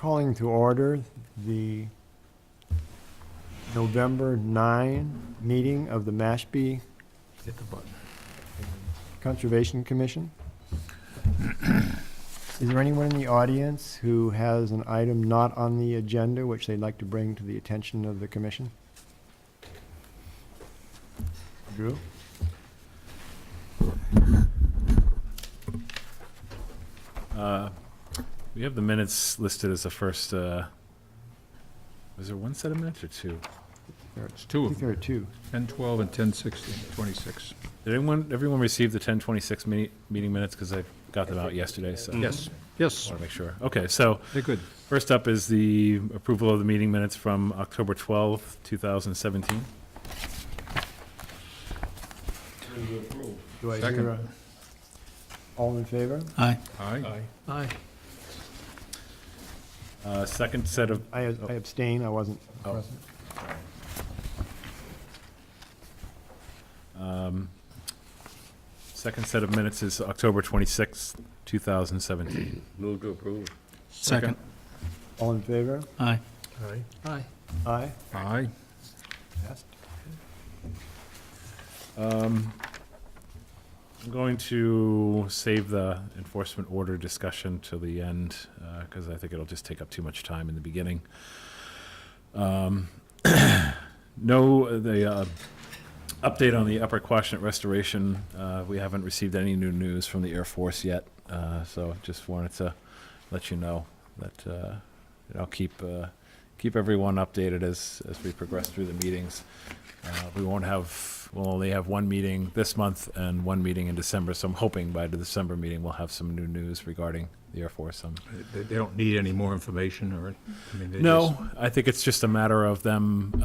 Calling to order the November 9 meeting of the Mashpee Hit the button. Conservation Commission. Is there anyone in the audience who has an item not on the agenda which they'd like to bring to the attention of the commission? Drew? We have the minutes listed as the first, was there one set of minutes or two? It's two I of think there them, are two. 10/12 and 10/16, 26. Did everyone receive the 10:26 meeting minutes? Because I got them out yesterday, so. Yes, I yes, want to make sure. Okay, so they're good. first up is the approval of the meeting minutes from October 12th, 2017. Do I Second. hear all in favor? Aye. Aye. Second set of, I abstain, I wasn't Oh. present. second set of minutes is October 26th, 2017. Move to approve. Second. All in favor? Aye. Aye. Aye. Aye. Passed. I'm going to save the enforcement order discussion till the end, because I think it'll just take up too much time in the beginning. The update on the Upper Quashnet restoration, we haven't received any new news from the Air Force yet, so just wanted to let you know that I'll keep everyone updated as we progress through the meetings. We'll only have one meeting this month and one meeting in December, so I'm hoping by the December meeting we'll have some new news regarding the Air Force. They don't need any more information, or, I mean, they No, I think it's just a matter of them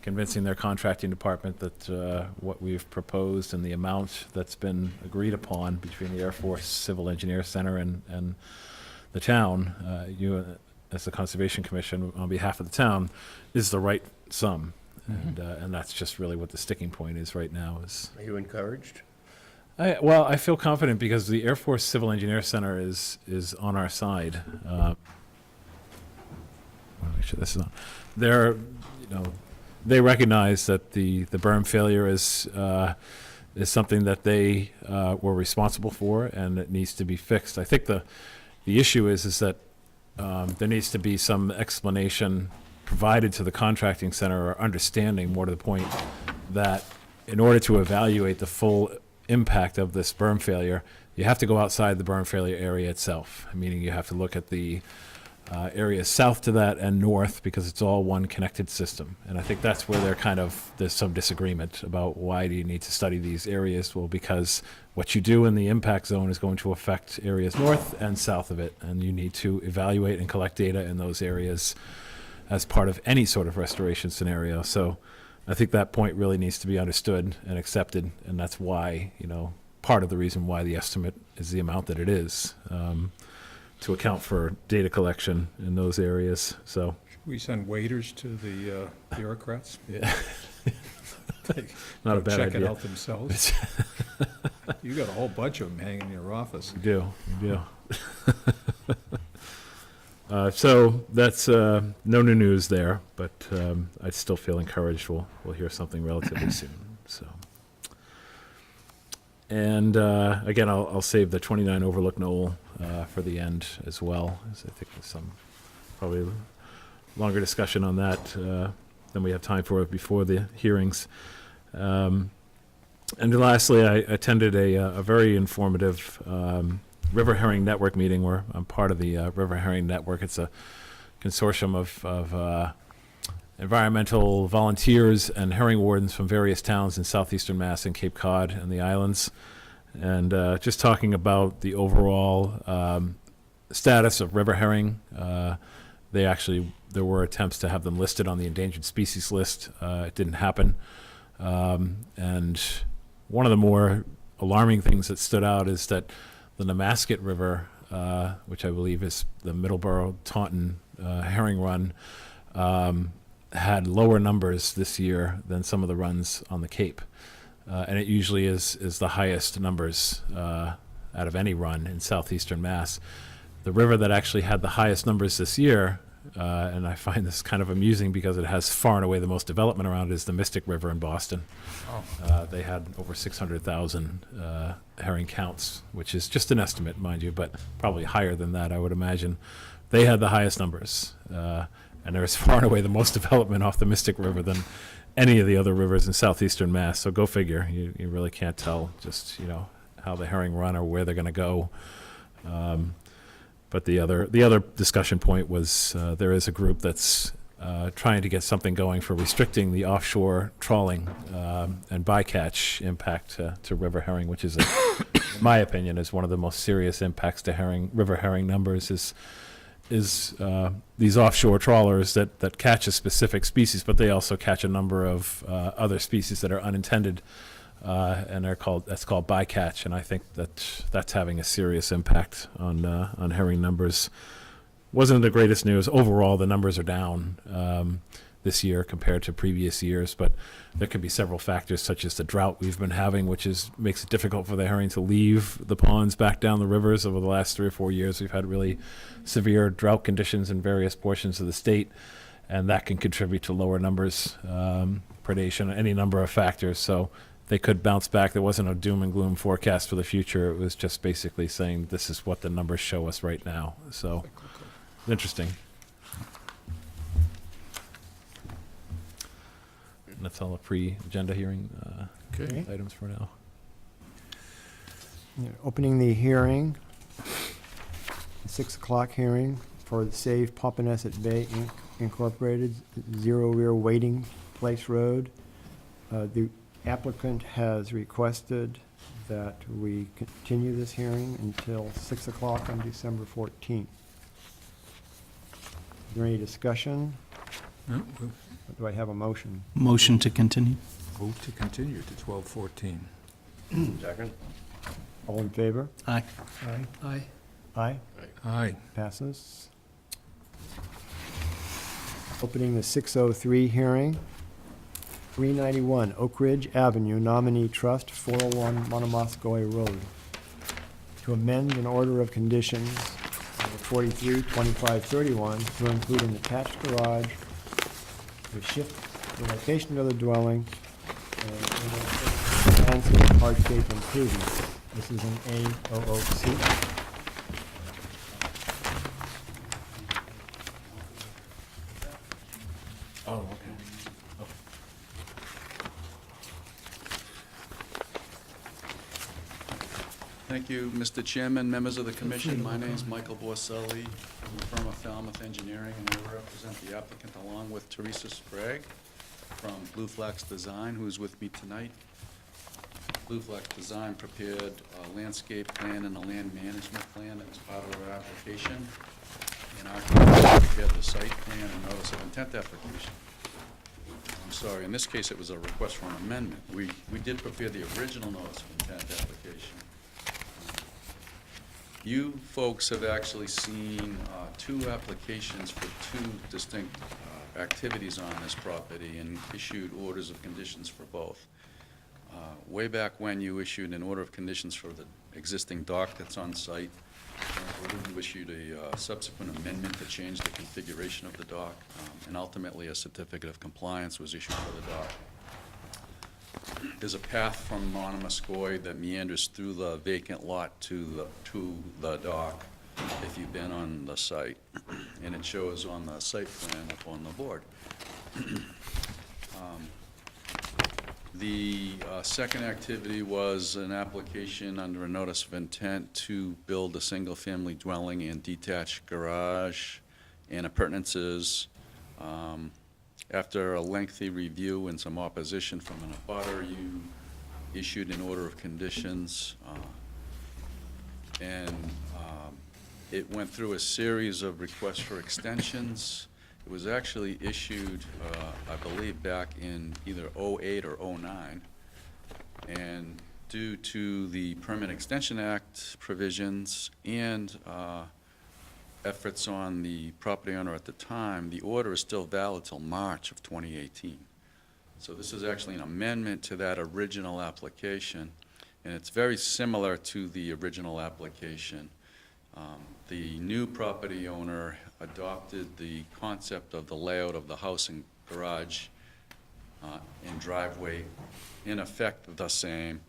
convincing their contracting department that what we've proposed and the amount that's been agreed upon between the Air Force Civil Engineer Center and the town, you as the Conservation Commission on behalf of the town, is the right sum. And that's just really what the sticking point is right now. Are you encouraged? Well, I feel confident because the Air Force Civil Engineer Center is on our side. I want to make sure this is on. They recognize that the berm failure is something that they were responsible for, and it needs to be fixed. I think the issue is that there needs to be some explanation provided to the contracting center, or understanding, more to the point, that in order to evaluate the full impact of this berm failure, you have to go outside the berm failure area itself, meaning you have to look at the areas south to that and north, because it's all one connected system. And I think that's where there's some disagreement about why do you need to study these areas. Well, because what you do in the impact zone is going to affect areas north and south of it, and you need to evaluate and collect data in those areas as part of any sort of restoration scenario. So I think that point really needs to be understood and accepted, and that's why, part of the reason why the estimate is the amount that it is, to account for data collection in those areas. So We send waiters to the bureaucrats. yeah, not a bad Check it idea. out themselves. You got a whole bunch of them hanging in your office. You do. So that's no new news there, but I still feel encouraged. We'll hear something relatively soon. So, and again, I'll save the 29 Overlook Knoll for the end as well, as I think there's some probably longer discussion on that than we have time for before the hearings. And lastly, I attended a very informative River Herring Network meeting, where I'm part of the River Herring Network. It's a consortium of environmental volunteers and herring wardens from various towns in southeastern Mass and Cape Cod and the islands. And just talking about the overall status of river herring. There were attempts to have them listed on the endangered species list. It didn't happen. And one of the more alarming things that stood out is that the Nemasket River, which I believe is the Middleborough-Taunton herring run, had lower numbers this year than some of the runs on the Cape. And it usually is the highest numbers out of any run in southeastern Mass. The river that actually had the highest numbers this year, and I find this kind of amusing because it has far and away the most development around it, is the Mystic River in Boston. They had over 600,000 herring counts, which is just an estimate, mind you, but probably higher than that, I would imagine. They had the highest numbers, and there is far and away the most development off the Mystic River than any of the other rivers in southeastern Mass. So go figure. You really can't tell just, how the herring run or where they're going to go. But the other discussion point was there is a group that's trying to get something going for restricting the offshore trawling and bycatch impact to river herring, which is, in my opinion, is one of the most serious impacts to river herring numbers. Is these offshore trawlers that catch a specific species, but they also catch a number of other species that are unintended. And that's called bycatch, and I think that's having a serious impact on herring numbers. Wasn't the greatest news overall. The numbers are down this year compared to previous years, but there could be several factors such as the drought we've been having, which makes it difficult for the herring to leave the ponds back down the rivers. Over the last 3 or 4 years, we've had really severe drought conditions in various portions of the state, and that can contribute to lower numbers, predation, any number of factors. So they could bounce back. There wasn't a doom and gloom forecast for the future. It was just basically saying this is what the numbers show us right now. So, interesting. And that's all the pre-agenda hearing Okay. items for now. Opening the hearing, 6 o'clock hearing for the Save Pompanesett Bay Incorporated, Zero Rear Waiting Place Road. The applicant has requested that we continue this hearing until 6 o'clock on December 14th. Is there any discussion? No, Do I have a motion? Motion to continue. move to continue to 12:14. Second? All in favor? Aye. Aye. Aye? Aye. Passes. Opening the 6:03 hearing. 391 Oak Ridge Avenue, Nominee Trust, 401 Monomoskoye Road. To amend an order of conditions, 432531, to include an attached garage, to shift the location of the dwelling, and landscape hardscape improvements. This is an AOOC. Oh, okay. Thank you, Mr. Chairman, members of the commission. My name is Michael Borselli from the firm of Falmouth Engineering, and I represent the applicant along with Teresa Sprague from Blue Flax Design, who is with me tonight. Blue Flax Design prepared a landscape plan and a land management plan as part of our application. And our company prepared the site plan and notice of intent application. I'm sorry, in this case, it was a request for an amendment. We did prepare the original notice of intent application. You folks have actually seen 2 applications for 2 distinct activities on this property and issued orders of conditions for both. Way back when, you issued an order of conditions for the existing dock that's on site. You issued a subsequent amendment to change the configuration of the dock, and ultimately a certificate of compliance was issued for the dock. There's a path from Monomoskoye that meanders through the vacant lot to the dock, if you've been on the site, and it shows on the site plan up on the board. The second activity was an application under a notice of intent to build a single-family dwelling and detached garage and appurtenances. After a lengthy review and some opposition from an abutter, you issued an order of conditions, and it went through a series of requests for extensions. It was actually issued, I believe, back in either '08 or '09, and due to the Permit Extension Act provisions and efforts on the property owner at the time, the order is still valid till March of 2018. So this is actually an amendment to that original application, and it's very similar to the original application. The new property owner adopted the concept of the layout of the house and garage and driveway, in effect the same.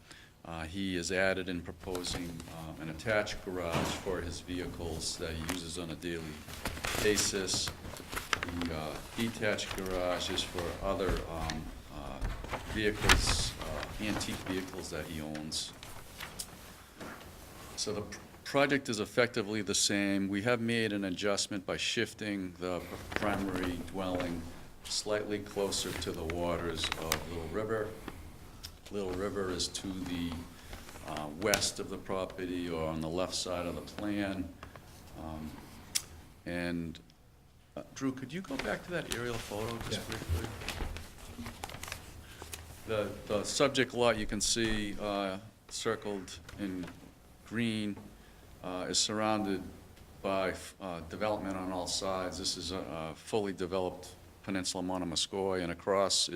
He has added and proposing an attached garage for his vehicles that he uses on a daily basis. The detached garage is for other vehicles, antique vehicles that he owns. So the project is effectively the same. We have made an adjustment by shifting the primary dwelling slightly closer to the waters of Little River. Little River is to the west of the property, or on the left side of the plan. And Drew, could you go back to that aerial photo just Yeah. briefly? The subject lot, you can see circled in green, is surrounded by development on all sides. This is a fully developed peninsula Monomoskoye, and across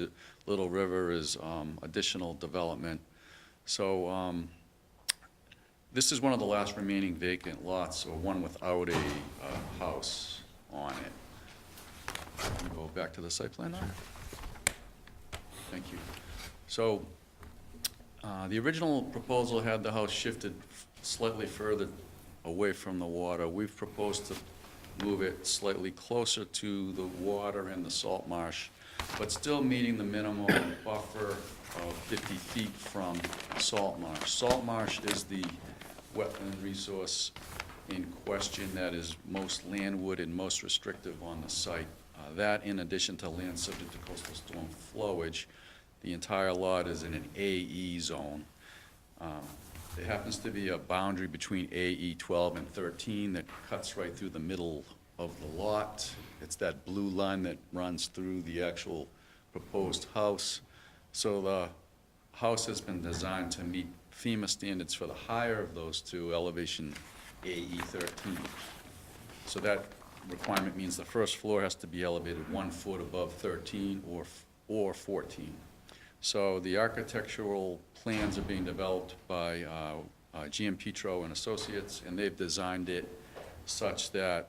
Little River is additional development. So this is one of the last remaining vacant lots, or one without a house on it. Can we go back to the site plan now? Thank you. So the original proposal had the house shifted slightly further away from the water. We've proposed to move it slightly closer to the water and the salt marsh, but still meeting the minimum buffer of 50 feet from salt marsh. Salt marsh is the wetland resource in question that is most landward and most restrictive on the site. That, in addition to land subject to coastal storm flowage, the entire lot is in an AE zone. There happens to be a boundary between AE 12 and 13 that cuts right through the middle of the lot. It's that blue line that runs through the actual proposed house. So the house has been designed to meet FEMA standards for the higher of those two, elevation AE 13. So that requirement means the first floor has to be elevated 1 foot above 13 or 14. So the architectural plans are being developed by GM Petro and Associates, and they've designed it such that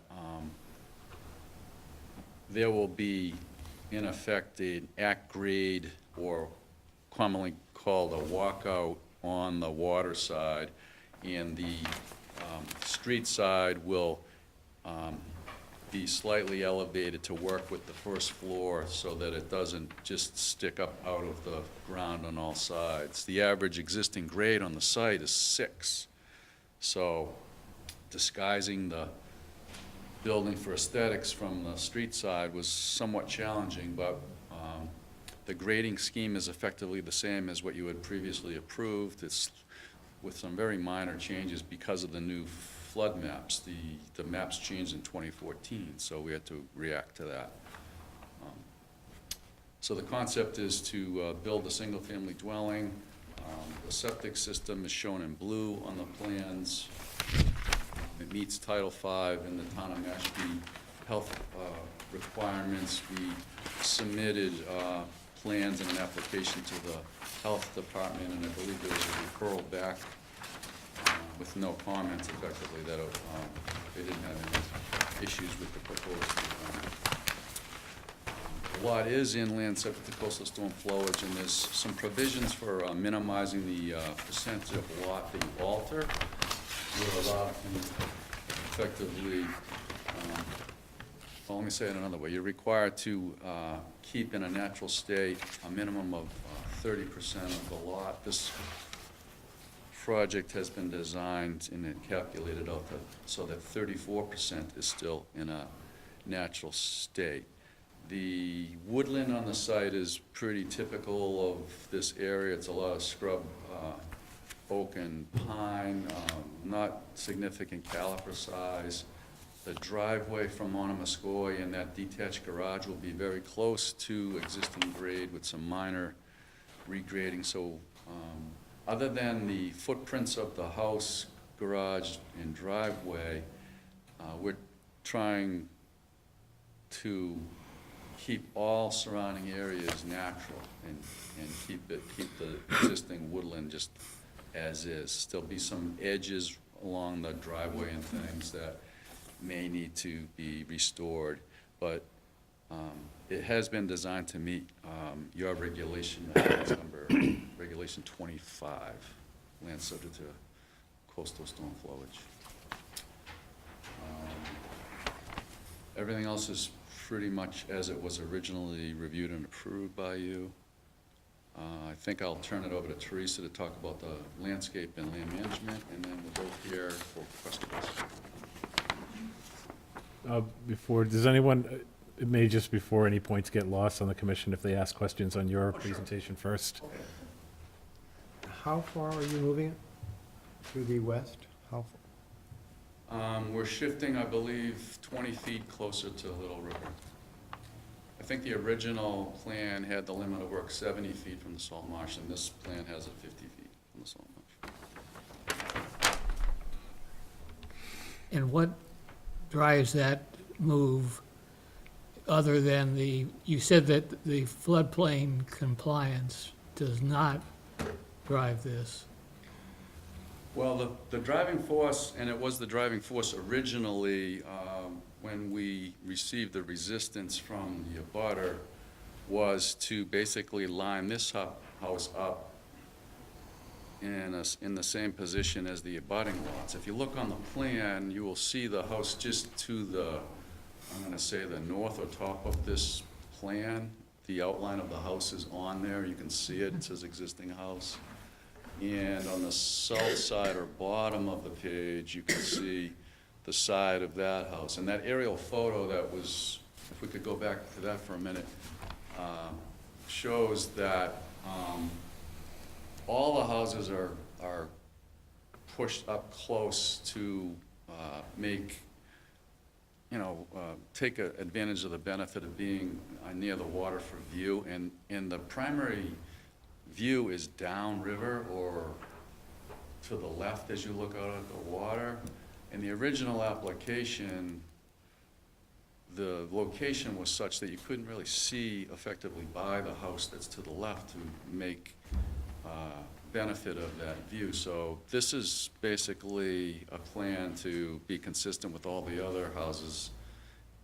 there will be, in effect, an at-grade, or commonly called a walkout, on the water side, and the street side will be slightly elevated to work with the first floor so that it doesn't just stick up out of the ground on all sides. The average existing grade on the site is 6. So disguising the building for aesthetics from the street side was somewhat challenging, but the grading scheme is effectively the same as what you had previously approved. It's with some very minor changes because of the new flood maps. The maps changed in 2014, so we had to react to that. So the concept is to build a single-family dwelling. The septic system is shown in blue on the plans. It meets Title V and the town of Mashpee health requirements. We submitted plans and an application to the health department, and I believe there was a referral back with no comments, effectively, that they didn't have any issues with the proposed design. The lot is inland subject to coastal storm flowage, and there's some provisions for minimizing the percentage of lot that you alter. You're allowed to effectively, well, let me say it another way. You're required to keep in a natural state a minimum of 30% of the lot. This project has been designed and calculated out so that 34% is still in a natural state. The woodland on the site is pretty typical of this area. It's a lot of scrub, oak and pine, not significant caliper size. The driveway from Monomoskoye and that detached garage will be very close to existing grade with some minor regrading. So other than the footprints of the house, garage, and driveway, we're trying to keep all surrounding areas natural and keep the existing woodland just as is. There'll be some edges along the driveway and things that may need to be restored. But it has been designed to meet your regulation, I think it's number, regulation 25, land subject to coastal storm flowage. Everything else is pretty much as it was originally reviewed and approved by you. I think I'll turn it over to Teresa to talk about the landscape and land management, and then we'll go here for questions. Before, does anyone, it may just before any points get lost on the commission, if they ask questions on your presentation first. How far are you moving it? To the west? How far? We're shifting, I believe, 20 feet closer to Little River. I think the original plan had the limit of work 70 feet from the salt marsh, and this plan has it 50 feet from the salt marsh. And what drives that move, other than you said that the floodplain compliance does not drive this? Well, the driving force, and it was the driving force originally, when we received the resistance from the abutter, was to basically line this house up in the same position as the abutting lots. If you look on the plan, you will see the house just to the, I'm gonna say the north or top of this plan. The outline of the house is on there, you can see it, it says existing house. And on the south side or bottom of the page, you can see the side of that house. And that aerial photo that was, if we could go back to that for a minute, shows that all the houses are pushed up close to make, take advantage of the benefit of being near the water for view. And the primary view is downriver or to the left as you look out at the water. In the original application, the location was such that you couldn't really see effectively by the house that's to the left to make benefit of that view. So this is basically a plan to be consistent with all the other houses.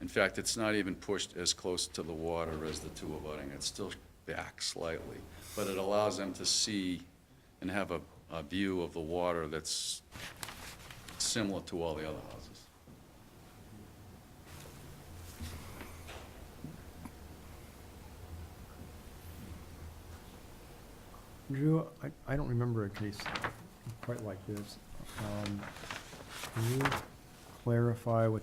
In fact, it's not even pushed as close to the water as the two abutting. It's still back slightly, but it allows them to see and have a view of the water that's similar to all the other houses. Drew, I don't remember a case quite like this. Can you clarify what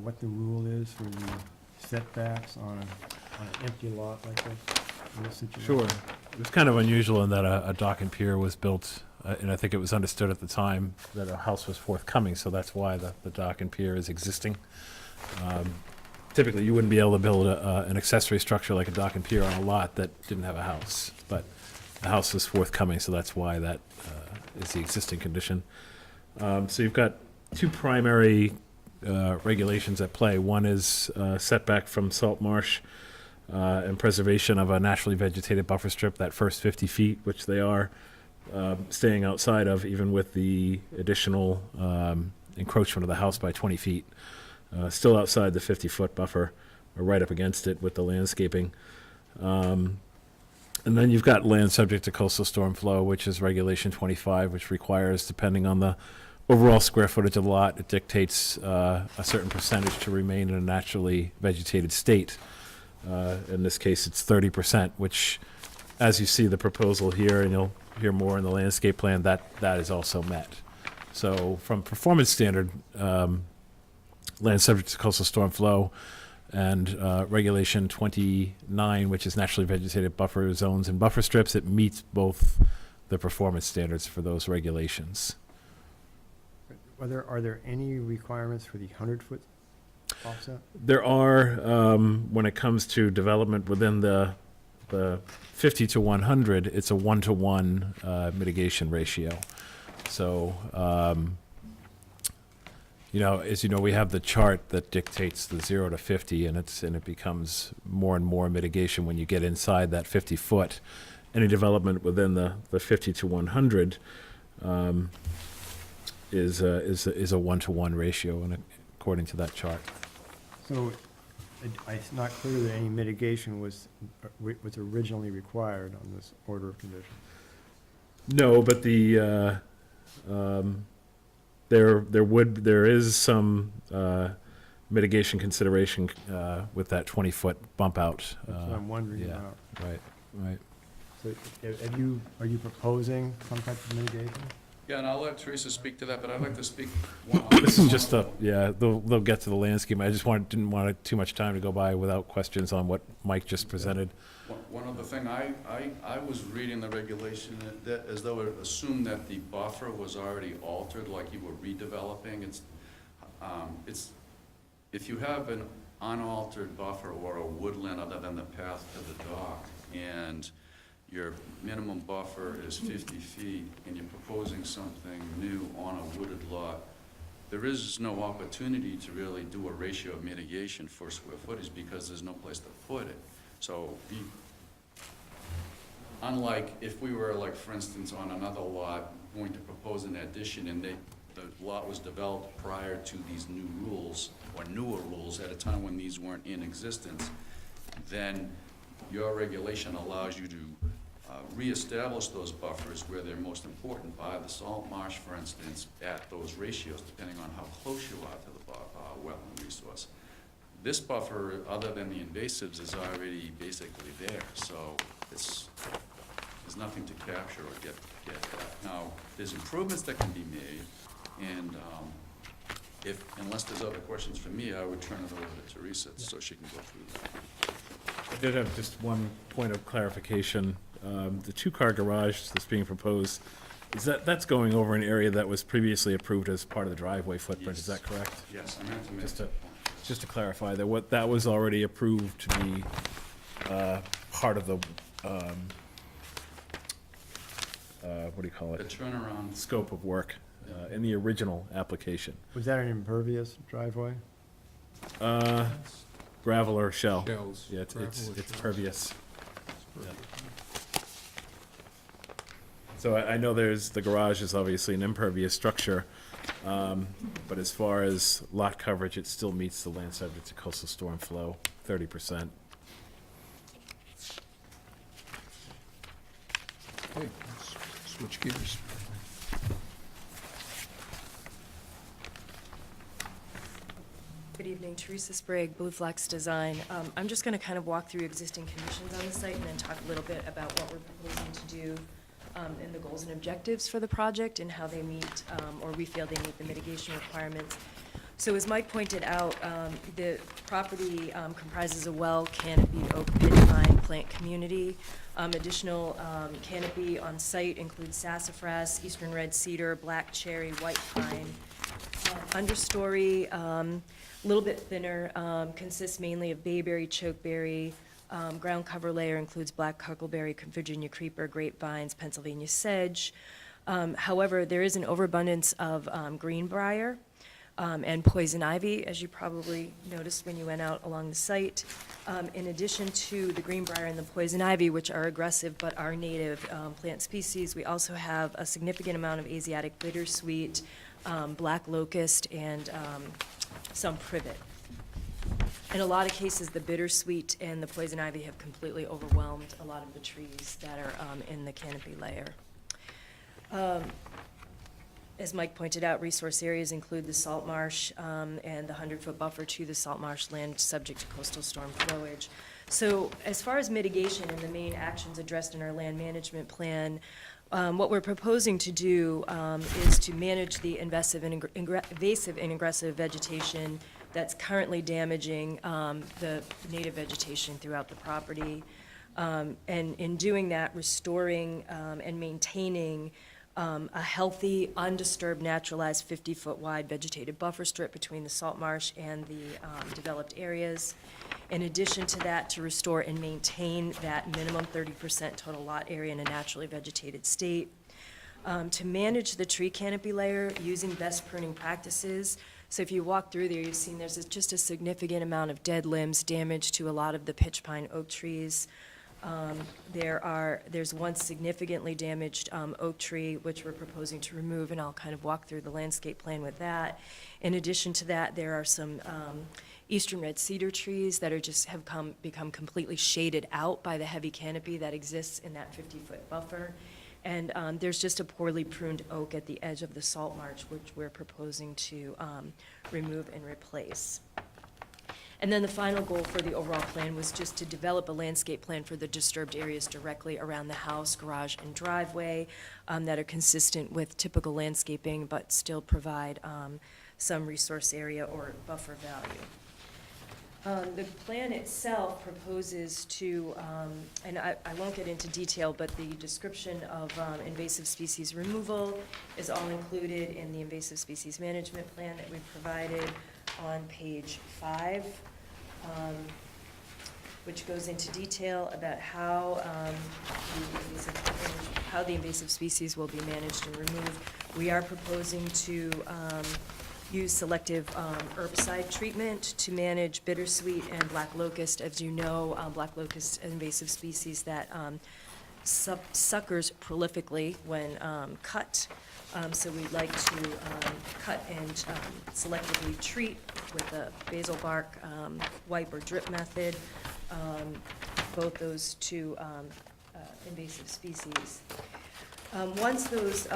what the rule is for the setbacks on an empty lot like this? In this situation? Sure. It was kind of unusual in that a dock and pier was built, and I think it was understood at the time that a house was forthcoming, so that's why the dock and pier is existing. Typically, you wouldn't be able to build an accessory structure like a dock and pier on a lot that didn't have a house, but the house was forthcoming, so that's why that is the existing condition. So you've got two primary regulations at play. One is setback from salt marsh and preservation of a naturally vegetated buffer strip, that first 50 feet, which they are staying outside of, even with the additional encroachment of the house by 20 feet. Still outside the 50-foot buffer, or right up against it with the landscaping. And then you've got land subject to coastal storm flow, which is regulation 25, which requires, depending on the overall square footage of the lot, it dictates a certain percentage to remain in a naturally vegetated state. In this case, it's 30%, which, as you see the proposal here, and you'll hear more in the landscape plan, that is also met. So from performance standard, land subject to coastal storm flow, and regulation 29, which is naturally vegetated buffer zones and buffer strips, it meets both the performance standards for those regulations. Are there any requirements for the 100-foot offset? There are, when it comes to development within the 50 to 100, it's a 1-to-1 mitigation ratio. So, as you know, we have the chart that dictates the 0 to 50, and it becomes more and more mitigation when you get inside that 50-foot. Any development within the 50 to 100, is a 1-to-1 ratio, and according to that chart. So it's not clear that any mitigation was originally required on this order of conditions. No, but there is some mitigation consideration with that 20-foot bump out. That's what I'm wondering yeah. about. Right. So are you proposing some type of mitigation? Yeah, and I'll let Teresa speak to that, but I'd like to speak. This is just they'll get to the landscape. I just didn't want too much time to go by without questions on what Mike just presented. One other thing, I was reading the regulation that as though it assumed that the buffer was already altered, like you were redeveloping. It's, if you have an unaltered buffer or a woodland other than the path to the dock, and your minimum buffer is 50 feet, and you're proposing something new on a wooded lot, there is no opportunity to really do a ratio of mitigation for square footage because there's no place to put it. So, unlike if we were, like, for instance, on another lot, going to propose an addition, and the lot was developed prior to these new rules, or newer rules, at a time when these weren't in existence, then your regulation allows you to reestablish those buffers where they're most important by the salt marsh, for instance, at those ratios, depending on how close you are to the wetland resource. This buffer, other than the invasives, is already basically there, so there's nothing to capture or get at. Now, there's improvements that can be made, and unless there's other questions for me, I would turn it over to Teresa so she can go through that. I did have just one point of clarification. The two-car garage that's being proposed, that's going over an area that was previously approved as part of the driveway footprint, is that correct? Yes, I meant to make Just that point. Just to clarify, that was already approved to be part of the, what do you call The it? turnaround, Scope of work in the original application. Was that an impervious driveway? Gravel or shell? Shells. Yeah, it's Gravel or pervious. shells. So I know the garage is obviously an impervious structure, but as far as lot coverage, it still meets the land subject to coastal storm flow, 30%. Okay, let's switch gears. Good evening, Teresa Sprague, Blue Flex Design. I'm just going to kind of walk through existing conditions on the site and then talk a little bit about what we're proposing to do and the goals and objectives for the project and how they meet, or we feel they meet the mitigation requirements. So as Mike pointed out, the property comprises a well-canopied oak pitch pine plant community. Additional canopy on site includes sassafras, eastern red cedar, black cherry, white pine. Understory, a little bit thinner, consists mainly of bayberry, chokeberry. Ground cover layer includes black huckleberry, Virginia creeper, grapevines, Pennsylvania sedge. However, there is an overabundance of greenbrier and poison ivy, as you probably noticed when you went out along the site. In addition to the greenbrier and the poison ivy, which are aggressive but are native plant species, we also have a significant amount of Asiatic bittersweet, black locust, and some privet. In a lot of cases, the bittersweet and the poison ivy have completely overwhelmed a lot of the trees that are in the canopy layer. As Mike pointed out, resource areas include the salt marsh and the 100-foot buffer to the salt marsh land subject to coastal storm flowage. So as far as mitigation and the main actions addressed in our land management plan, what we're proposing to do is to manage the invasive and aggressive vegetation that's currently damaging the native vegetation throughout the property. And in doing that, restoring and maintaining a healthy, undisturbed, naturalized 50-foot wide vegetated buffer strip between the salt marsh and the developed areas. In addition to that, to restore and maintain that minimum 30% total lot area in a naturally vegetated state. To manage the tree canopy layer using best pruning practices. So if you walk through there, you've seen there's just a significant amount of dead limbs, damage to a lot of the pitch pine oak trees. There's one significantly damaged oak tree, which we're proposing to remove, and I'll kind of walk through the landscape plan with that. In addition to that, there are some eastern red cedar trees that have become completely shaded out by the heavy canopy that exists in that 50-foot buffer. And there's just a poorly pruned oak at the edge of the salt marsh, which we're proposing to remove and replace. And then the final goal for the overall plan was just to develop a landscape plan for the disturbed areas directly around the house, garage, and driveway that are consistent with typical landscaping, but still provide some resource area or buffer value. The plan itself proposes to, and I won't get into detail, but the description of invasive species removal is all included in the invasive species management plan that we provided on page 5, which goes into detail about how the invasive species will be managed and removed. We are proposing to use selective herbicide treatment to manage bittersweet and black locust. As you know, black locust is an invasive species that suckers prolifically when cut. So we'd like to cut and selectively treat with a basal bark wipe or drip method, both those two invasive species. Once those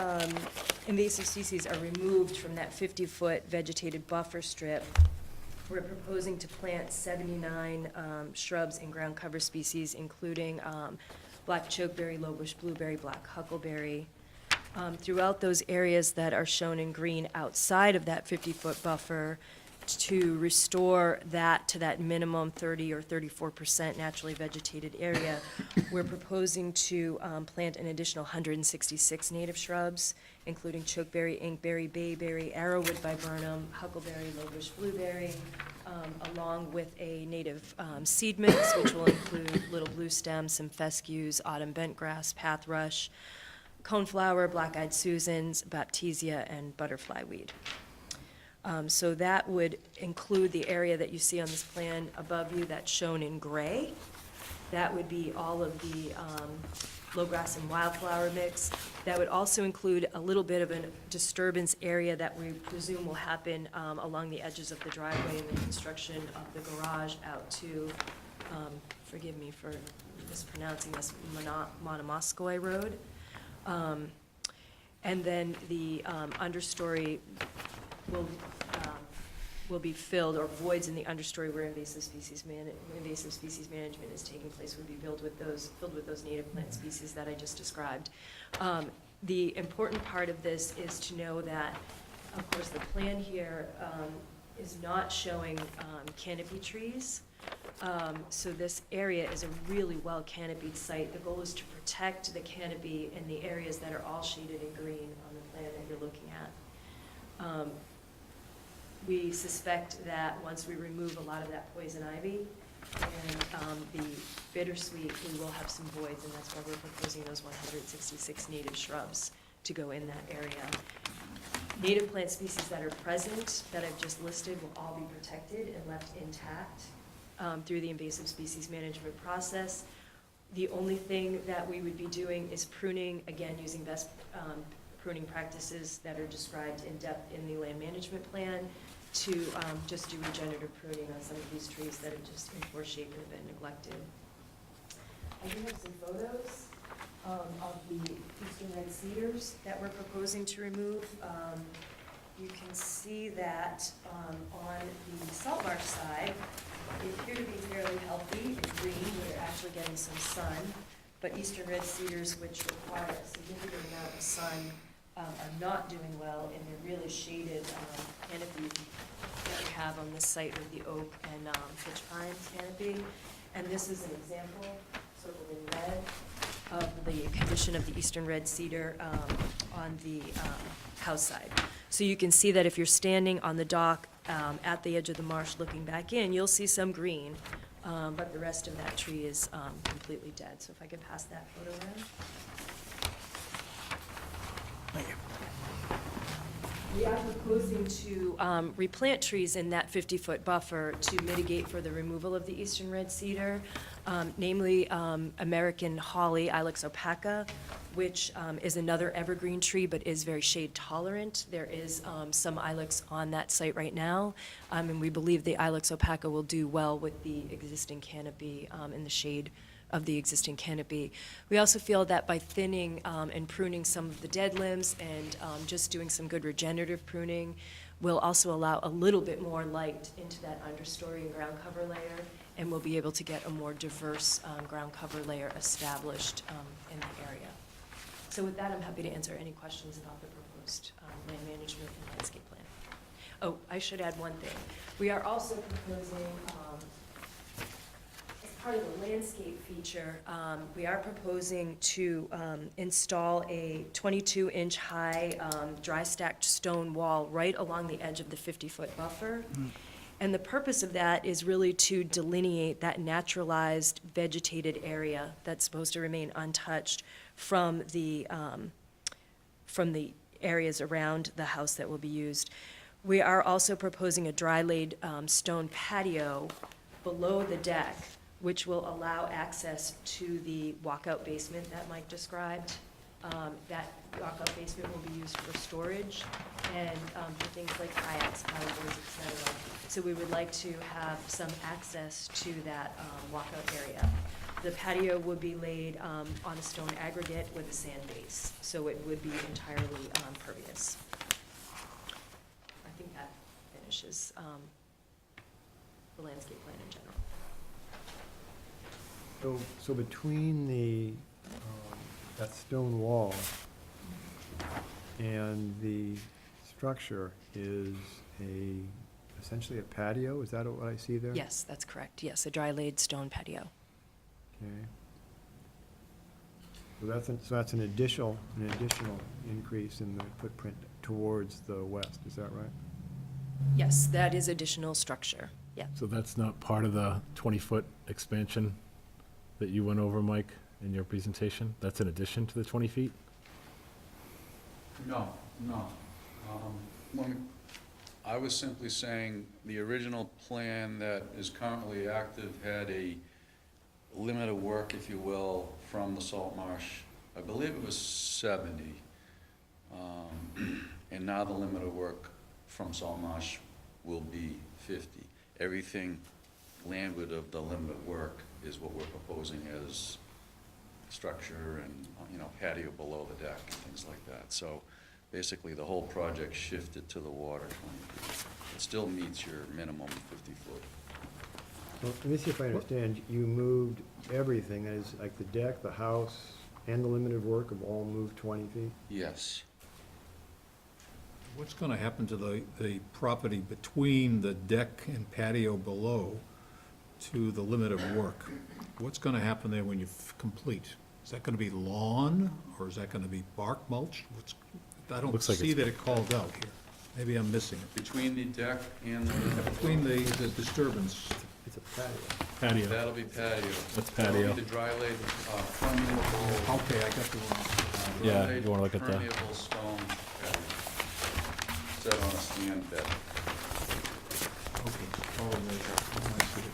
invasive species are removed from that 50-foot vegetated buffer strip, we're proposing to plant 79 shrubs and ground cover species, including black chokeberry, lowbush blueberry, black huckleberry, throughout those areas that are shown in green outside of that 50-foot buffer, to restore that to that minimum 30 or 34% naturally vegetated area. We're proposing to plant an additional 166 native shrubs, including chokeberry, inkberry, bayberry, arrowwood viburnum, huckleberry, lowbush blueberry, along with a native seed mix, which will include little blue stem, some fescues, autumn bentgrass, pathrush, coneflower, black-eyed Susans, baptisia, and butterfly weed. So that would include the area that you see on this plan above you that's shown in gray. That would be all of the low-grass and wildflower mix. That would also include a little bit of a disturbance area that we presume will happen along the edges of the driveway and the construction of the garage out to, forgive me for mispronouncing this, Monomoskoye Road. And then the understory will be filled, or voids in the understory where invasive species management is taking place would be filled with those native plant species that I just described. The important part of this is to know that, of course, the plan here is not showing canopy trees. So this area is a really well canopied site. The goal is to protect the canopy in the areas that are all shaded in green on the plan that you're looking at. We suspect that once we remove a lot of that poison ivy and the bittersweet, we will have some voids, and that's why we're proposing those 166 native shrubs to go in that area. Native plant species that are present, that I've just listed, will all be protected and left intact through the invasive species management process. The only thing that we would be doing is pruning, again, using best pruning practices that are described in depth in the land management plan, to just do regenerative pruning on some of these trees that are just in poor shape and have been neglected. I do have some photos of the eastern red cedars that we're proposing to remove. You can see that on the salt marsh side, they appear to be fairly healthy and green, where they're actually getting some sun. But eastern red cedars, which require a significant amount of sun, are not doing well in the really shaded canopy that we have on this site with the oak and pitch pine canopy. And this is an example, circled in red, of the condition of the eastern red cedar on the house side. So you can see that if you're standing on the dock at the edge of the marsh looking back in, you'll see some green, but the rest of that tree is completely dead. So if I could pass that photo around. Thank you. We are proposing to replant trees in that 50-foot buffer to mitigate for the removal of the eastern red cedar. namely American holly, Ilex opaca, which is another evergreen tree but is very shade tolerant. There is some ilex on that site right now, and we believe the Ilex opaca will do well with the existing canopy in the shade of the existing canopy. We also feel that by thinning and pruning some of the dead limbs and just doing some good regenerative pruning will also allow a little bit more light into that understory and ground cover layer, and we'll be able to get a more diverse ground cover layer established in the area. So with that, I'm happy to answer any questions about the proposed land management and landscape plan. Oh, I should add one thing. We are also proposing, as part of the landscape feature, we are proposing to install a 22-inch high dry stacked stone wall right along the edge of the 50-foot buffer. And the purpose of that is really to delineate that naturalized vegetated area that's supposed to remain untouched from the areas around the house that will be used. We are also proposing a dry-laid stone patio below the deck, which will allow access to the walkout basement that Mike described. That walkout basement will be used for storage and for things like kayaks, paddleboards, et cetera. So we would like to have some access to that walkout area. The patio would be laid on a stone aggregate with a sand base, so it would be entirely pervious. I think that finishes the landscape plan in general. So between the, that stone wall and the structure is essentially a patio? Is that what I see there? Yes, that's correct. Yes, a dry-laid stone patio. Okay. So that's an additional increase in the footprint towards the west, is that right? Yes, that is additional structure. Yeah. So that's not part of the 20-foot expansion that you went over, Mike, in your presentation? That's in addition to the 20 feet? No. I was simply saying the original plan that is currently active had a limit of work, if you will, from the salt marsh. I believe it was 70. And now the limit of work from salt marsh will be 50. Everything landward of the limit of work is what we're proposing as structure and, patio below the deck and things like that. So basically, the whole project shifted to the water 20 feet. It still meets your minimum 50 foot. Well, let me see if I understand. You moved everything, that is, like the deck, the house, and the limited work have all moved 20 feet? Yes. What's gonna happen to the property between the deck and patio below to the limit of work? What's gonna happen there when you complete? Is that gonna be lawn, or is that gonna be bark mulch? I don't Looks like see it's- that it called out here. Maybe I'm missing it. Between the deck and the, Between the disturbance, It's a patio. Patio. that'll be patio. That's That'll patio. be the dry laid, permeable. okay, I got the wrong. Yeah, dry-laid, you wanna look at the- Permeable stone patio. Set on a stand bed. Okay. Oh, I see it.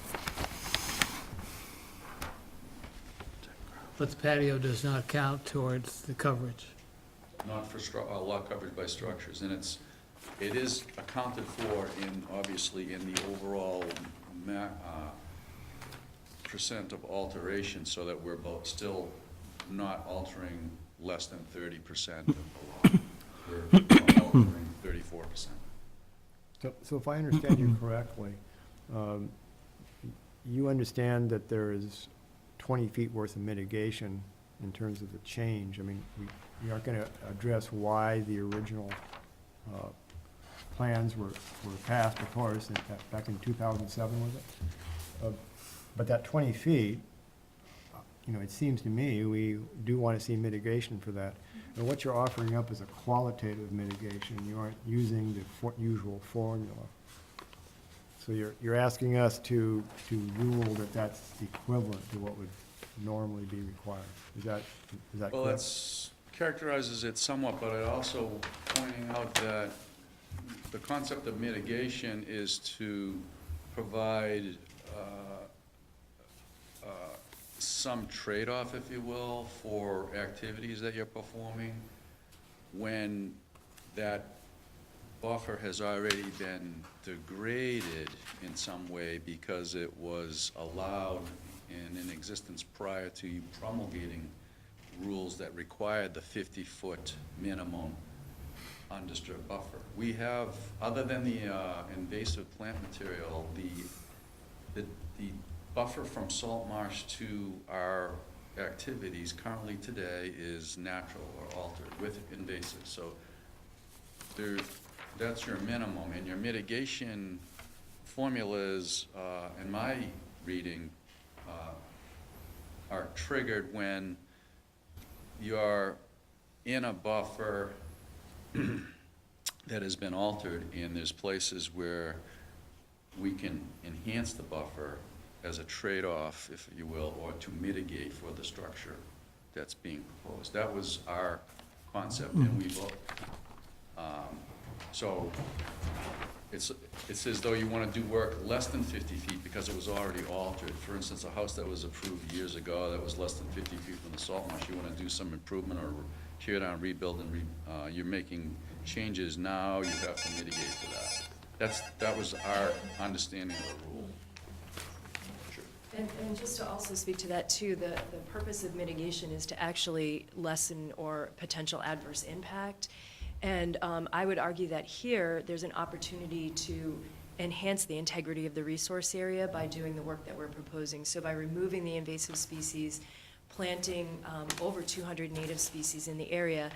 But the patio does not count towards the coverage. Not for lot coverage by structures, and it is accounted for obviously in the overall percent of alteration, so that we're both still not altering less than 30% of the lot. We're altering 34%. So if I understand you correctly, you understand that there is 20 feet worth of mitigation in terms of the change. I mean, we aren't going to address why the original plans were passed, of course, back in 2007, was it? But that 20 feet, it seems to me, we do want to see mitigation for that. And what you're offering up is a qualitative mitigation. You aren't using the usual formula. So you're asking us to rule that that's equivalent to what would normally be required. Is that correct? Well, that characterizes it somewhat, but it also pointing out that the concept of mitigation is to provide some trade-off, if you will, for activities that you're performing when that buffer has already been degraded in some way because it was allowed and in existence prior to you promulgating rules that required the 50-foot minimum undisturbed buffer. We have, other than the invasive plant material, the buffer from salt marsh to our activities currently today is natural or altered with invasive. So that's your minimum, and your mitigation formulas, in my reading, are triggered when you're in a buffer that has been altered, and there's places where we can enhance the buffer as a trade-off, if you will, or to mitigate for the structure that's being proposed. That was our concept, and we looked. So it's as though you want to do work less than 50 feet because it was already altered. For instance, a house that was approved years ago that was less than 50 feet from the salt marsh, you want to do some improvement or tear down, rebuild, and you're making changes now, you have to mitigate for that. That was our understanding of the rule. And just to also speak to that too, the purpose of mitigation is to actually lessen or potential adverse impact. And I would argue that here, there's an opportunity to enhance the integrity of the resource area by doing the work that we're proposing. So by removing the invasive species, planting over 200 native species in the area,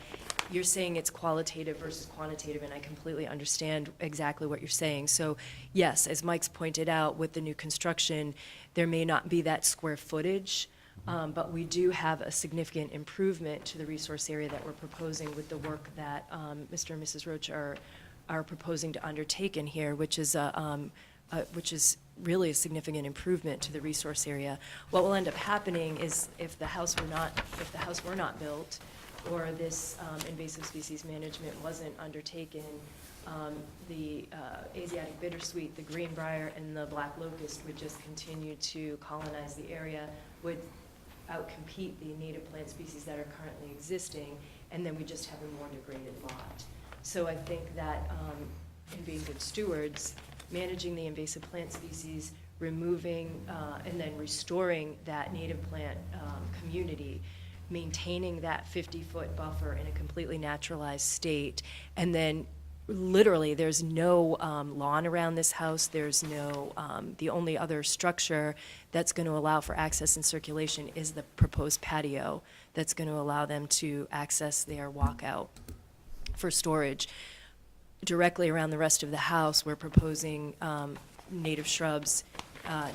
you're saying it's qualitative versus quantitative, and I completely understand exactly what you're saying. So yes, as Mike's pointed out, with the new construction, there may not be that square footage, but we do have a significant improvement to the resource area that we're proposing with the work that Mr. and Mrs. Roach are proposing to undertake in here, which is really a significant improvement to the resource area. What will end up happening is if the house were not built, or this invasive species management wasn't undertaken, the Asiatic bittersweet, the greenbrier, and the black locust would just continue to colonize the area, would outcompete the native plant species that are currently existing, and then we just have a more degraded lot. So I think that in being good stewards, managing the invasive plant species, removing and then restoring that native plant community, maintaining that 50-foot buffer in a completely naturalized state, and then literally there's no lawn around this house. There's no, the only other structure that's going to allow for access and circulation is the proposed patio that's going to allow them to access their walkout for storage. Directly around the rest of the house, we're proposing native shrubs,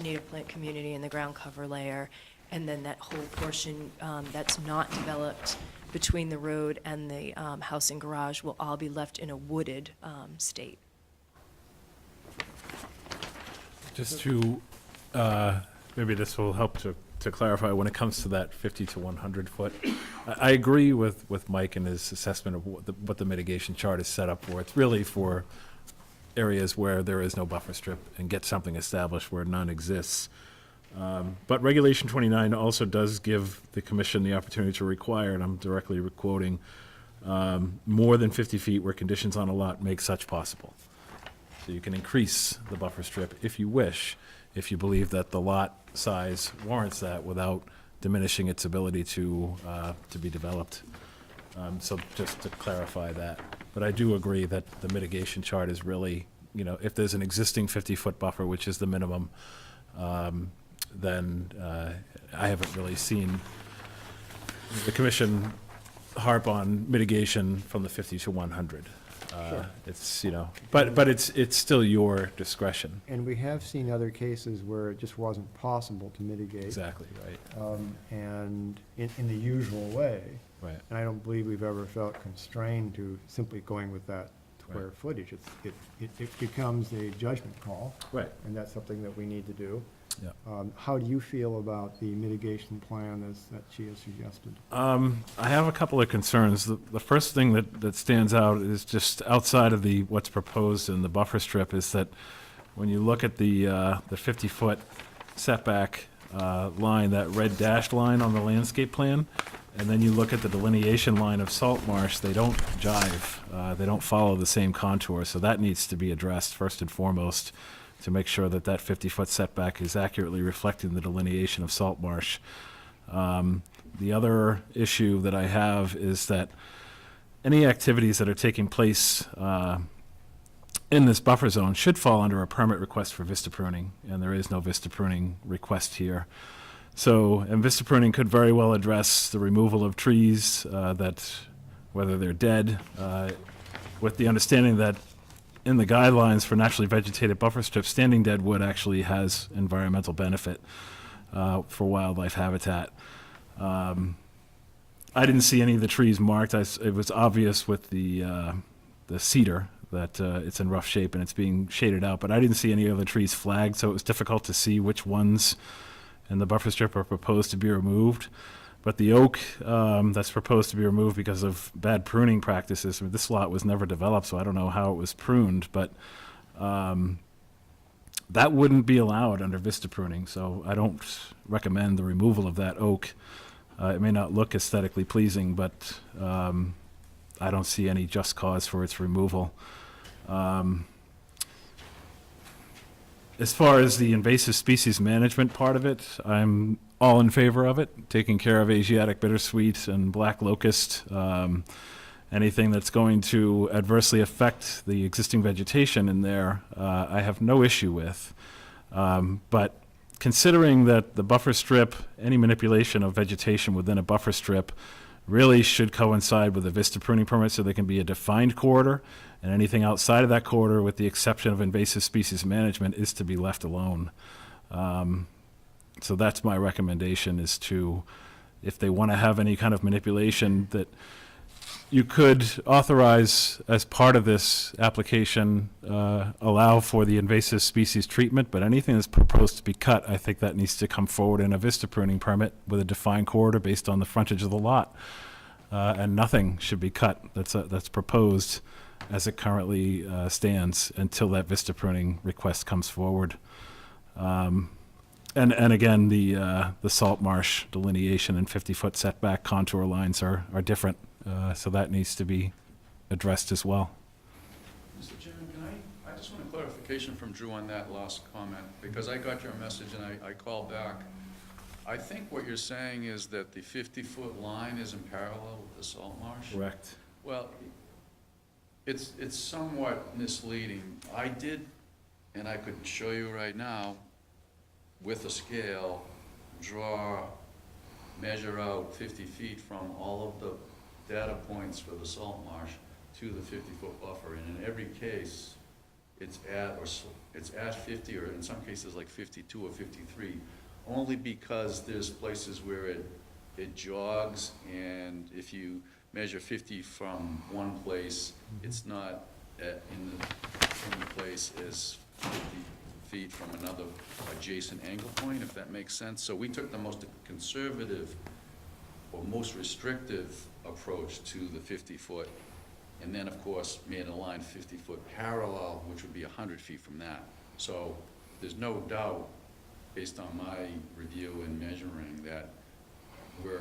native plant community in the ground cover layer, and then that whole portion that's not developed between the road and the house and garage will all be left in a wooded state. Just to, maybe this will help to clarify, when it comes to that 50 to 100 foot, I agree with Mike and his assessment of what the mitigation chart is set up for. It's really for areas where there is no buffer strip and get something established where none exists. But Regulation 29 also does give the commission the opportunity to require, and I'm directly quoting, more than 50 feet where conditions on a lot make such possible. So you can increase the buffer strip if you wish, if you believe that the lot size warrants that without diminishing its ability to be developed. So just to clarify that. But I do agree that the mitigation chart is really, if there's an existing 50-foot buffer, which is the minimum, then I haven't really seen the commission harp on mitigation from the 50 to 100. Sure. It's, but it's still your discretion. And we have seen other cases where it just wasn't possible to mitigate. Exactly, right. And in the usual way. Right. And I don't believe we've ever felt constrained to simply going with that square Right. footage. It becomes a judgment call. Right. And that's something that we need to do. Yeah. How do you feel about the mitigation plan that she has suggested? I have a couple of concerns. The first thing that stands out is just outside of what's proposed in the buffer strip is that when you look at the 50-foot setback line, that red dashed line on the landscape plan, and then you look at the delineation line of salt marsh, they don't jive. They don't follow the same contour, so that needs to be addressed first and foremost to make sure that that 50-foot setback is accurately reflecting the delineation of salt marsh. The other issue that I have is that any activities that are taking place in this buffer zone should fall under a permit request for vista pruning, and there is no vista pruning request here. So, and vista pruning could very well address the removal of trees that, whether they're dead, with the understanding that in the guidelines for naturally vegetated buffer strips, standing dead wood actually has environmental benefit for wildlife habitat. I didn't see any of the trees marked. It was obvious with the cedar that it's in rough shape and it's being shaded out, but I didn't see any other trees flagged, so it was difficult to see which ones in the buffer strip are proposed to be removed. But the oak that's proposed to be removed because of bad pruning practices, this lot was never developed, so I don't know how it was pruned, but that wouldn't be allowed under vista pruning, so I don't recommend the removal of that oak. It may not look aesthetically pleasing, but I don't see any just cause for its removal. As far as the invasive species management part of it, I'm all in favor of it, taking care of Asiatic bittersweet and black locust, anything that's going to adversely affect the existing vegetation in there, I have no issue with. But considering that the buffer strip, any manipulation of vegetation within a buffer strip really should coincide with a vista pruning permit so there can be a defined corridor, and anything outside of that corridor, with the exception of invasive species management, is to be left alone. So that's my recommendation, is to, if they want to have any kind of manipulation, that you could authorize as part of this application, allow for the invasive species treatment, but anything that's proposed to be cut, I think that needs to come forward in a vista pruning permit with a defined corridor based on the frontage of the lot. And nothing should be cut that's proposed as it currently stands until that vista pruning request comes forward. And again, the salt marsh delineation and 50-foot setback contour lines are different. So that needs to be addressed as well. Mr. Chairman, I just want a clarification from Drew on that last comment, because I got your message and I called back. I think what you're saying is that the 50-foot line is in parallel with the salt marsh? Correct. Well, it's somewhat misleading. I did, and I could show you right now, with a scale, measure out 50 feet from all of the data points for the salt marsh to the 50-foot buffer, and in every case, it's at 50, or in some cases like 52 or 53, only because there's places where it jogs, and if you measure 50 from one place, it's not in the same place as 50 feet from another adjacent angle point, if that makes sense. So we took the most conservative or most restrictive approach to the 50-foot, and then, of course, made a line 50-foot parallel, which would be 100 feet from that. So there's no doubt, based on my review and measuring, that we're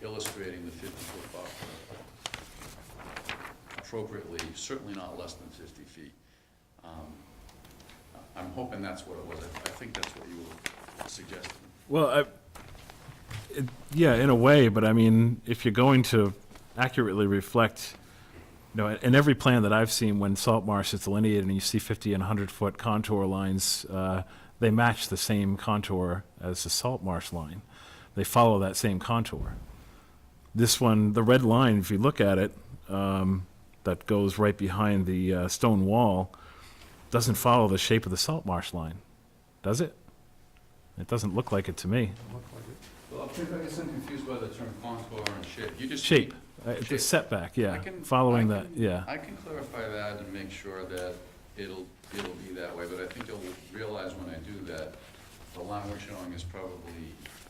illustrating the 50-foot buffer appropriately, certainly not less than 50 feet. I'm hoping that's what it was. I think that's what you were suggesting. Well, yeah, in a way, but I mean, if you're going to accurately reflect, in every plan that I've seen, when salt marsh is delineated and you see 50 and 100-foot contour lines, they match the same contour as the salt marsh line. They follow that same contour. This one, the red line, if you look at it, that goes right behind the stone wall, doesn't follow the shape of the salt marsh line, does it? It doesn't look like it to me. Well, I guess I'm confused by the term contour and shape. You just Shape, Shape. the setback, yeah, I can- following I that, can- yeah. I can clarify that and make sure that it'll be that way, but I think you'll realize when I do that, the line we're showing is probably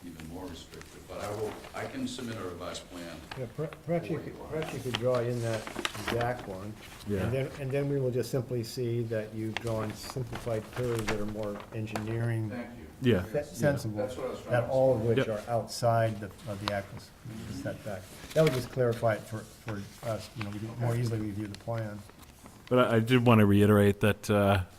even more restrictive, but I can submit a revised plan. Yeah, perhaps you could draw in that exact one. Yeah. And then we will just simply see that you've drawn simplified curves that are more engineering Thank you. Yeah. sensible, That's what I was trying that to all of which Yep. are outside of the actual setback. That would just clarify it for us, we can more easily review the plan. But I did want to reiterate that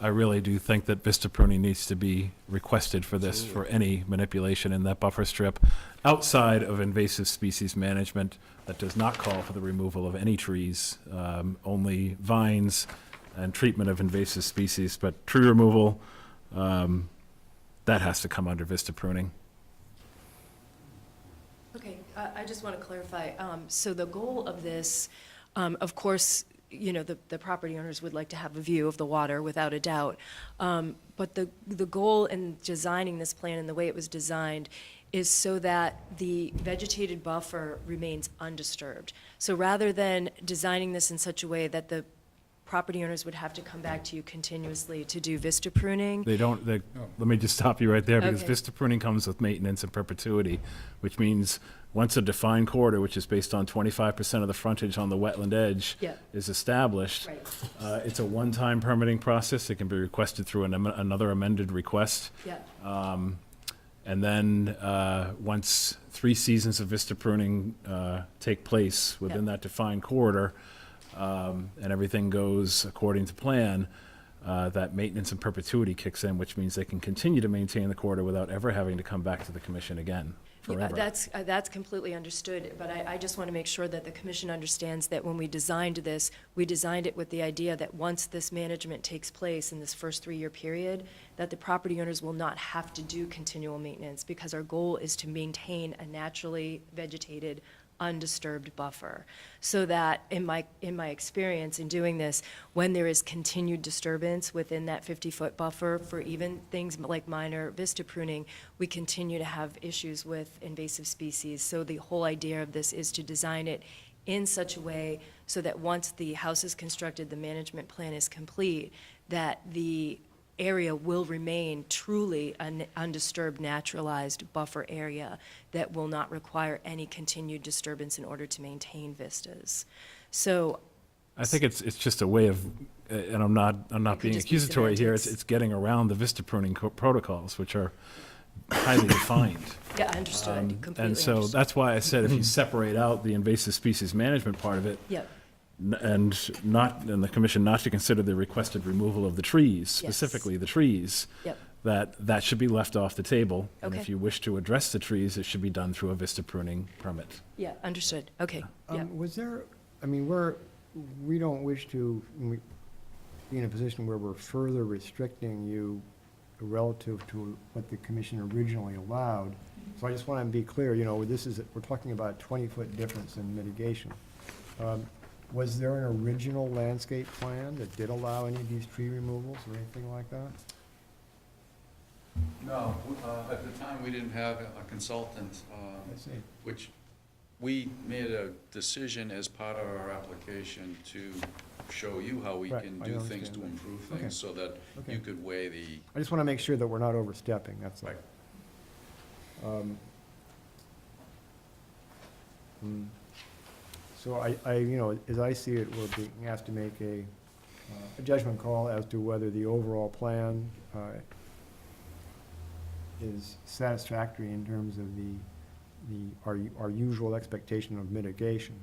I really do think that vista pruning needs to be requested for this, for any manipulation in that buffer strip outside of invasive species management that does not call for the removal of any trees, only vines and treatment of invasive species. But tree removal, that has to come under vista pruning. Okay, I just want to clarify. So the goal of this, of course, the property owners would like to have a view of the water, without a doubt. But the goal in designing this plan and the way it was designed is so that the vegetated buffer remains undisturbed. So rather than designing this in such a way that the property owners would have to come back to you continuously to do vista pruning. Let me just stop you right there, because Okay. vista pruning comes with maintenance and perpetuity, which means once a defined corridor, which is based on 25% of the frontage on the wetland edge, Yeah. is established, Right. it's a one-time permitting process. It can be requested through another amended request. Yeah, And then, once 3 seasons of vista pruning take place within Yeah. that defined corridor, and everything goes according to plan, that maintenance and perpetuity kicks in, which means they can continue to maintain the corridor without ever having to come back to the commission again, Yeah, forever. that's completely understood, but I just want to make sure that the commission understands that when we designed this, we designed it with the idea that once this management takes place in this first 3-year period, that the property owners will not have to do continual maintenance, because our goal is to maintain a naturally vegetated, undisturbed buffer. So that, in my experience in doing this, when there is continued disturbance within that 50-foot buffer for even things like minor vista pruning, we continue to have issues with invasive species. So the whole idea of this is to design it in such a way so that once the house is constructed, the management plan is complete, that the area will remain truly an undisturbed, naturalized buffer area that will not require any continued disturbance in order to maintain vistas. So, I think it's just a way of, and I'm not could being just be accusatory here, semantics. it's getting around the vista pruning protocols, which are highly defined. yeah, understood, completely And so understood. that's why I said if you separate out the invasive species management part of it, Yep, and the commission not to consider the requested removal of the trees, specifically the trees, yep, that should be left off the table. And if Okay. you wish to address the trees, it should be done through a vista pruning permit. yeah, understood, okay, yeah. Was there, we don't wish to be in a position where we're further restricting you relative to what the commission originally allowed. So I just want to be clear, we're talking about a 20-foot difference in mitigation. Was there an original landscape plan that did allow any of these tree removals or anything like that? No, at the time, we didn't have a consultant, I see. which we made a decision as part of our application to show you how we Right, can I do things understand to that. improve Okay. things, so that Okay. you could weigh the, I just want to make sure that we're not overstepping, that's all. Right. So as I see it, we're being asked to make a judgment call as to whether the overall plan is satisfactory in terms of our usual expectation of mitigation.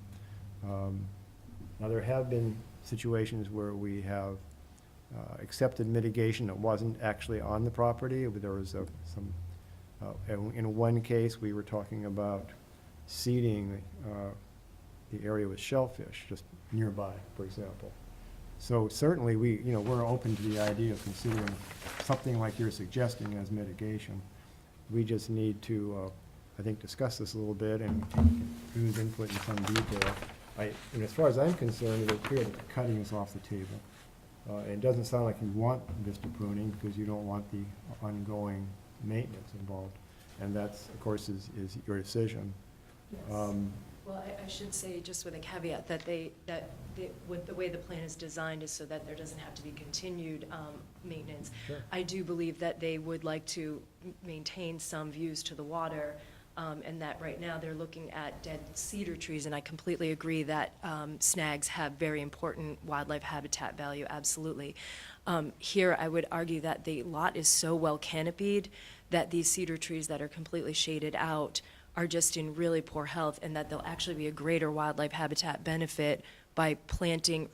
Now, there have been situations where we have accepted mitigation that wasn't actually on the property. There was in one case, we were talking about seeding the area with shellfish just nearby, for example. So certainly, we're open to the idea of considering something like you're suggesting as mitigation. We just need to, I think, discuss this a little bit and use input in some detail. And as far as I'm concerned, it would appear that the cutting is off the table. It doesn't sound like you want vista pruning because you don't want the ongoing maintenance involved. And that's, of course, is your decision. Yes. Well, I should say, just with a caveat, with the way the plan is designed is so that there doesn't have to be continued maintenance. Sure. I do believe that they would like to maintain some views to the water, And that right now they're looking at dead cedar trees, and I completely agree that snags have very important wildlife habitat value, absolutely. Here, I would argue that the lot is so well canopied that these cedar trees that are completely shaded out are just in really poor health, and that there'll actually be a greater wildlife habitat benefit by replanting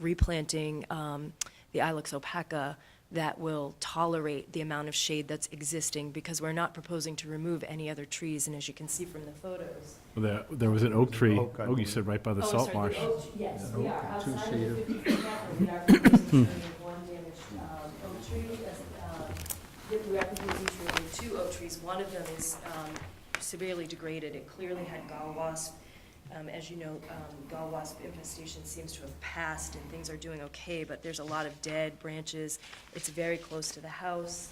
the Ilex opaca that will tolerate the amount of shade that's existing, because we're not proposing to remove any other trees, and as you can see from the photos. There was an oak tree, Oak, I oh, you believe. said right by the Oh, salt sorry, marsh. Yes, we are, outside of two-seater. the 50-foot buffer, we are proposing to remove one damaged oak tree. We are proposing to remove 2 oak trees. One of them is severely degraded. It clearly had gall wasp. As you know, gall wasp infestation seems to have passed and things are doing okay, but there's a lot of dead branches. It's very close to the house.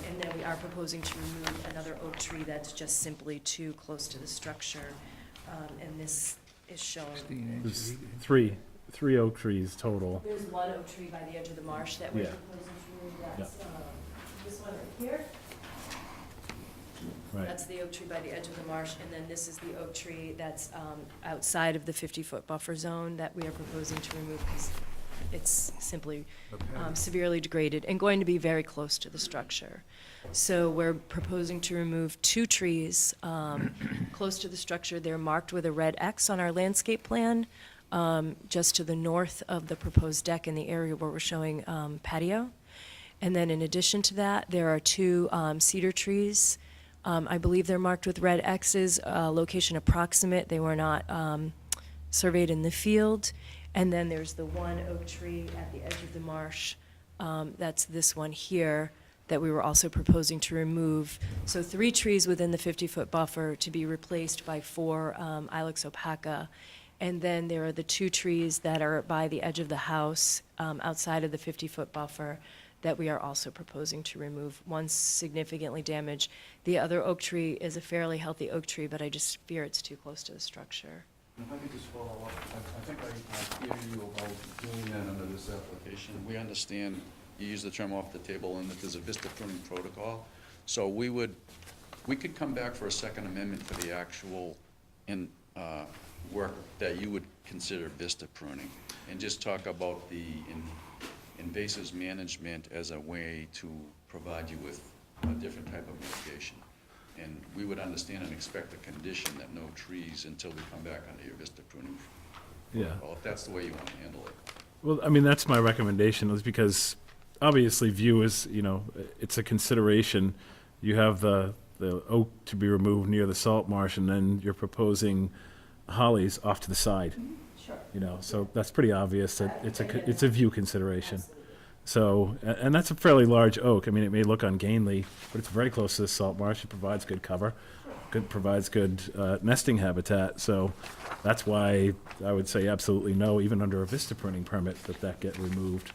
And then we are proposing to remove another oak tree that's just simply too close to the structure. And this is shown. There's three oak trees total. There's one oak tree by the edge of the marsh that we're Yeah. proposing to remove. That's this one right here. Right. That's the oak tree by the edge of the marsh, and then this is the oak tree that's outside of the 50-foot buffer zone that we are proposing to remove because it's simply severely degraded and going to be very close to the structure. So we're proposing to remove 2 trees close to the structure. They're marked with a red X on our landscape plan, just to the north of the proposed deck in the area where we're showing patio. And then in addition to that, there are 2 cedar trees. I believe they're marked with red X's, location approximate. They were not surveyed in the field. And then there's the one oak tree at the edge of the marsh. That's this one here that we were also proposing to remove. So 3 trees within the 50-foot buffer to be replaced by 4 Ilex opaca. And then there are the 2 trees that are by the edge of the house outside of the 50-foot buffer that we are also proposing to remove. One's significantly damaged. The other oak tree is a fairly healthy oak tree, but I just fear it's too close to the structure. If I could just follow up, I think I hear you about doing that under this application. We understand, you use the term off the table, and that there's a vista pruning protocol. So we could come back for a second amendment for the actual work that you would consider vista pruning, and just talk about the invasives management as a way to provide you with a different type of mitigation. And we would understand and expect a condition that no trees until we come back under your vista pruning Yeah. protocol, if that's the way you want to handle it. Well, I mean, that's my recommendation, is because obviously view is, it's a consideration. You have the oak to be removed near the salt marsh, and then you're proposing hollies off to the side. Sure. So that's pretty obvious that it's a view consideration. So, and that's a fairly large oak. I mean, it may look ungainly, but it's very close to the salt marsh. It provides good cover, provides good nesting habitat. So that's why I would say absolutely no, even under a vista pruning permit, that get removed.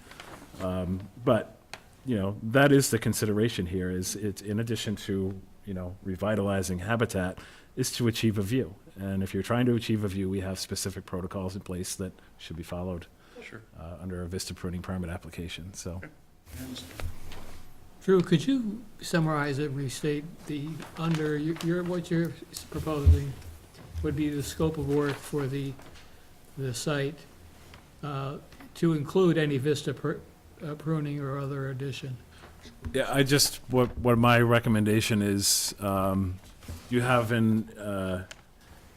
But, that is the consideration here, is it's in addition to, revitalizing habitat, is to achieve a view. And if you're trying to achieve a view, we have specific protocols in place that should be followed. Sure. Under a vista pruning permit application, so. I understand. Drew, could you summarize and restate what you're proposing would be the scope of work for the site to include any vista pruning or other addition? Yeah, what my recommendation is, you have in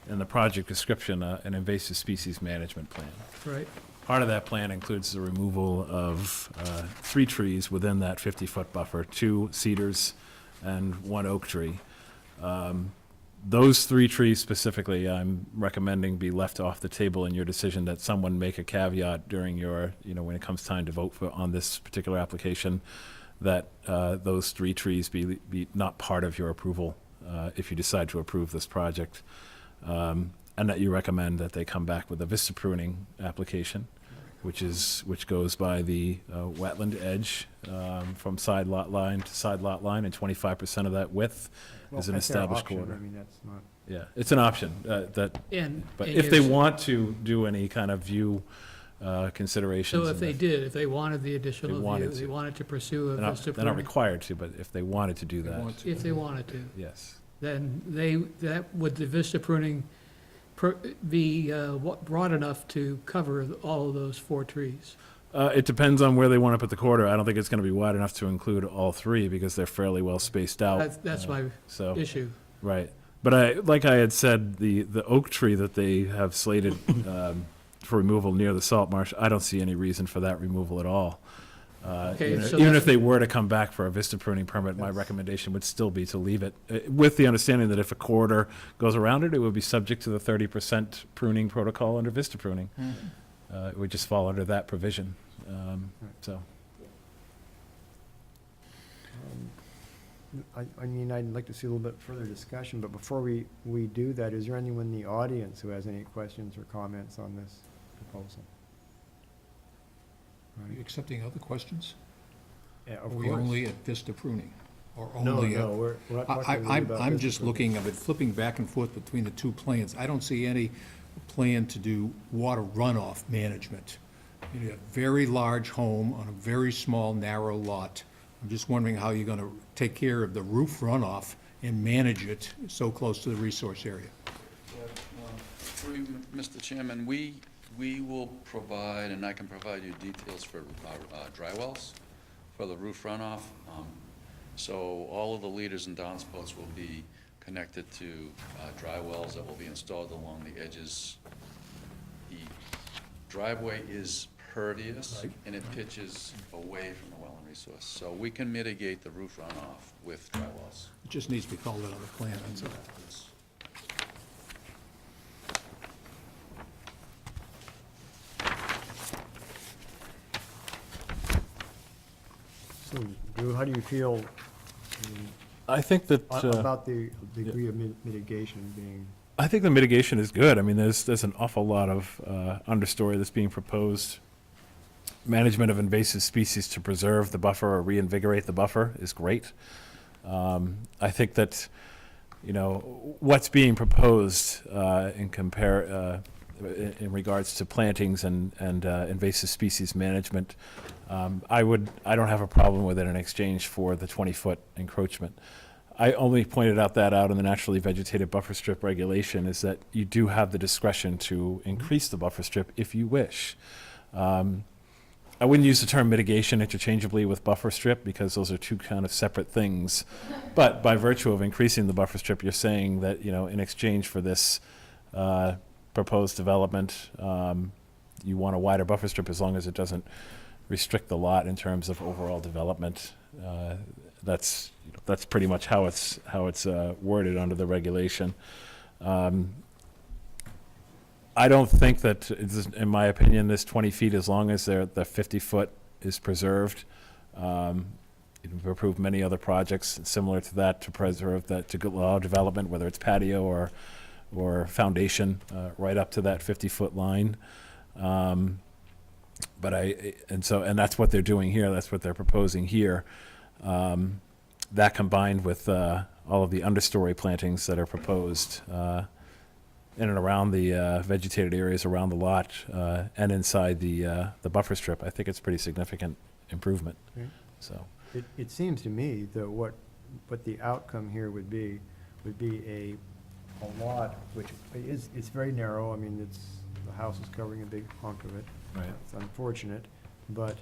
the project description, an invasive species management plan. Right? Part of that plan includes the removal of 3 trees within that 50-foot buffer, 2 cedars and 1 oak tree. Those 3 trees specifically, I'm recommending be left off the table in your decision, that someone make a caveat during your, when it comes time to vote on this particular application, that those 3 trees be not part of your approval if you decide to approve this project. And that you recommend that they come back with a vista pruning application, which goes by the wetland edge from side lot line to side lot line, and 25% of that width is an That's their established option. corridor. I mean, that's not, Yeah, it's an option, but if they want to do any kind of view considerations. So if they wanted the additional They wanted view, they to. wanted to pursue a They're vista not pruning? required to, but if they wanted to do They that, want to. If they wanted to. yes. then would the vista pruning be broad enough to cover all of those 4 trees? It depends on where they want to put the corridor. I don't think it's going to be wide enough to include all 3 because they're fairly well spaced out. That's my So, issue. right. But like I had said, the oak tree that they have slated for removal near the salt marsh, I don't see any reason for that removal at all. Okay, Even so even that's- if they were to come back for a vista pruning permit, my recommendation would still be to leave it, with the understanding that if a corridor goes around it, it would be subject to the 30% pruning protocol under vista pruning. It would just fall under that provision. So, I mean, I'd like to see a little bit further discussion, but before we do that, is there anyone in the audience who has any questions or comments on this proposal? Are you accepting other questions? Yeah, Are of we course. only at vista pruning? Or No, only at? no, we're not talking really I'm about I'm vista just pruning. looking at it, flipping back and forth between the 2 plans. I don't see any plan to do water runoff management. You have a very large home on a very small, narrow lot. I'm just wondering how you're gonna take care of the roof runoff and manage it so close to the resource area. Through you, Mr. Chairman, we will provide, and I can provide you details for dry wells for the roof runoff. So all of the leaders and downspouts will be connected to dry wells that will be installed along the edges. The driveway is pervious, and it pitches away from the well and resource. So we can mitigate the roof runoff with dry wells. It just needs to be called out on the plan, that's all. So, Drew, how do you feel I think that. about the degree of mitigation being? I think the mitigation is good. I mean, there's an awful lot of understory that's being proposed. Management of invasive species to preserve the buffer or reinvigorate the buffer is great. I think that, what's being proposed in regards to plantings and invasive species management, I don't have a problem with it in exchange for the 20-foot encroachment. I only pointed that out in the naturally vegetated buffer strip regulation, is that you do have the discretion to increase the buffer strip if you wish. I wouldn't use the term mitigation interchangeably with buffer strip because those are 2 kind of separate things. But by virtue of increasing the buffer strip, you're saying that, in exchange for this proposed development, you want a wider buffer strip as long as it doesn't restrict the lot in terms of overall development. That's pretty much how it's worded under the regulation. I don't think that, in my opinion, this 20 feet, as long as the 50-foot is preserved. We've approved many other projects similar to that to preserve that, to allow development, whether it's patio or foundation, right up to that 50-foot line. And that's what they're doing here. That's what they're proposing here. That combined with all of the understory plantings that are proposed in and around the vegetated areas around the lot and inside the buffer strip, I think it's pretty significant improvement. Okay. So, It seems to me that what the outcome here would be a lot, which it's very narrow. I mean, the house is covering a big hunk of it. right. It's unfortunate, but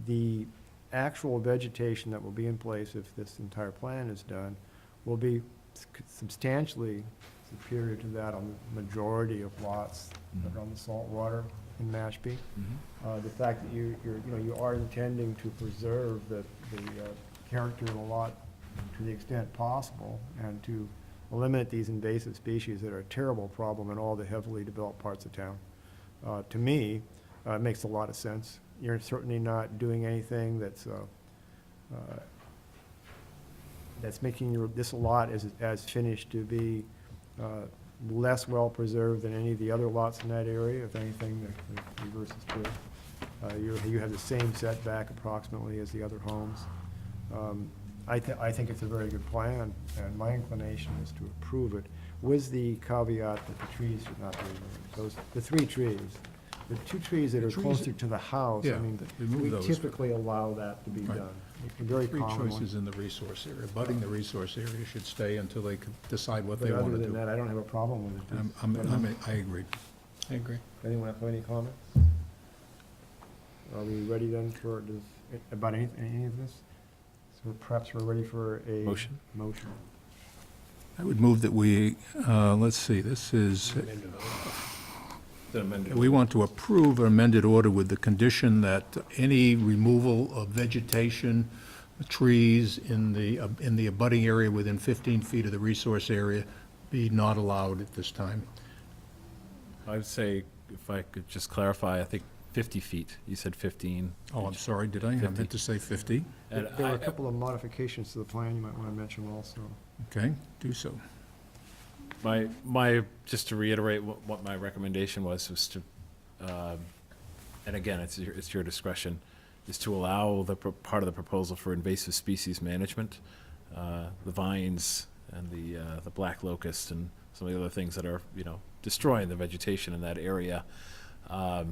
the actual vegetation that will be in place if this entire plan is done will be substantially superior to that on the majority of lots that are on the saltwater in Mashpee. The fact that you are intending to preserve the character of the lot to the extent possible and to eliminate these invasive species that are a terrible problem in all the heavily developed parts of town. To me, it makes a lot of sense. You're certainly not doing anything that's making this lot as finished to be less well-preserved than any of the other lots in that area. If anything, the reverse is true. You have the same setback approximately as the other homes. I think it's a very good plan, and my inclination is to approve it, with the caveat that the trees should not be removed. The 3 trees. The 2 trees that are trees- closer to the house, I Yeah, mean, remove we those. typically allow that to be Right. done. a very Three common one. choices in the resource area. Abutting the resource area should stay until they can decide what But they other want to than do. that, I don't have a problem with it. I agree. I agree. Anyone have any comments? Are we ready then for, about any of this? So perhaps we're ready for a. Motion? Motion. I would move that we, let's see, this is, we want to approve an amended order with the condition that any removal of vegetation, trees in the abutting area within 15 feet of the resource area be not allowed at this time. I would say, if I could just clarify, I think 50 feet. You said 15. Oh, I'm sorry, did I? I 50. meant to say 50. And There were I- a couple of modifications to the plan you might want to mention also. Okay, do so. Just to reiterate what my recommendation was to, and again, it's your discretion, is to allow part of the proposal for invasive species management, the vines and the black locust and some of the other things that are, destroying the vegetation in that area. I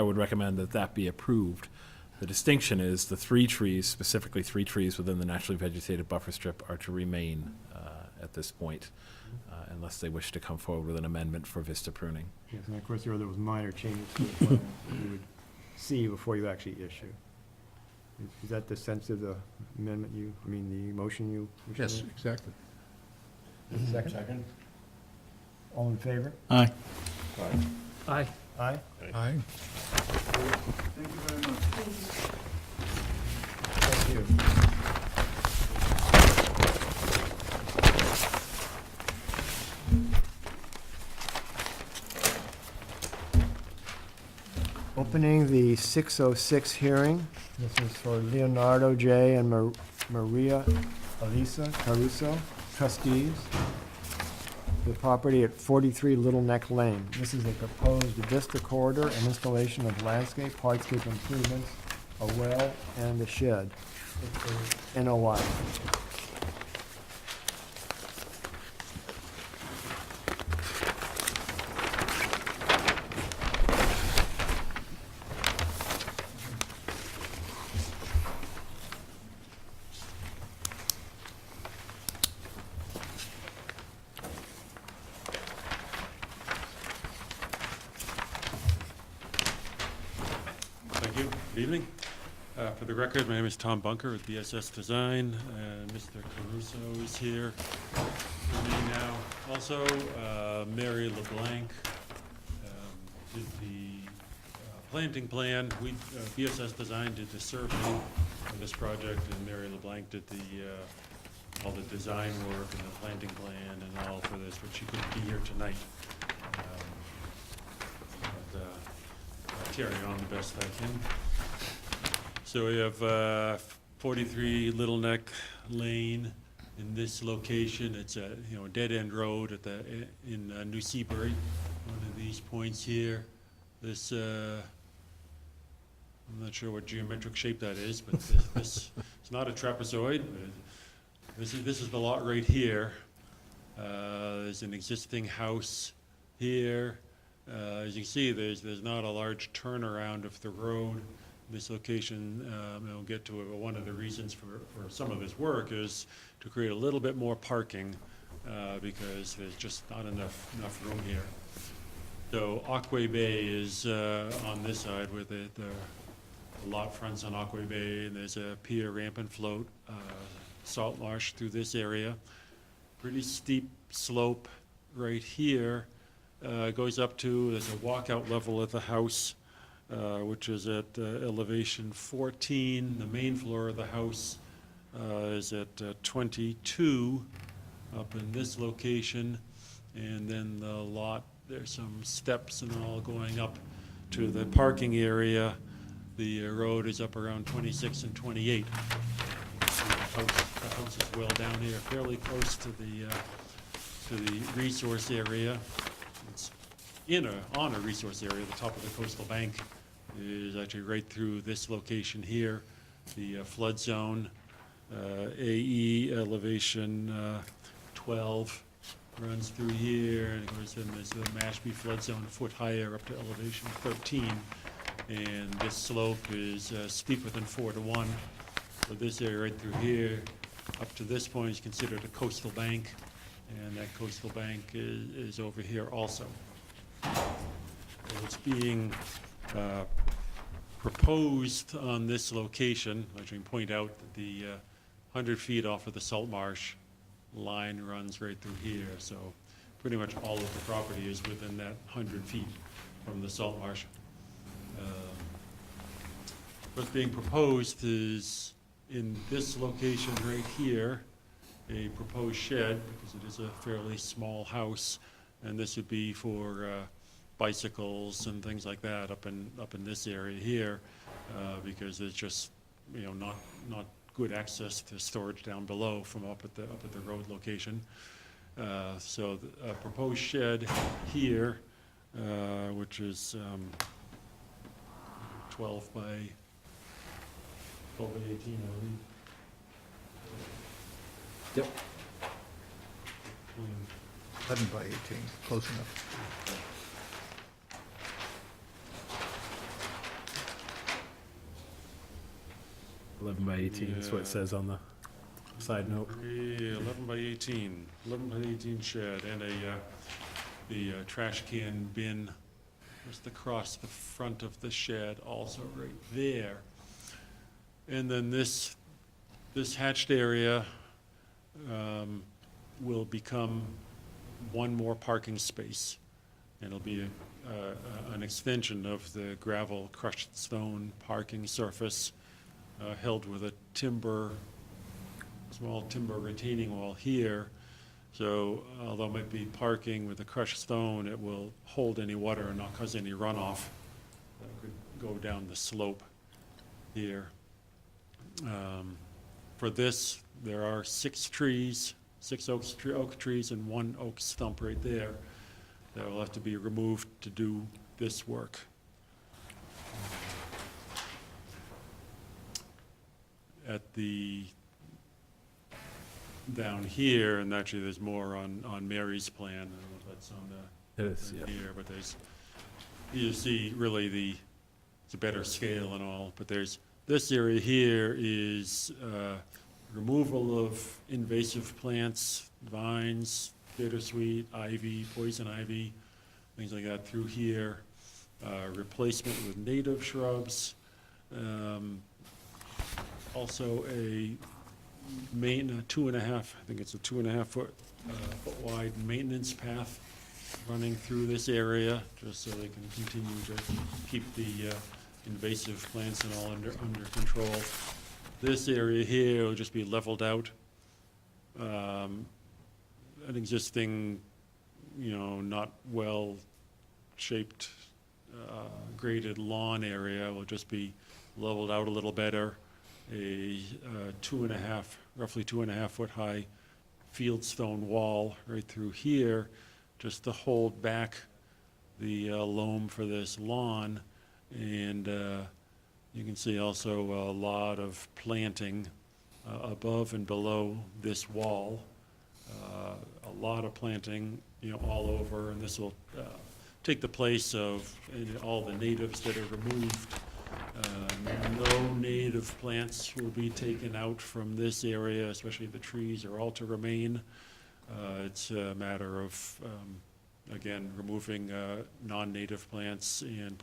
would recommend that be approved. The distinction is the 3 trees, specifically 3 trees within the naturally vegetated buffer strip, are to remain at this point, unless they wish to come forward with an amendment for vista pruning. Yes, and of course, there were those minor changes to the plan that you would see before you actually issue. Is that the sense of the amendment the motion you? Yes, exactly. Second? Second? All in favor? Aye. Aye. Aye. Thank you. Opening the 6:06 hearing. This is for Leonardo J. and Maria Elisa Caruso, trustees. The property at 43 Little Neck Lane. This is a proposed vista corridor and installation of landscape, hardscape improvements, a well, and a shed. It's a NOI. Thank you. Good evening. For the record, my name is Tom Bunker with BSS Design, and Mr. Caruso is here with me now. Also, Mary LeBlanc did the planting plan. BSS Design did the survey of this project, and Mary LeBlanc did all the design work and the planting plan and all for this, but she couldn't be here tonight. I'll carry on the best I can. So we have 43 Little Neck Lane in this location. It's a dead-end road in New Seabury. One of these points here. This I'm not sure what geometric shape that is, but this it's not a trapezoid. But this is the lot right here. There's an existing house here. As you can see, there's not a large turnaround of the road. This location, and we'll get to it, but one of the reasons for some of this work is to create a little bit more parking because there's just not enough room here. So Aquay Bay is on this side where the lot fronts on Aquay Bay, and there's a pier, ramp and float, salt marsh through this area. Pretty steep slope right here. Goes up to, there's a walkout level at the house, which is at elevation 14. The main floor of the house is at 22 up in this location. And then the lot, there's some steps and all going up to the parking area. The road is up around 26 and 28. The house is well down here, fairly close to the resource area. It's on a resource area. The top of the coastal bank is actually right through this location here. The flood zone, AE elevation 12 runs through here, and of course then there's the Mashpee flood zone a foot higher up to elevation 13. and this slope is steeper than 4 to 1. So this area right through here, up to this point is considered a coastal bank, and that coastal bank is over here also. So it's being proposed on this location, which we can point out that the 100 feet off of the salt marsh line runs right through here. So pretty much all of the property is within that 100 feet from the salt marsh. What's being proposed is in this location right here, a proposed shed, because it is a fairly small house, and this would be for bicycles and things like that up in this area here, because there's just, you know, not good access to storage down below from up at the road location. So the proposed shed here, which is 12 by 18, I believe. Yep. 11 by 18, close enough. Yeah. 11 by 18 is what it says on the side note. Yeah, 11 by 18, 11 by 18 shed, and the trash can bin just across the front of the shed, also right there. And then this hatched area will become one more parking space. And it'll be an extension of the gravel crushed stone parking surface held with a small timber retaining wall here. So although it might be parking with the crushed stone, it will hold any water and not cause any runoff that could go down the slope here. For this, there are 6 trees, 6 oak trees and 1 oak stump right there that will have to be removed to do this work. At the, down here, and actually there's more on Mary's plan, I don't know if that's on the, It is, yeah. here, but there's, you see really it's a better scale and all, but there's, this area here is removal of invasive plants, vines, bittersweet, ivy, poison ivy, things like that through here. Replacement with native shrubs. Also a 2.5, I think it's a 2.5 foot wide maintenance path running through this area, just so they can continue to keep the invasive plants and all under control. This area here will just be leveled out. An existing, you know, not well-shaped, graded lawn area will just be leveled out a little better. A 2.5, roughly 2.5 foot high fieldstone wall right through here, just to hold back the loam for this lawn. And you can see also a lot of planting above and below this wall. A lot of planting, you know, all over, and this will take the place of all the natives that are removed. No native plants will be taken out from this area, especially the trees are all to remain. It's a matter of, again, removing non-native plants and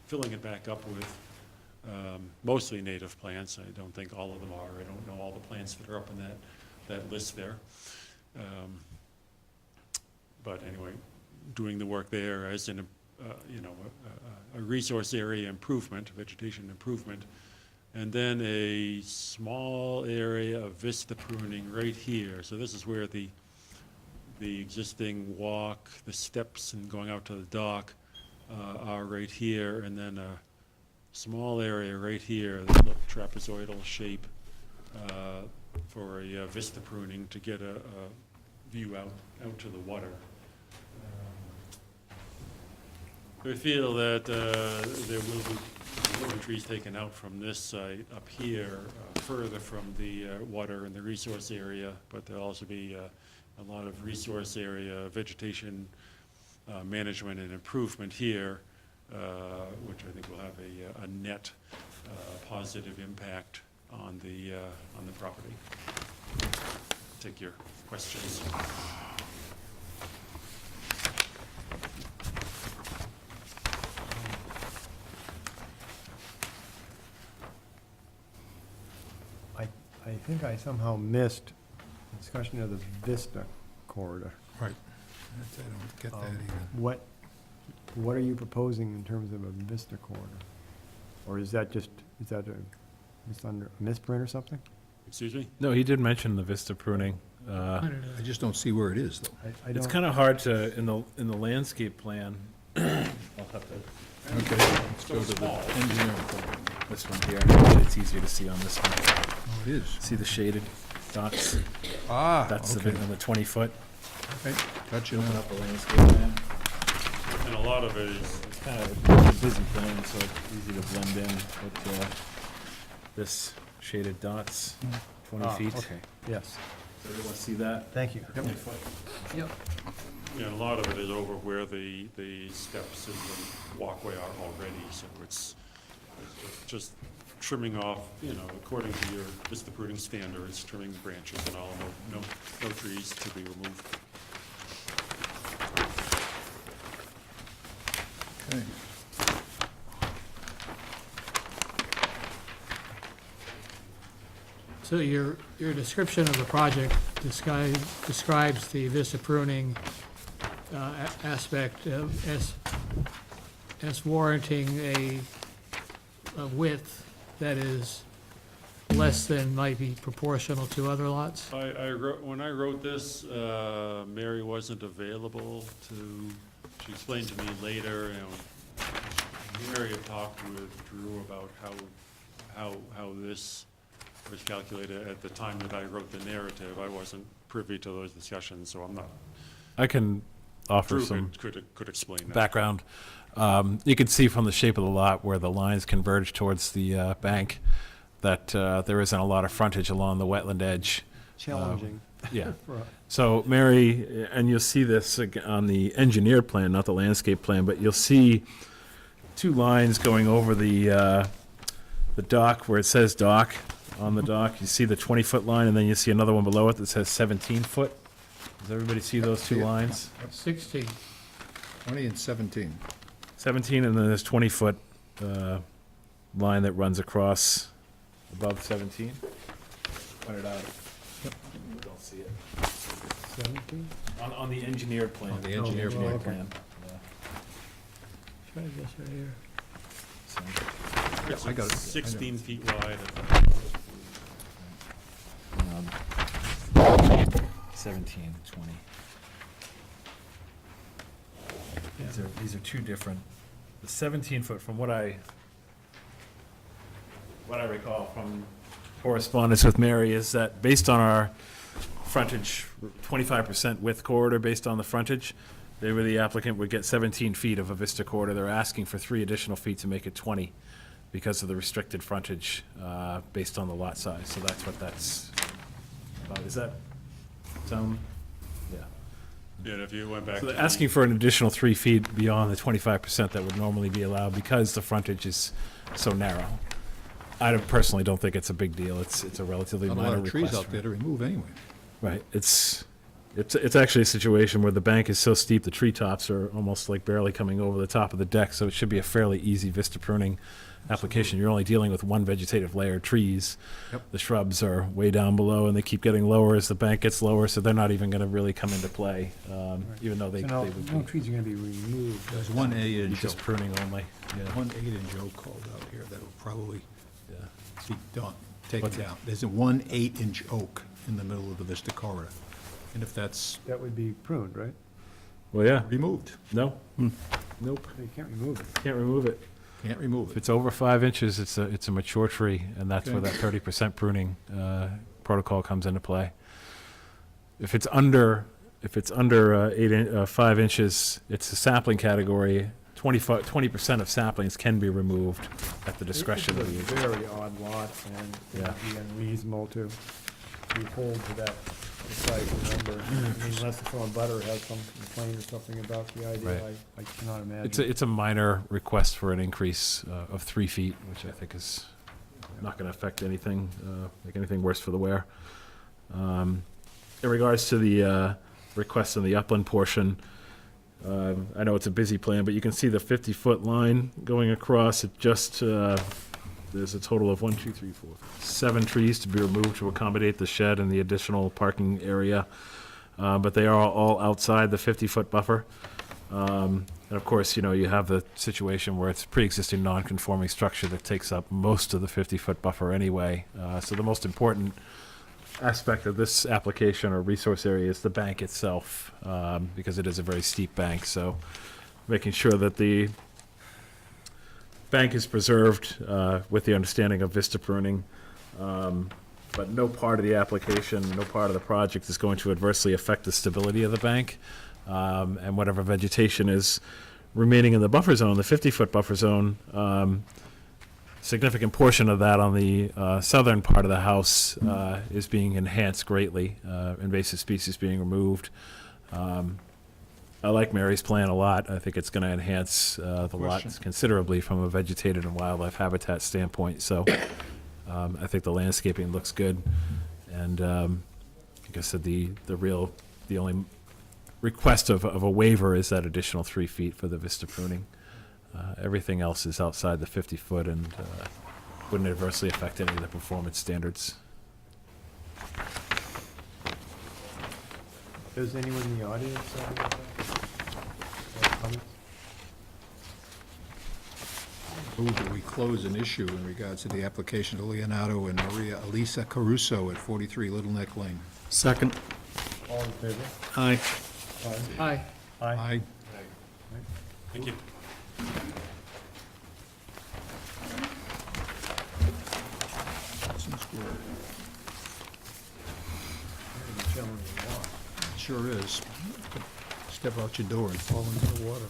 filling it back up with mostly native plants. I don't think all of them are. I don't know all the plants that are up in that list there. But anyway, doing the work there as in a resource area improvement, vegetation improvement, and then a small area of vista pruning right here. So this is where the existing walk, the steps and going out to the dock are right here, and then a small area right here, the little trapezoidal shape for a vista pruning to get a view out to the water. We feel that there will be wood trees taken out from this site up here, further from the water and the resource area, but there'll also be a lot of resource area vegetation management and improvement here. which I think will have a net positive impact on the property. Take your questions. I think I somehow missed discussion of the Vista corridor. Right. I don't get that Um, either. What are you proposing in terms of a Vista corridor? Or is that a misprint or something? Excuse me? No, he did mention the vista pruning. I don't know. I just don't see where it is, though. I It's don't- kind of hard to, in the landscape plan, I'll have to, Okay, let's go to the engineering plan. this one here, it's easier to see on this one. Oh, it is. See the shaded dots? Ah, That's the, okay. on the 20-foot. Okay, gotcha. Open up the landscape plan. And a lot of it is, It's kind of a busy plan, so it's easy to blend in, but this shaded dots, 20 Ah, feet. okay, yes, So everyone see that? thank you. 20 foot. Yep. and a lot of it is over where the steps and the walkway are already, so it's just trimming off, according to your vista pruning standards, trimming the branches and all, no trees to be removed. Okay. So your description of the project describes the vista pruning aspect as warranting a width that is less than might be proportional to other lots? When I wrote this, Mary wasn't available she explained to me later, Mary had talked with Drew about how this was calculated at the time that I wrote the narrative. I wasn't privy to those discussions, so I'm not, I can offer Drew some could explain that. background. You can see from the shape of the lot where the lines converge towards the bank that there isn't a lot of frontage along the wetland edge. Challenging. Yeah. for- So Mary, and you'll see this on the engineered plan, not the landscape plan, but you'll see two lines going over the dock where it says dock. On the dock, you see the 20-foot line, and then you see another one below it that says 17-foot. Does everybody see those two Yeah. lines? 16. 20 and 17. 17, and then there's 20-foot line that runs across above 17. Point it out. We don't see it. 17? On the engineered plan. On the engineered plan. Okay. Try this right here. So, It's I got it. I know. 16 feet wide. 17, 20. These are two different, the 17-foot, from what I recall from correspondence with Mary, is that based on our frontage, 25% width corridor based on the frontage, the applicant would get 17 feet of a vista corridor. They're asking for 3 additional feet to make it 20 because of the restricted frontage based on the lot size. So that's what that's about. Is that sound? Yeah. Yeah, and if you went back So to they're asking for an additional 3 feet beyond the 25% that would normally be allowed because the frontage is so narrow. I personally don't think it's a big deal. It's a relatively Not a minor lot of trees request. out there to remove anyway. Right, it's actually a situation where the bank is so steep, the treetops are almost like barely coming over the top of the deck, so it should be a fairly easy vista pruning application. You're only dealing with one vegetative layer, trees. Yep. The shrubs are way down below, and they keep getting lower as the bank gets lower, so they're not even gonna really come into play, even though they So would no be trees are gonna be removed. There's one 8-inch just oak, pruning only. Yeah. one 8-inch oak called out here that'll probably Yeah. be done, taken What's that? down. There's a one 8-inch oak in the middle of the Vista corridor. And if that's That would be pruned, right? Well, yeah, removed, no, nope, You can't remove it. can't remove it. can't remove If it. it's over 5 inches, it's a mature tree, and that's where Okay. that 30% pruning protocol comes into play. If it's under 5 inches, it's a sapling category. 20% of saplings can be removed at the discretion of It's the. a very odd lot, and it Yeah. would be unreasonable to hold to that the site, remember? I mean, unless the phone butter has some complaint or something about the idea, Right. I cannot imagine. It's a minor request for an increase of 3 feet, which I think is not going to affect anything, make anything worse for the wear. In regards to the request on the upland portion, I know it's a busy plan, but you can see the 50-foot line going across. It just, there's a total of 7 trees to be removed to accommodate the shed and the additional parking area. But they are all outside the 50-foot buffer. And of course, you know, you have the situation where it's pre-existing non-conforming structure that takes up most of the 50-foot buffer anyway. So the most important aspect of this application or resource area is the bank itself, because it is a very steep bank. So making sure that the bank is preserved with the understanding of vista pruning. But no part of the application, no part of the project is going to adversely affect the stability of the bank. And whatever vegetation is remaining in the buffer zone, the 50-foot buffer zone, significant portion of that on the southern part of the house is being enhanced greatly, invasive species being removed. I like Mary's plan a lot. I think it's going to enhance the Question. lots considerably from a vegetated and wildlife habitat standpoint. So I think the landscaping looks good. And like I said, the only request of a waiver is that additional 3 feet for the vista pruning. Everything else is outside the 50-foot and wouldn't adversely affect any of the performance standards. Does anyone in the audience have any comments? Move that we close an issue in regards to the application of Leonardo and Maria Elisa Caruso at 43 Little Neck Lane. Second. All in favor? Aye. Aye. Aye. Thank you. Sure is. Step out your door and fall into the water.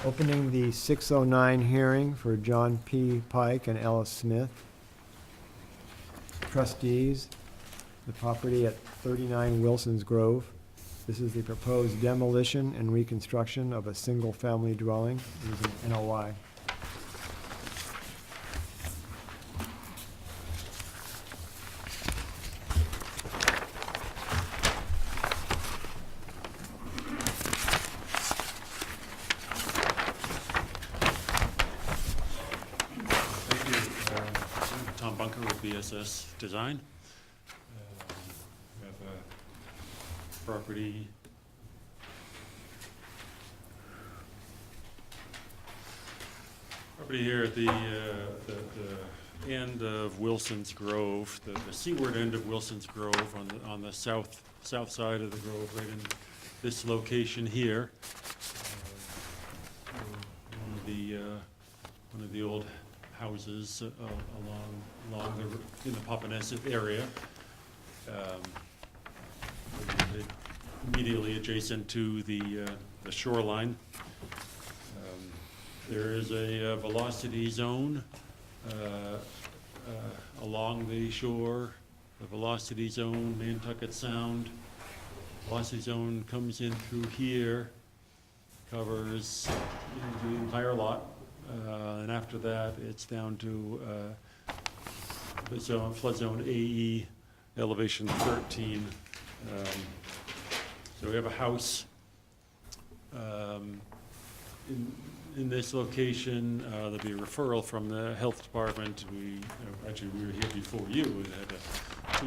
Opening the 6:09 hearing for John P. Pike and Ellis Smith. Trustees, the property at 39 Wilson's Grove. This is the proposed demolition and reconstruction of a single-family dwelling. It is an NOI. Thank you. Tom Bunker with BSS Design. We have a property here at the end of Wilson's Grove, the seaward end of Wilson's Grove on the south side of the grove, right in this location here. One of the old houses along in the Papaneset area. Immediately adjacent to the shoreline. There is a velocity zone along the shore, the velocity zone, Nantucket Sound. Velocity zone comes in through here, covers the entire lot, and after that, it's down to the zone, flood zone AE, elevation 13. So we have a house in this location. There'll be a referral from the health department. We were here before you, and had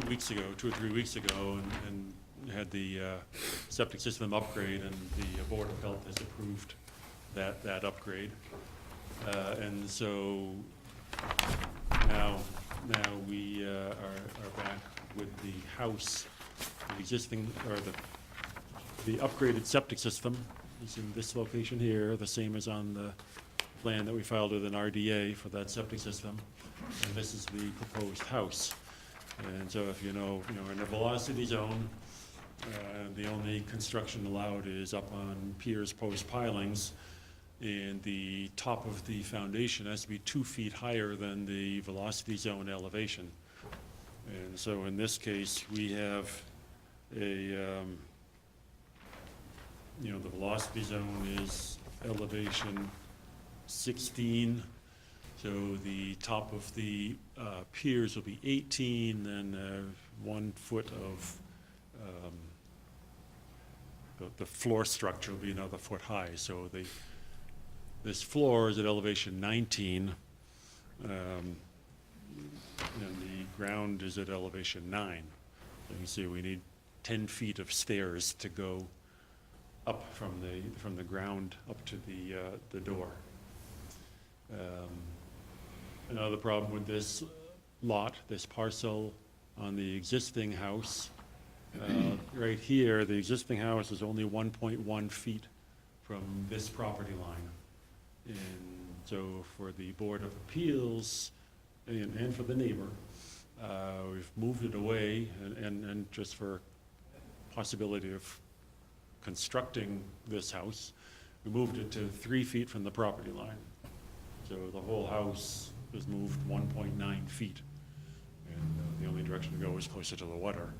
2 or 3 weeks ago, and had the septic system upgrade, and the Board of Health has approved that upgrade. And so now we are back with the house, the existing, or the upgraded septic system is in this location here, the same as on the plan that we filed with an RDA for that septic system. And this is the proposed house. And so if you know, in a velocity zone, the only construction allowed is up on piers, post pilings. and the top of the foundation has to be 2 feet higher than the velocity zone elevation. And so in this case, we have a, the velocity zone is elevation 16, so the top of the piers will be 18, then 1 foot of, the floor structure will be another foot high. So this floor is at elevation 19, and the ground is at elevation 9. So you can see we need 10 feet of stairs to go up from the ground up to the door. Another problem with this lot, this parcel on the existing house, right here, the existing house is only 1.1 feet from this property line. And so for the Board of Appeals and for the neighbor, we've moved it away and just for possibility of constructing this house, we moved it to 3 feet from the property line. So the whole house was moved 1.9 feet. And the only direction to go is closer to the water.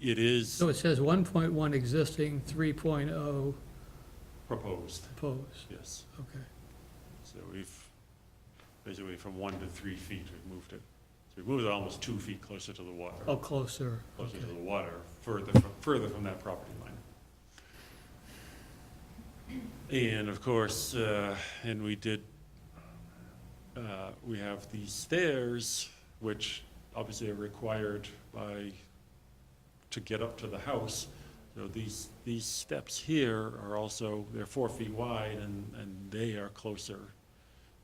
It is So it says 1.1 existing, 3.0 proposed, proposed. yes. Okay. So we've, basically from 1 to 3 feet, we've moved it. So we moved it almost 2 feet closer to the water. Oh, closer. Closer Okay. to the water, further from that property line. And of course, and we did, we have these stairs, which obviously are required to get up to the house. So these steps here are also, they're 4 feet wide, and they are closer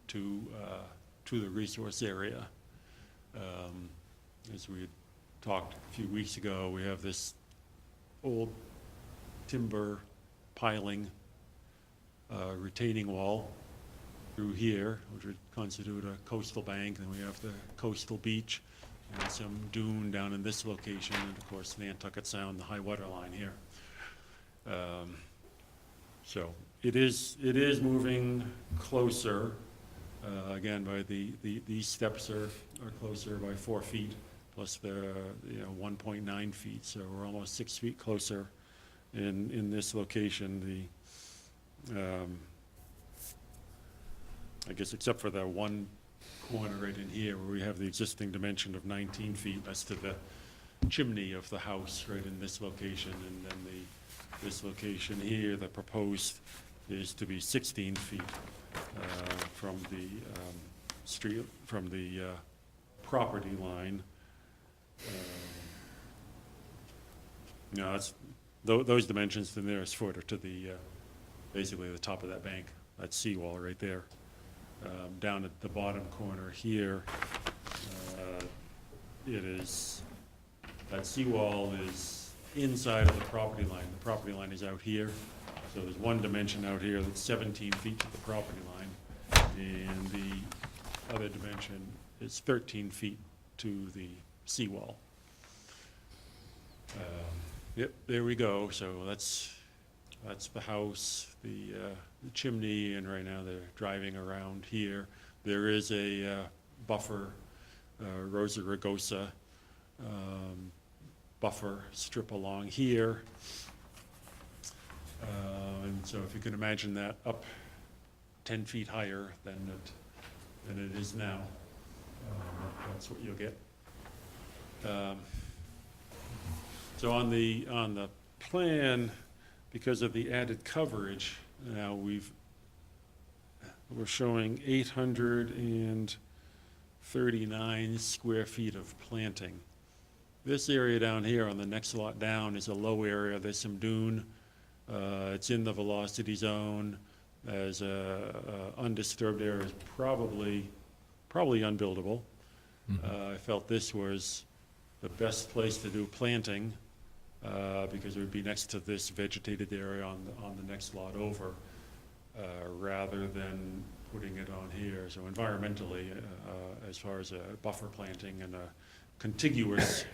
to the resource area. As we had talked a few weeks ago, we have this old timber piling retaining wall through here, which would constitute a coastal bank, and we have the coastal beach and some dune down in this location, and of course Nantucket Sound, the high water line here. So it is moving closer. Again, by these steps are closer by 4 feet, plus the 1.9 feet, so we're almost 6 feet closer in this location. I guess except for that one corner right in here where we have the existing dimension of 19 feet, that's to the chimney of the house right in this location, and then this location here, the proposed is to be 16 feet from the street, from the property line. That's those dimensions, the nearest foot are to the basically the top of that bank, that seawall right there. Down at the bottom corner here, that seawall is inside of the property line. The property line is out here, so there's one dimension out here that's 17 feet to the property line, and the other dimension is 13 feet to the seawall. Yep, there we go. So that's the house, the chimney, and right now they're driving around here. There is a buffer, Rosa rugosa buffer strip along here. And so if you can imagine that up 10 feet higher than it is now, that's what you'll get. So on the plan, because of the added coverage, now we're showing 839 square feet of planting. This area down here on the next lot down is a low area. There's some dune. It's in the velocity zone. As undisturbed area is probably unbuildable. I felt this was the best place to do planting because it would be next to this vegetated area on the next lot over, rather than putting it on here. So environmentally, as far as a buffer planting and a contiguous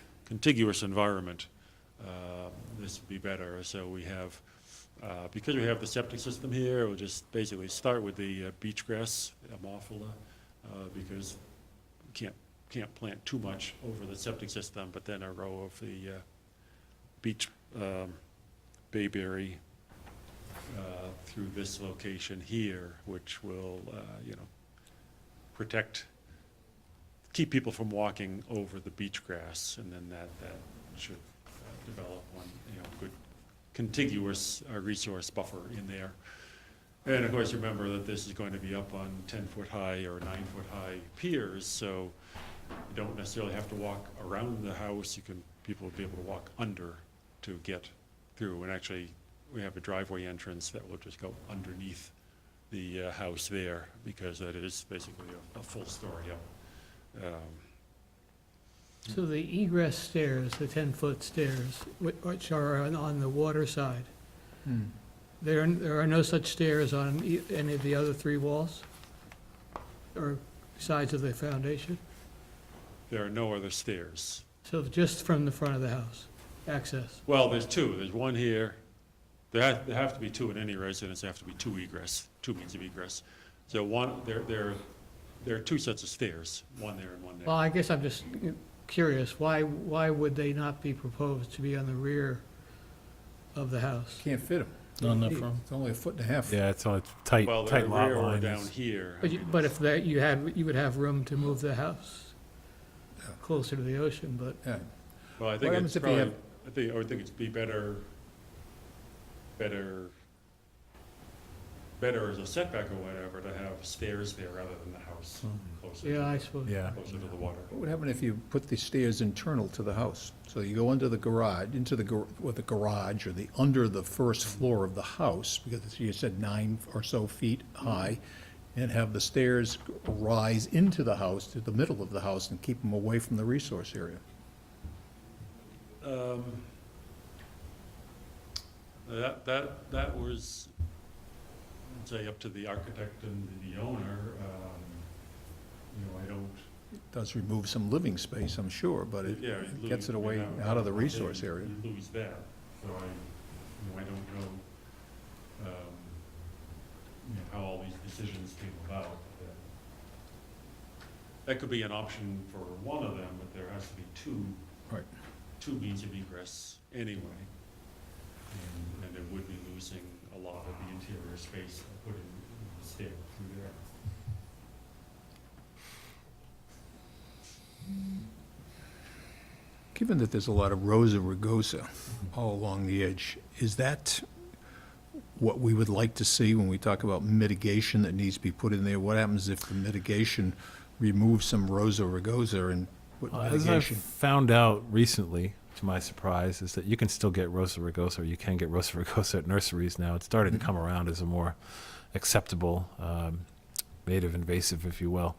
environment, this would be better. So we have Because we have the septic system here, we'll just basically start with the beach grass, Amorphola, because we can't plant too much over the septic system, but then a row of the beach bayberry through this location here, which will, protect, keep people from walking over the beach grass, and then that should develop one, good contiguous resource buffer in there. And of course, remember that this is going to be up on 10-foot-high or 9-foot-high piers, so you don't necessarily have to walk around the house. People will be able to walk under to get through. And actually, we have a driveway entrance that will just go underneath the house there, because that is basically a full story up. So the egress stairs, the 10-foot stairs, which are on the water side, there are no such stairs on any of the other 3 walls or sides of the foundation? There are no other stairs. So just from the front of the house, access? Well, there's 2. There's one here. There have to be 2 in any residence. There have to be 2 means of egress. So there are 2 sets of stairs, one there and one there. Well, I guess I'm just curious, why would they not be proposed to be on the rear of the house? Can't fit them. On the front. It's only 1.5 feet. Yeah, it's a tight, Well, they're tight lot rear or line. down here. But if you would have room to move the house closer to the ocean, but Yeah. Well, I What think happens it's if you probably, I would think it'd be better as a setback or whatever, to have stairs there rather than the house closer yeah, I to, suppose. Yeah. closer to the water. What would happen if you put the stairs internal to the house? So you go into the garage, with the garage, or under the first floor of the house, because you said 9 or so feet high, and have the stairs rise into the house, to the middle of the house, and keep them away from the resource area. That was, I'd say, up to the architect and the owner. I don't. It does remove some living space, I'm sure, but it Yeah, you'd gets it lose- away that- out of the that- resource area. You lose that, so I don't know, how all these decisions came about. That could be an option for one of them, but there has to be 2. Right. 2 means of egress anyway. And it would be losing a lot of the interior space of putting the stair through there. Given that there's a lot of Rosa rugosa all along the edge, is that what we would like to see when we talk about mitigation that needs to be put in there? What happens if the mitigation removes some Rosa rugosa and put As I've mitigation? found out recently, to my surprise, is that you can still get Rosa rugosa, or you can get Rosa rugosa at nurseries now. It's starting to come around as a more acceptable native invasive, if you will.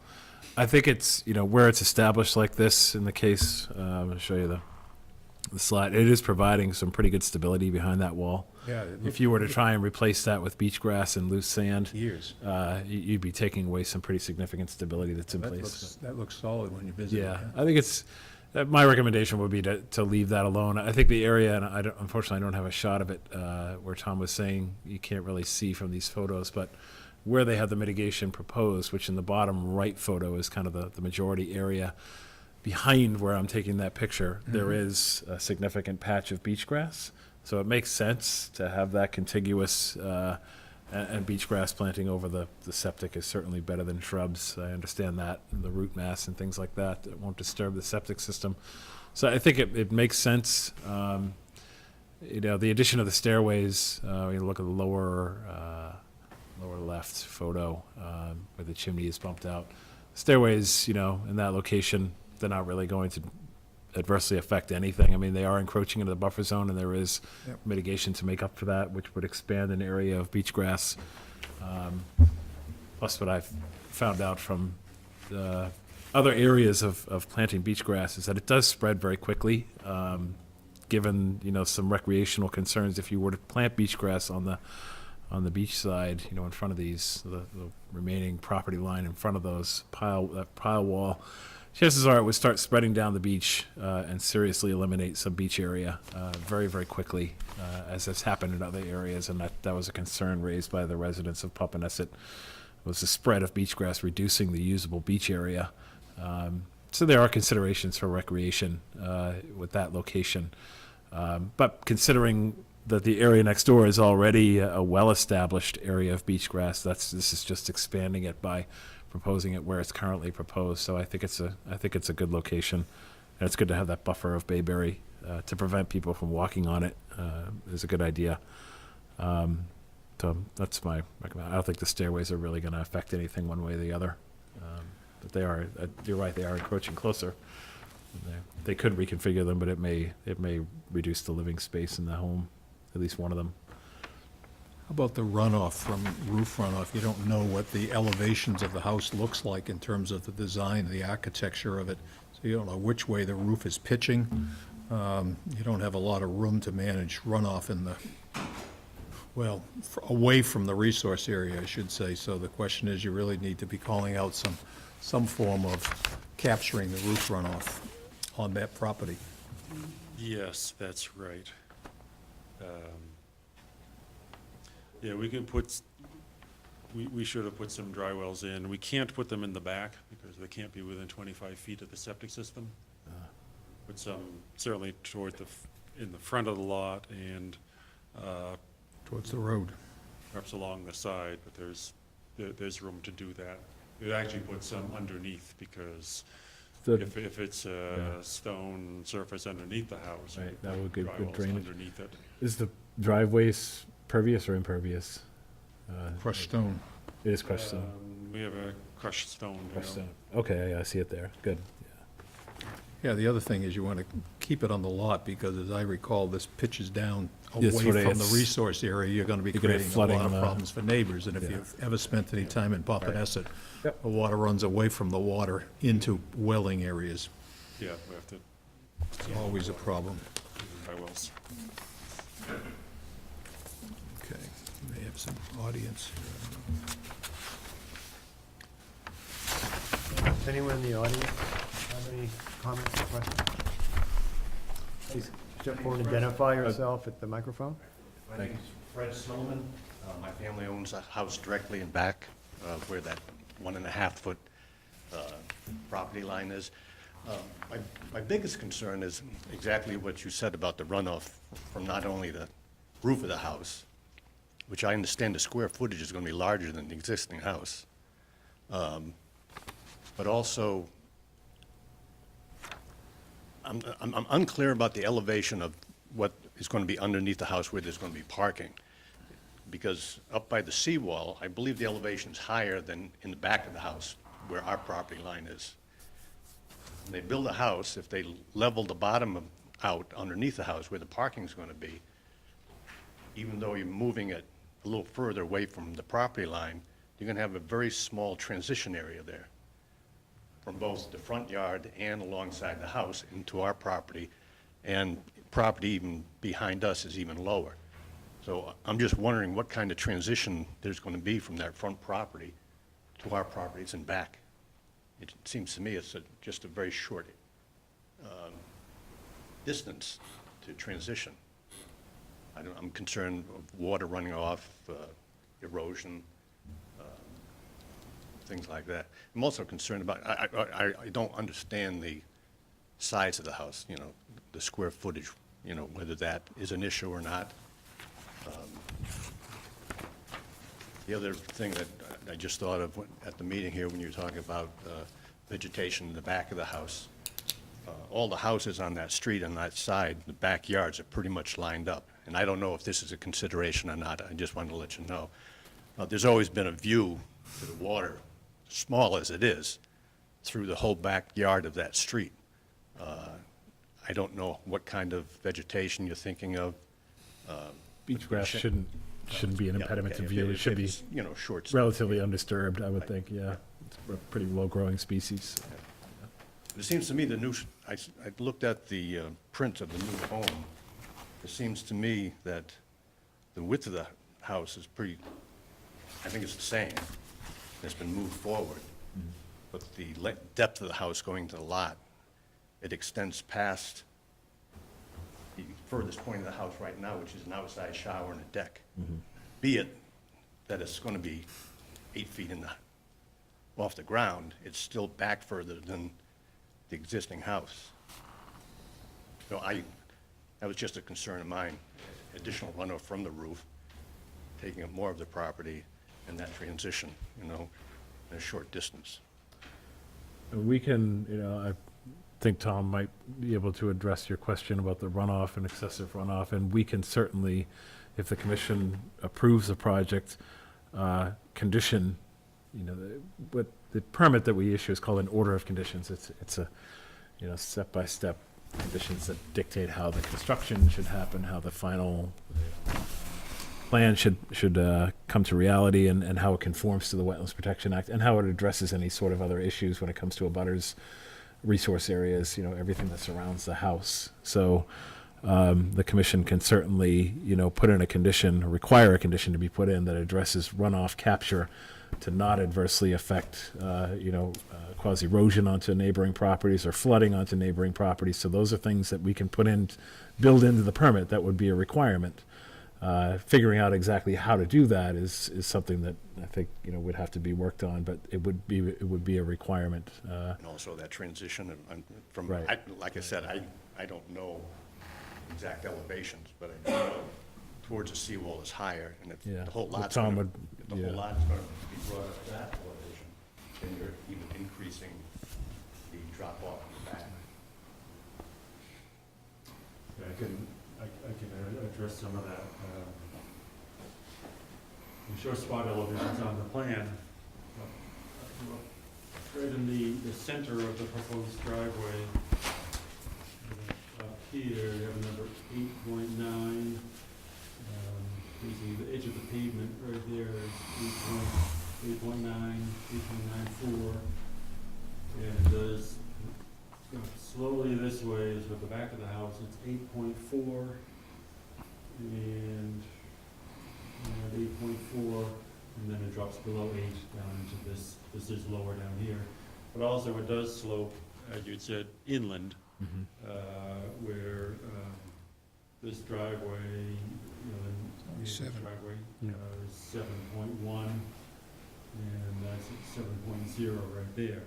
I think it's, where it's established like this in the case, I'm going to show you the slide. It is providing some pretty good stability behind that wall. Yeah, If you were to try and replace that with beach grass and loose sand, years. you'd be taking away some pretty significant stability that's in place. That looks solid when you visit it. Yeah, I think my recommendation would be to leave that alone. I think the area, and unfortunately I don't have a shot of it, where Tom was saying you can't really see from these photos, but where they have the mitigation proposed, which in the bottom right photo is kind of the majority area, behind where I'm taking that picture, there is a significant patch of beach grass. So it makes sense to have that contiguous, and beach grass planting over the septic is certainly better than shrubs. I understand that, and the root mass and things like that, it won't disturb the septic system. So I think it makes sense. The addition of the stairways, you look at the lower left photo, where the chimney is bumped out. Stairways, in that location, they're not really going to adversely affect anything. I mean, they are encroaching into the buffer zone, and there is Yep. mitigation to make up for that, which would expand an area of beach grass. Plus, what I've found out from the other areas of planting beach grass is that it does spread very quickly. Given some recreational concerns, if you were to plant beach grass on the beach side, in front of the remaining property line in front of that pile wall, chances are it would start spreading down the beach and seriously eliminate some beach area very, very quickly, as has happened in other areas, and that was a concern raised by the residents of Papaneset, was the spread of beach grass reducing the usable beach area. So there are considerations for recreation with that location. But considering that the area next door is already a well-established area of beach grass, this is just expanding it by proposing it where it's currently proposed. So I think it's a good location, and it's good to have that buffer of bayberry to prevent people from walking on it. Is a good idea. So that's my recommendation. I don't think the stairways are really going to affect anything one way or the other. But they are. You're right. They are encroaching closer. They could reconfigure them, but it may reduce the living space in the home. At least one of them. How about the runoff from roof runoff? You don't know what the elevations of the house looks like in terms of the design, the architecture of it. So you don't know which way the roof is pitching. You don't have a lot of room to manage runoff in the, well, away from the resource area, I should say. So the question is, you really need to be calling out some form of capturing the roof runoff on that property. Yes, that's right. Yeah, we can put, we should have put some dry wells in. We can't put them in the back because they can't be within 25 feet of the septic system. Put some certainly toward in the front of the lot and Towards the road. perhaps along the side, but there's room to do that. We'd actually put some underneath because if it's a stone surface underneath the house, Right, that would give dry good wells drainage. underneath it. Is the driveways pervious or impervious? Crushed stone. It is crushed stone. We have a crushed stone. Crushed stone. Okay, I see it there. Good. Yeah, the other thing is you want to keep it on the lot, because as I recall, this pitches down away That's what it from the is. resource area. You're going to be You're gonna have creating a flooding, lot of problems for neighbors. And if yeah. you've ever spent any time in Papaneset, Yep. the water runs away from the water into welling areas. Yeah, we have to, It's always a problem. dry wells. Okay, we may have some audience here. Does anyone in the audience have any comments or questions? Please step forward and identify yourself at the microphone. My name is Fred Snowman. My family owns a house directly in back where that 1.5-foot property line is. My biggest concern is exactly what you said about the runoff from not only the roof of the house, which I understand the square footage is going to be larger than the existing house, but also I'm unclear about the elevation of what is going to be underneath the house where there's going to be parking. Because up by the seawall, I believe the elevation is higher than in the back of the house where our property line is. When they build a house, if they level the bottom out underneath the house where the parking is going to be, even though you're moving it a little further away from the property line, you're going to have a very small transition area there from both the front yard and alongside the house into our property, and property even behind us is even lower. So I'm just wondering what kind of transition there's going to be from that front property to our properties in back. It seems to me it's just a very short distance to transition. I'm concerned of water running off, erosion, things like that. I'm also concerned about, I don't understand the size of the house, you know, the square footage, you know, whether that is an issue or not. The other thing that I just thought of at the meeting here when you were talking about vegetation in the back of the house, all the houses on that street on that side, the backyards are pretty much lined up. And I don't know if this is a consideration or not. I just wanted to let you know. There's always been a view to the water, small as it is, through the whole backyard of that street. I don't know what kind of vegetation you're thinking of. Beach grass shouldn't be an Yeah, impediment okay, to if view. It if should be it's, you know, short. relatively undisturbed, I would think, yeah. It's a pretty low-growing species. It seems to me I looked at the print of the new home. It seems to me that the width of the house is pretty, I think it's the same. It's been moved forward. but the depth of the house going to the lot, it extends past the furthest point of the house right now, which is an outside shower and a deck. Be it that it's going to be 8 feet off the ground, it's still back further than the existing house. So that was just a concern of mine, additional runoff from the roof, taking up more of the property, and that transition, in a short distance. We can, I think Tom might be able to address your question about the runoff and excessive runoff, and we can certainly, if the commission approves the project, condition, what the permit that we issue is called an order of conditions. It's a, step-by-step conditions that dictate how the construction should happen, how the final plan should come to reality, and how it conforms to the Wetlands Protection Act, and how it addresses any sort of other issues when it comes to abutters, resource areas, everything that surrounds the house. So the commission can certainly, put in a condition, or require a condition to be put in that addresses runoff capture to not adversely affect, cause erosion onto neighboring properties or flooding onto neighboring properties. So those are things that we can build into the permit that would be a requirement. Figuring out exactly how to do that is something that I think, would have to be worked on, but it would be a requirement. And also that transition from, Right. like I said, I don't know exact elevations, but I do know towards the seawall is higher, and if Yeah. the whole Well, lot's Tom going would- to, yeah. be brought up to that elevation, then you're even increasing the drop off in the back. Yeah, I can address some of that. We show spot elevations on the plan. Right in the center of the proposed driveway. Up here, you have number 8.9. The edge of the pavement right there is 8.9, 8.94. And it does go slowly this way, so at the back of the house, it's 8.4. And 8.4, and then it drops below 8 down into this. This is lower down here. But also it does slope, as you said, inland, where this driveway, this driveway is 7.1, and that's at 7.0 right there.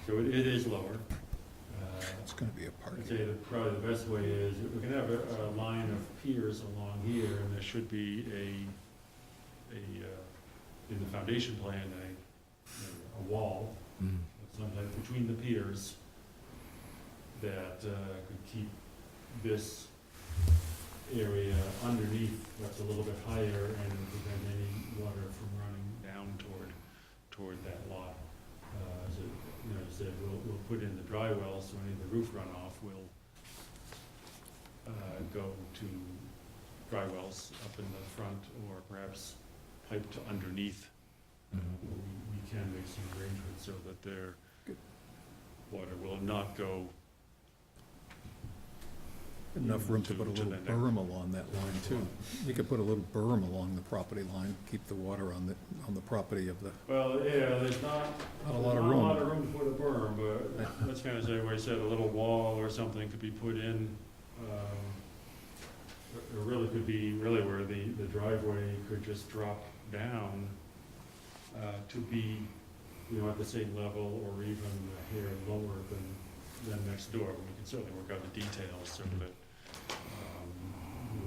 So it is lower. It's gonna be a I'd parking. say that probably the best way is, we can have a line of piers along here, and there should be in the foundation plan, a wall, sometime between the piers that could keep this area underneath, that's a little bit higher, and prevent any water from running down toward that lot. So, as I said, we'll put in the dry well, so any of the roof runoff will go to dry wells up in the front, or perhaps piped underneath. We can make some arrangements so that their water will not go. Enough room to put a To little the next. berm along that line too. You could put a little berm along the property line, keep the water on the property of the, Well, yeah, there's not not a lot of Not a lot room. of room to put a berm, but that's kind of say where I said a little wall or something could be put in. It really could be where the driveway could just drop down to be, at the same level or even a hair lower than next door. We can certainly work out the details so that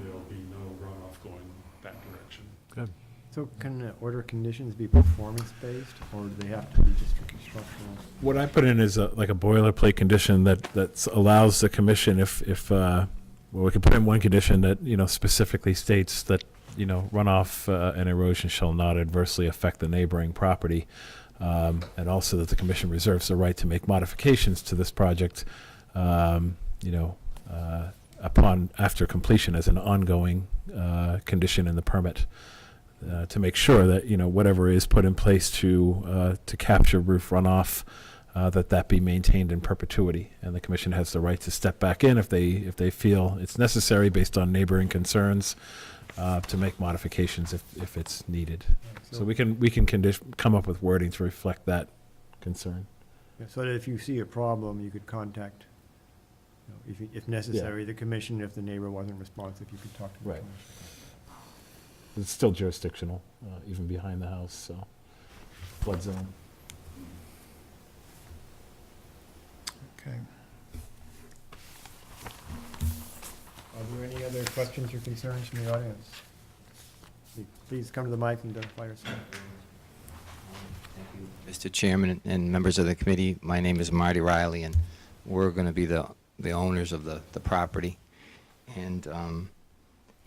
there'll be no runoff going that direction. Good. So can the order conditions be performance-based, or do they have to be just constructional? What I put in is like a boilerplate condition that allows the commission, if we could put in one condition that, specifically states that, runoff and erosion shall not adversely affect the neighboring property. And also that the commission reserves the right to make modifications to this project, after completion as an ongoing condition in the permit, to make sure that, whatever is put in place to capture roof runoff, that be maintained in perpetuity. And the commission has the right to step back in if they feel it's necessary based on neighboring concerns, to make modifications if it's needed. So we can come up with wording to reflect that concern. Yeah, so that if you see a problem, you could contact, if necessary, the commission. If the neighbor wasn't responsive, you could talk to the Right. commission. It's still jurisdictional, even behind the house, so flood zone. Okay. Are there any other questions or concerns from the audience? Please come to the mic and identify yourself. Mr. Chairman and members of the committee, my name is Marty Riley, and we're going to be the owners of the property. And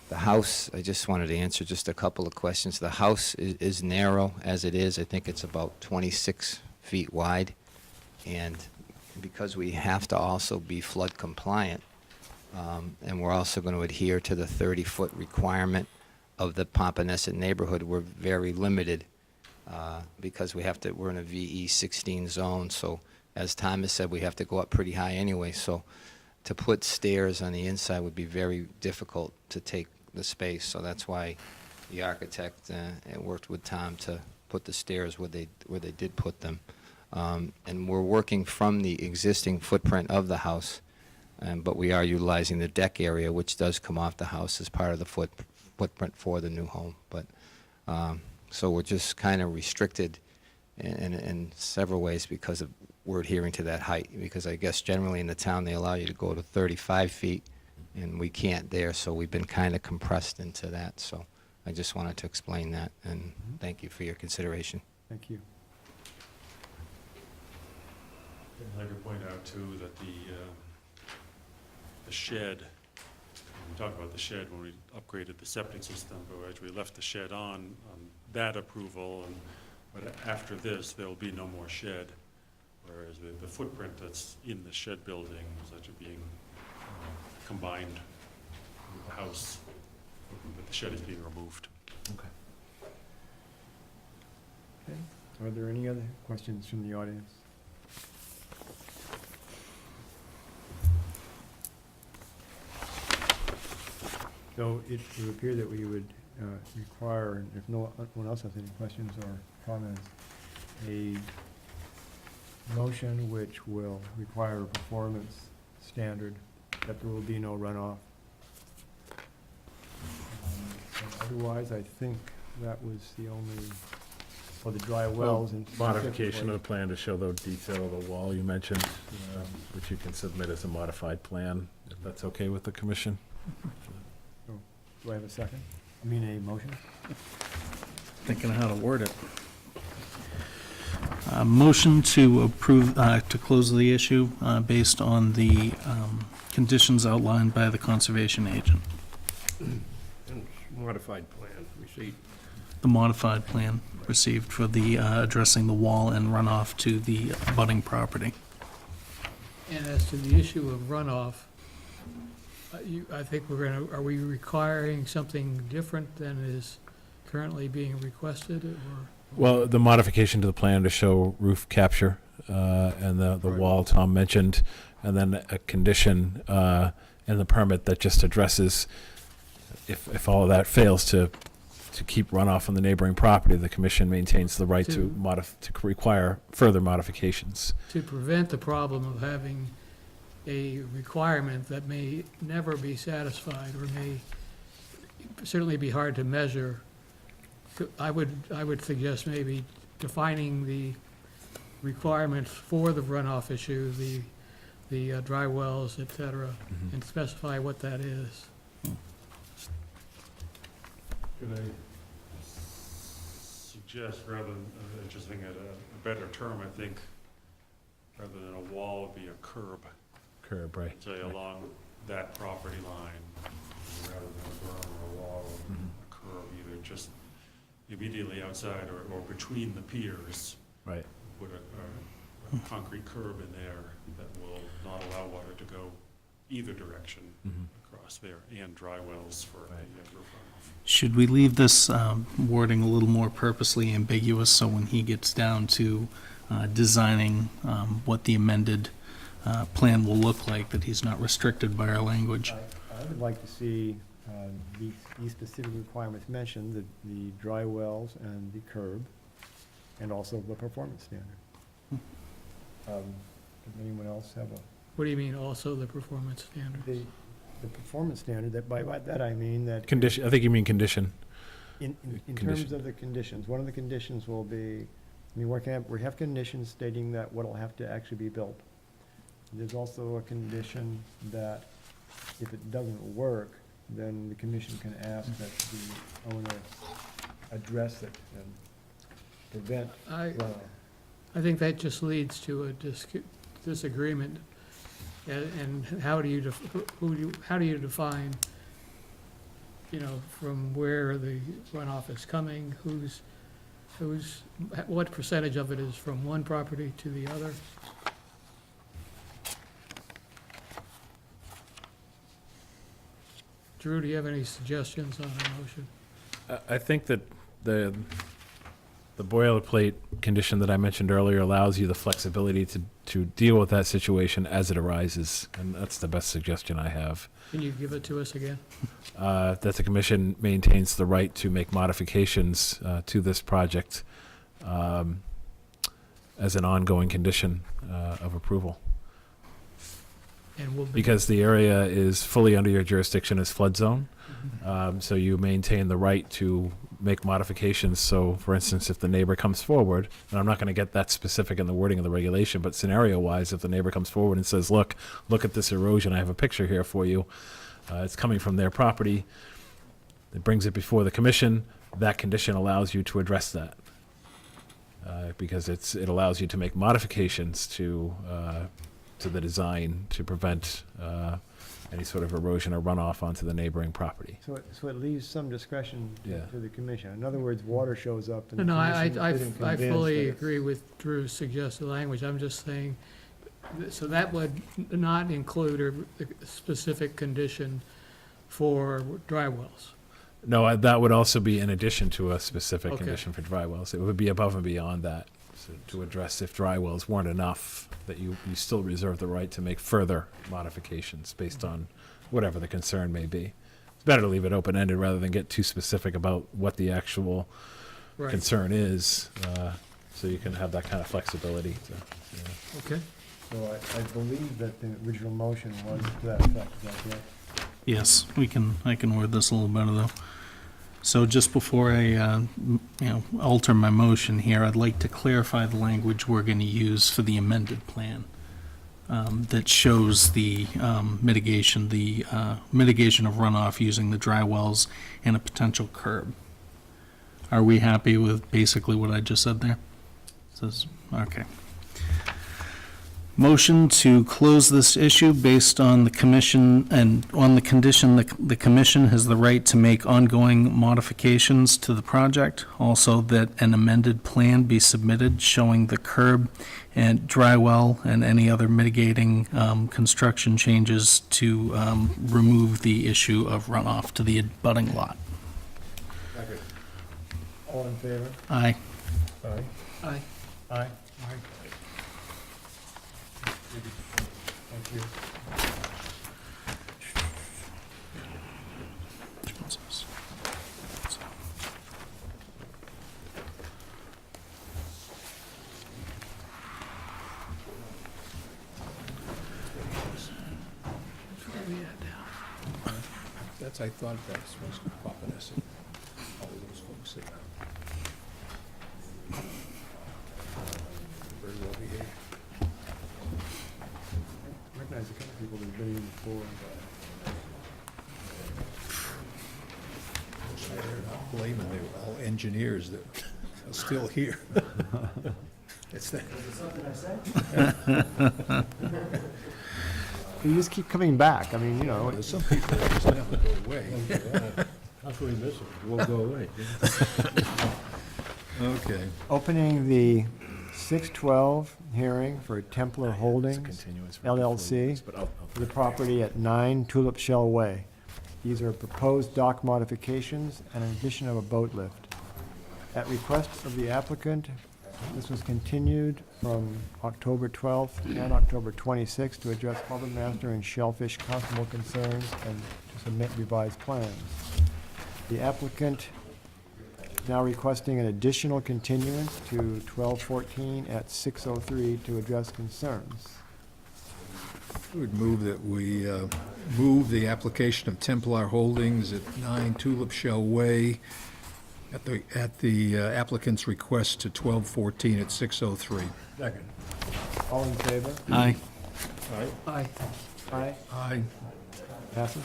the house, I just wanted to answer just a couple of questions. The house is narrow as it is. I think it's about 26 feet wide. And because we have to also be flood compliant, and we're also going to adhere to the 30-foot requirement of the Pompanesett neighborhood, we're very limited because we're in a VE 16 zone. So as Thomas said, we have to go up pretty high anyway. So to put stairs on the inside would be very difficult to take the space. So that's why the architect worked with Tom to put the stairs where they did put them. And we're working from the existing footprint of the house, but we are utilizing the deck area, which does come off the house as part of the footprint for the new home. But so we're just kind of restricted in several ways because we're adhering to that height. Because I guess generally in the town they allow you to go to 35 feet, and we can't there. So we've been kind of compressed into that. So I just wanted to explain that, and thank you for your consideration. Thank you. I'd like to point out too that the shed, we talked about the shed when we upgraded the septic system, but as we left the shed on that approval, but after this, there will be no more shed, whereas the footprint that's in the shed building is actually being combined with the house, but the shed is being removed. Okay. Okay. Are there any other questions from the audience? So it would appear that we would require, and if no one else has any questions or comments, a motion which will require a performance standard that there will be no runoff. And otherwise, I think that was the only, for the dry wells and. Modification of the plan to show the detail of the wall you mentioned, which you can submit as a modified plan, if that's okay with the commission. Do I have a second? I mean, a motion? Thinking of how to word it. Motion to approve, to close the issue based on the conditions outlined by the conservation agent. Modified plan received. The modified plan received for the addressing the wall and runoff to the abutting property. And as to the issue of runoff, I think are we requiring something different than is currently being requested, or? Well, the modification to the plan to show roof capture and the wall Tom mentioned, and then a condition in the permit that just addresses if all of that fails to keep runoff on the neighboring property, the commission maintains the right to require further modifications. To prevent the problem of having a requirement that may never be satisfied or may certainly be hard to measure, I would suggest maybe defining the requirements for the runoff issue, the dry wells, et cetera, and specify what that is. Could I suggest, rather than just thinking of a better term, I think, rather than a wall, would be a curb. Curb, right. Say along that property line, rather than a berm or a wall, a curb, either just immediately outside or between the piers. Right. Put a concrete curb in there that will not allow water to go either direction across there, and dry wells for the roof runoff. Should we leave this wording a little more purposely ambiguous so when he gets down to designing what the amended plan will look like, that he's not restricted by our language? I would like to see these specific requirements mentioned, the dry wells and the curb, and also the performance standard. Does anyone else have What do you mean, also the performance standards? the performance standard, that by that I mean that Condition, I think you mean condition. in Condition. terms of the conditions, one of the conditions will be, I mean, we have conditions stating that what'll have to actually be built. There's also a condition that if it doesn't work, then the commission can ask that the owner address it and prevent runoff. I think that just leads to a disagreement. And how do you, how do you define, you know, from where the runoff is coming, what percentage of it is from one property to the other? Drew, do you have any suggestions on the motion? I think that the boilerplate condition that I mentioned earlier allows you the flexibility to deal with that situation as it arises, and that's the best suggestion I have. Can you give it to us again? That the commission maintains the right to make modifications to this project as an ongoing condition of approval. And we'll be. Because the area is fully under your jurisdiction as flood zone, so you maintain the right to make modifications. So, for instance, if the neighbor comes forward, and I'm not going to get that specific in the wording of the regulation, but scenario-wise, if the neighbor comes forward and says, look at this erosion, I have a picture here for you, it's coming from their property, it brings it before the commission, that condition allows you to address that. Because it allows you to make modifications to the design to prevent any sort of erosion or runoff onto the neighboring property. So it leaves some discretion Yeah. to the commission. In other words, water shows up and the No, commission I isn't convinced fully that it's- agree with Drew's suggested language. I'm just saying, so that would not include a specific condition for dry wells. No, that would also be in addition to a specific Okay. condition for dry wells. It would be above and beyond that, so to address if dry wells weren't enough, that you still reserve the right to make further modifications based on whatever the concern may be. It's better to leave it open-ended rather than get too specific about what the actual Right, concern is, so you can have that kind of flexibility to, you know. okay. So I believe that the original motion was to that effect, is that correct? Yes, I can word this a little better, though. So just before I, alter my motion here, I'd like to clarify the language we're going to use for the amended plan that shows the mitigation of runoff using the dry wells and a potential curb. Are we happy with basically what I just said there? Says, okay. Motion to close this issue based on the commission and on the condition that the commission has the right to make ongoing modifications to the project. Also, that an amended plan be submitted showing the curb and dry well and any other mitigating construction changes to remove the issue of runoff to the abutting lot. All in favor? Aye. Aye. Aye. Aye. Thank you. That's, I thought that was Papaneset, all those folks there. Very well behaved. I recognize a couple of people that have been in before. They're not blaming, they were all engineers that are still here. It's that, You just keep coming back. I mean, you know, there's some people that just never go away. How can we miss it? It won't go away. Okay. opening the 6/12 hearing for Templar It's Holdings continuous for LLC before, but I'll- for the property at 9 Tulip Shell Way. These are proposed dock modifications and an addition of a boat lift. At request of the applicant, this was continued from October 12th and October 26th to address harbor master and shellfish constable concerns and to submit revised plans. The applicant now requesting an additional continuance to 12/14 at 6:03 to address concerns. I would move that we move the application of Templar Holdings at 9 Tulip Shell Way at the applicant's request to 12/14 at 6:03. Second. All in favor? Aye. Aye. Aye. Aye. Passes.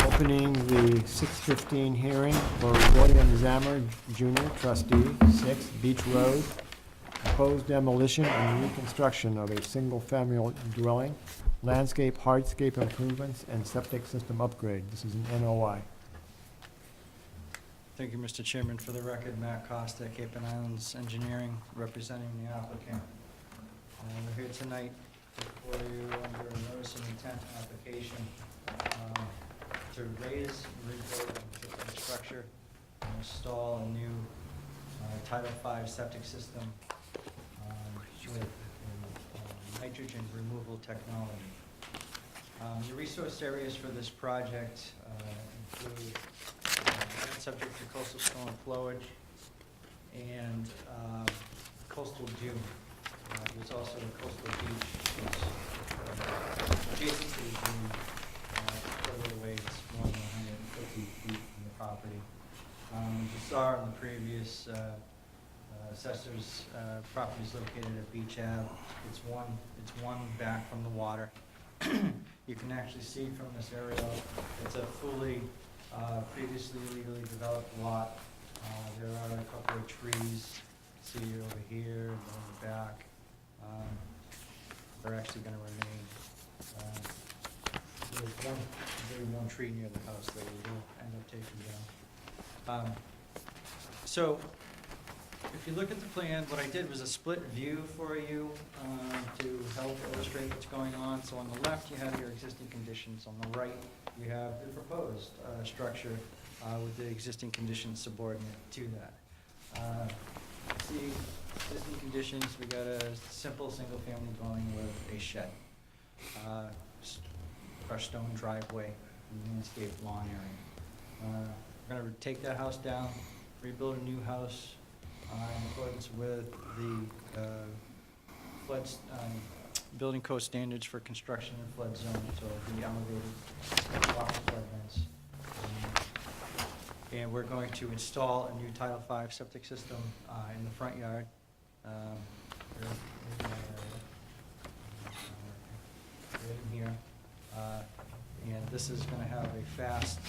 Opening the 6:15 hearing for William Zammer Jr., trustee, 6 Beach Road. Proposed demolition and reconstruction of a single-family dwelling, landscape, hardscape improvements, and septic system upgrade. This is an NOI. Thank you, Mr. Chairman. For the record, Matt Costa, Cape and Islands Engineering, representing the applicant. We're here tonight before you under a notice of intent application to raise, rebuild, and structure, and install a new Title V septic system with nitrogen removal technology. The resource areas for this project include subject to coastal storm flowage and coastal dune. There's also a coastal beach that's adjacent to the dune, further away, it's more than 150 feet from the property. As you saw in the previous assessor's property is located at Beach Ave. It's one back from the water. You can actually see from this aerial, it's a fully previously legally developed lot. There are a couple of trees, see over here and on the back. They're actually going to remain. There's one tree near the house that we will end up taking down. So, if you look at the plan, what I did was a split view for you to help illustrate what's going on. So on the left, you have your existing conditions. On the right, you have the proposed structure with the existing conditions subordinate to that. See, existing conditions, we got a simple single-family dwelling with a shed, crushed stone driveway, and landscaped lawn area. We're going to take that house down, rebuild a new house in accordance with the building code standards for construction in flood zones, or the elevated water flood vents. And we're going to install a new Title V septic system in the front yard. Right in here. And this is going to have a fast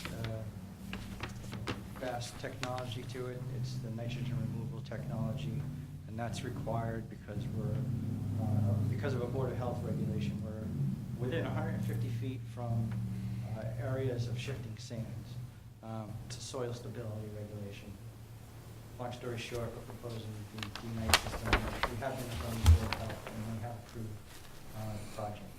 technology to it. It's the nitrogen removal technology, and that's required because because of a Board of Health regulation. We're within 150 feet from areas of shifting sands. It's a soil stability regulation. Long story short, we're proposing the D-night system. We have been from the Board of Health, and we have approved the project.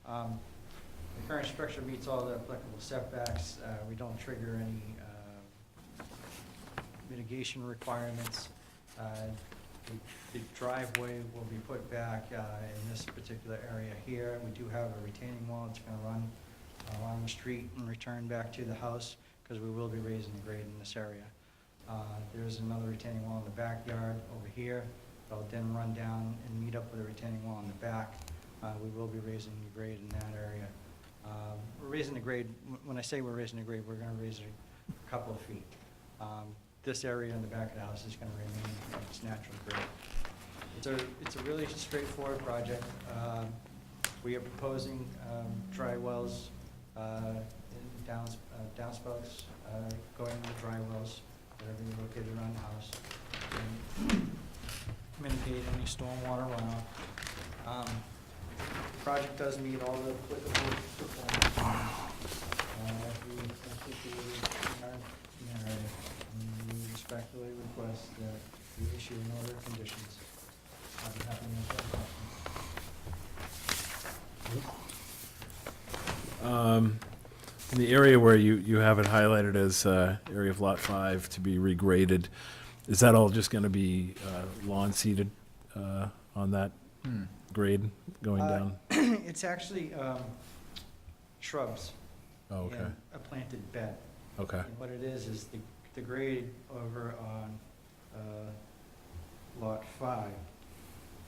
The current structure meets all the applicable setbacks. We don't trigger any mitigation requirements. The driveway will be put back in this particular area here. We do have a retaining wall that's going to run along the street and return back to the house because we will be raising the grade in this area. There's another retaining wall in the backyard over here. It'll then run down and meet up with a retaining wall in the back. We will be raising the grade in that area. We're raising the grade, when I say we're raising the grade, we're going to raise it a couple of feet. This area in the back of the house is going to remain at its natural grade. It's a really straightforward project. We are proposing dry wells in downspouts going into dry wells that are being located around the house and mitigate any stormwater runoff. The project does meet all the applicable performance. We respectfully request that we issue an order of conditions. I'll be happy to answer questions. In the area where you have it highlighted as area of Lot 5 to be regraded, is that all just going to be lawn seeded on that grade going down? It's actually shrubs Oh, okay. and a planted bed. Okay, And what it is the grade over on Lot 5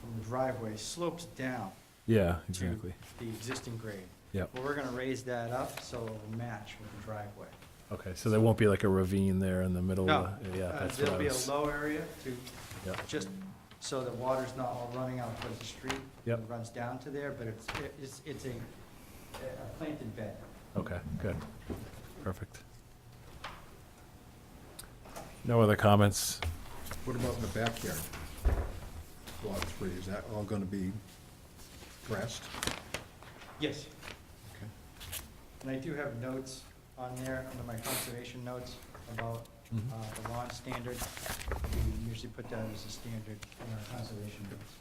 from the driveway slopes down yeah, to exactly. the existing grade. Yep. Well, we're gonna raise that up so it'll match with the driveway. Okay, so there won't be like a ravine there in the middle No, of the, yeah, that's what there'll I be a was, low area to, yeah, just so the water's not all running out towards the street. Yep. It runs down to there, but it's a planted bed. okay, good, perfect. No other comments? What about in the backyard? Lot 3, is that all gonna be grassed? Yes. Okay. And I do have notes on there, under my conservation notes, about the lawn standard. We usually put that as a standard in our conservation notes.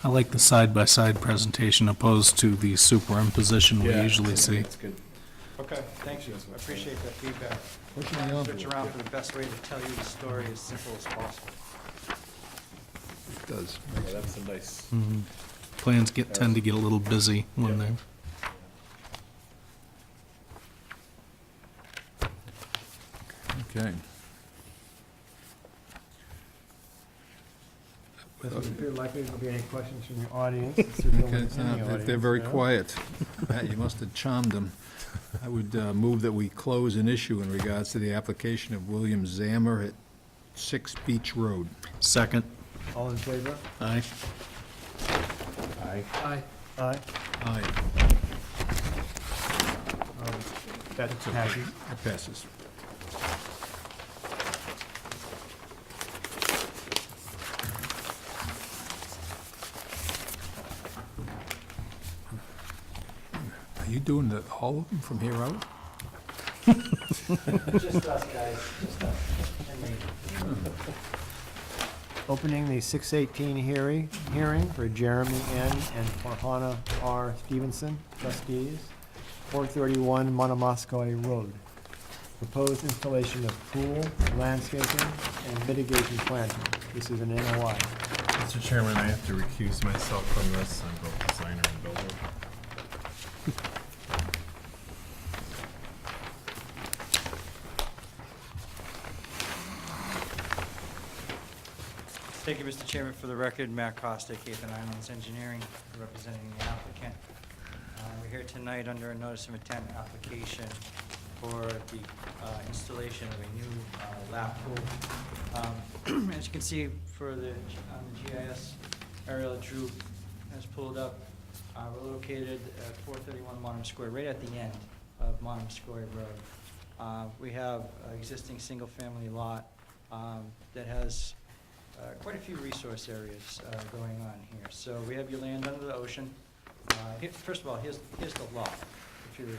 I like the side-by-side presentation opposed to the superimposition we usually see. That's good. Okay, thank you. I appreciate that feedback. Pushing the Search envelope. around for the best way to tell you the story as simple as possible. It does. Yeah, that's a nice, Mhm. Plans tend to get a little busy when Yeah. they're Okay. Doesn't appear likely there'll be any questions from the audience. Let's see if no Okay, one's in the They're audience, very no? quiet. Matt, you must have charmed them. I would move that we close an issue in regards to the application of William Zammer at 6 Beach Road. Second. All in favor? Aye. aye. Aye. Aye. Aye. That passes. It passes. Are you doing all of them from here out? Just us, guys, just us. And me. Opening the 6/18 hearing for Jeremy N. and Farhana R. Stevenson, trustees, 431 Monomoskoye Road. Proposed installation of pool, landscaping, and mitigation planting. This is an NOI. Mr. Chairman, I have to recuse myself from this. I'm both designer and builder. Thank you, Mr. Chairman. For the record, Matt Costa, Cape and Islands Engineering, representing the applicant. We're here tonight under a notice of intent application for the installation of a new lap pool. As you can see, on the GIS aerial that Drew has pulled up, we're located at 431 Monomoskoye, right at the end of Monomoskoye Road. We have an existing single-family lot that has quite a few resource areas going on here. So we have your land under the ocean. First of all, here's the lot, if you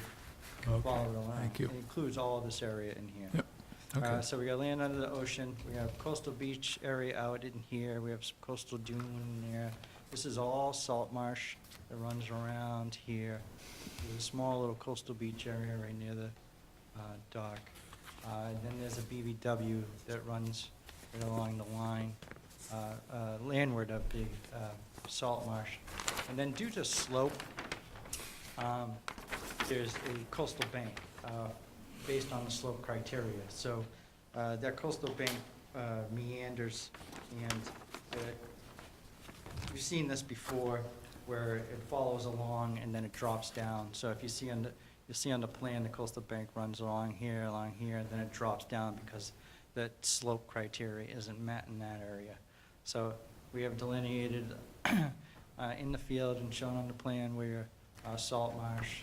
follow it along. Thank you. It includes all of this area in here. Yep, okay. So we got land under the ocean, we have coastal beach area out in here, we have some coastal dune in there. This is all salt marsh that runs around here. There's a small little coastal beach area right near the dock. And then there's a BVW that runs right along the line, landward of the salt marsh. And then due to slope, there's a coastal bank based on the slope criteria. So that coastal bank meanders, and we've seen this before, where it follows along and then it drops down. So if you see on the plan, the coastal bank runs along here, then it drops down because that slope criteria isn't met in that area. So we have delineated in the field and shown on the plan where salt marsh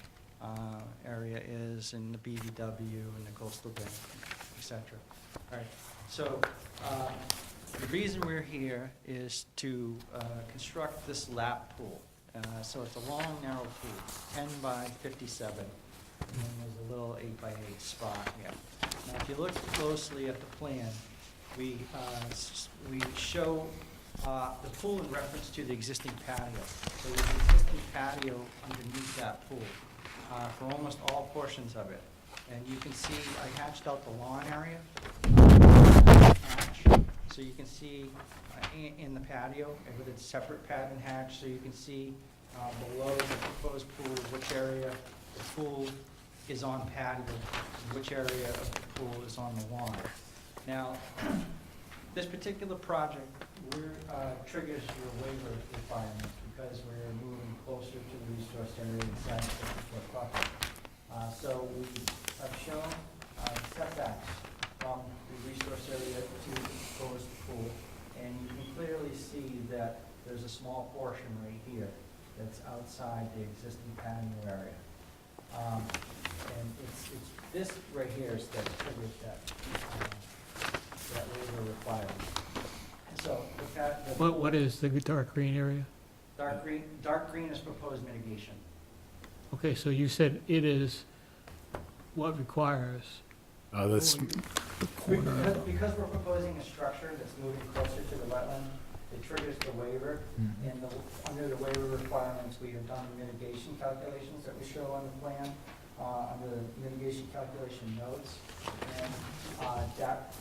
area is, and the BVW and the coastal bank, et cetera. All right, so the reason we're here is to construct this lap pool. So it's a long, narrow pool, 10 by 57. And then there's a little 8 by 8 spot here. Now, if you look closely at the plan, we show the pool in reference to the existing patio. So there's an existing patio underneath that pool for almost all portions of it. And you can see, I hatched out the lawn area. Hatch. So you can see in the patio with its separate pad and hatch, so you can see below the proposed pool, which area the pool is on patio, and which area of the pool is on the lawn. Now, this particular project, triggers your waiver requirements because we're moving closer to the resource area inside the 50-foot buffer. So we have shown setbacks from the resource area to the proposed pool, and you can clearly see that there's a small portion right here that's outside the existing patio area. And it's this right here is that triggers that waiver requirement. So with that, What is the dark green area? dark green is proposed mitigation. Okay, so you said it is what requires, That's, Because we're proposing a structure that's moving closer to the wetland, it triggers the waiver. And under the waiver requirements, we have done mitigation calculations that we show on the plan, under the mitigation calculation notes. And that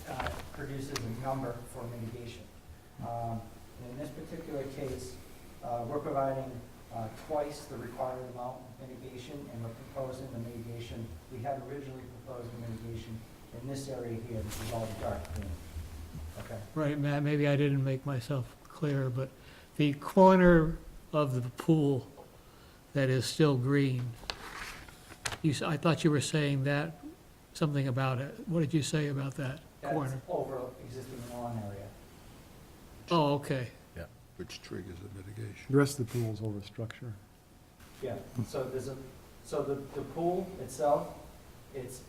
produces a number for mitigation. In this particular case, we're providing twice the required amount of mitigation, and we're proposing the mitigation. We had originally proposed the mitigation in this area here, which is all dark green. Okay. right, Matt, maybe I didn't make myself clear, but the corner of the pool that is still green, I thought you were saying that, something about it. What did you say about that That's corner? over existing lawn area. Oh, okay. Which triggers the mitigation. The rest of the pool's over structure. Yeah, so the pool itself, it's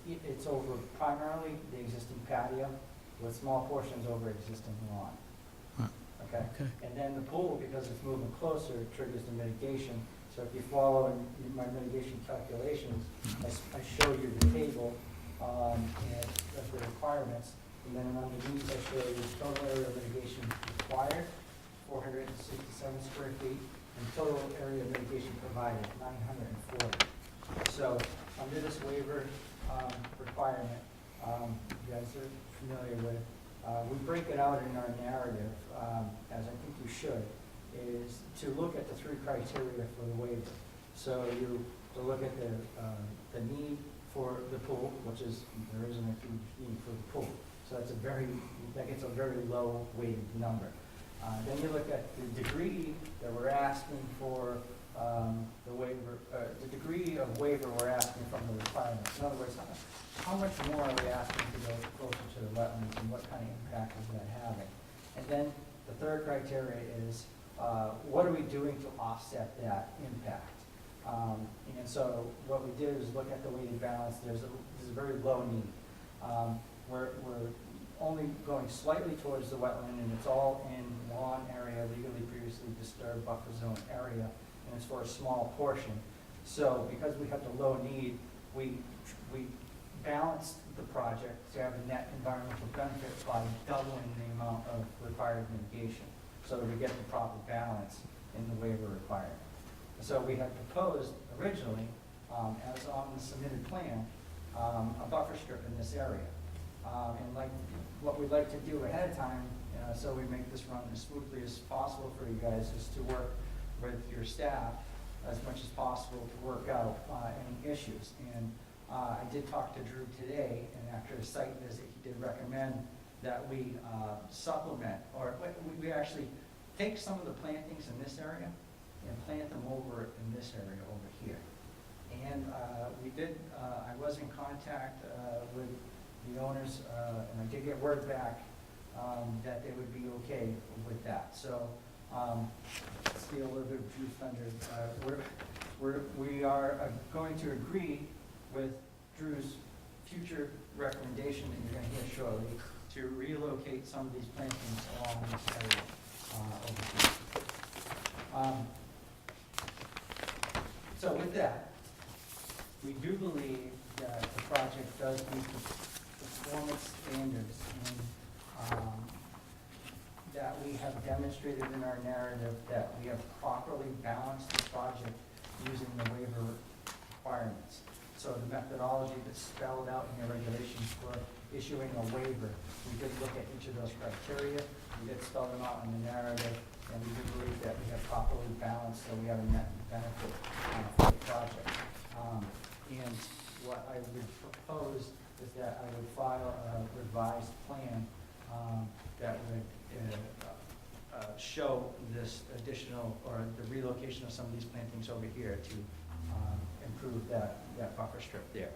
over primarily the existing patio with small portions over existing lawn. Okay? Okay. And then the pool, because it's moving closer, triggers the mitigation. So if you follow in my mitigation calculations, I show you the table of the requirements, and then underneath I show you the total area of mitigation required, 467 square feet, and total area of mitigation provided, 940. So under this waiver requirement, you guys are familiar with, we break it out in our narrative, as I think you should, is to look at the three criteria for the waiver. So you to look at the need for the pool, which is, there isn't a huge need for the pool. So that gets a very low weighted number. Then you look at the degree that we're asking for the waiver, the degree of waiver we're asking from the requirements. In other words, how much more are we asking to go closer to the wetlands, and what kind of impact is that having? And then the third criteria is, what are we doing to offset that impact? And so what we did is look at the weighted balance. There's a very low need. We're only going slightly towards the wetland, and it's all in lawn area, legally previously disturbed buffer zone area, and it's for a small portion. So because we have the low need, we balanced the project to have a net environmental benefit by doubling the amount of required mitigation, so that we get the proper balance in the waiver requirement. So we had proposed originally, as on the submitted plan, a buffer strip in this area. And like what we'd like to do ahead of time, so we make this run as smoothly as possible for you guys, is to work with your staff as much as possible to work out any issues. And I did talk to Drew today, and after a site visit, he did recommend that we supplement, or we actually take some of the plantings in this area and plant them over in this area over here. And we did, I was in contact with the owners, and I did get word back that they would be okay with that. So, steal a little bit of Drew's thunder. We are going to agree with Drew's future recommendation that you're going to hear shortly to relocate some of these plantings along this area over here. So with that, we do believe that the project does meet the performance standards, and that we have demonstrated in our narrative that we have properly balanced the project using the waiver requirements. So the methodology that's spelled out in the regulations for issuing a waiver, we did look at each of those criteria. We did spell them out in the narrative, and we do believe that we have properly balanced, so we have a net benefit for the project. And what I would propose is that I would file a revised plan that would show this additional, or the relocation of some of these plantings over here to improve that buffer strip there.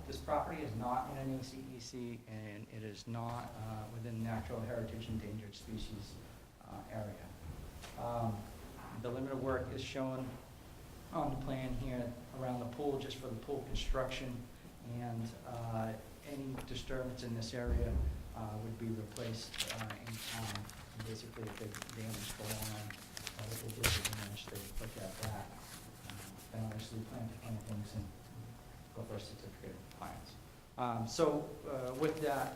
This property is not in an ACEC, and it is not within natural heritage endangered species area. The limit of work is shown on the plan here around the pool, just for the pool construction, and any disturbance in this area would be replaced in time. And basically, if the damage go on, what they did is damage, they would put that back, and obviously plant the plantings and go for a certificate of compliance. So with that,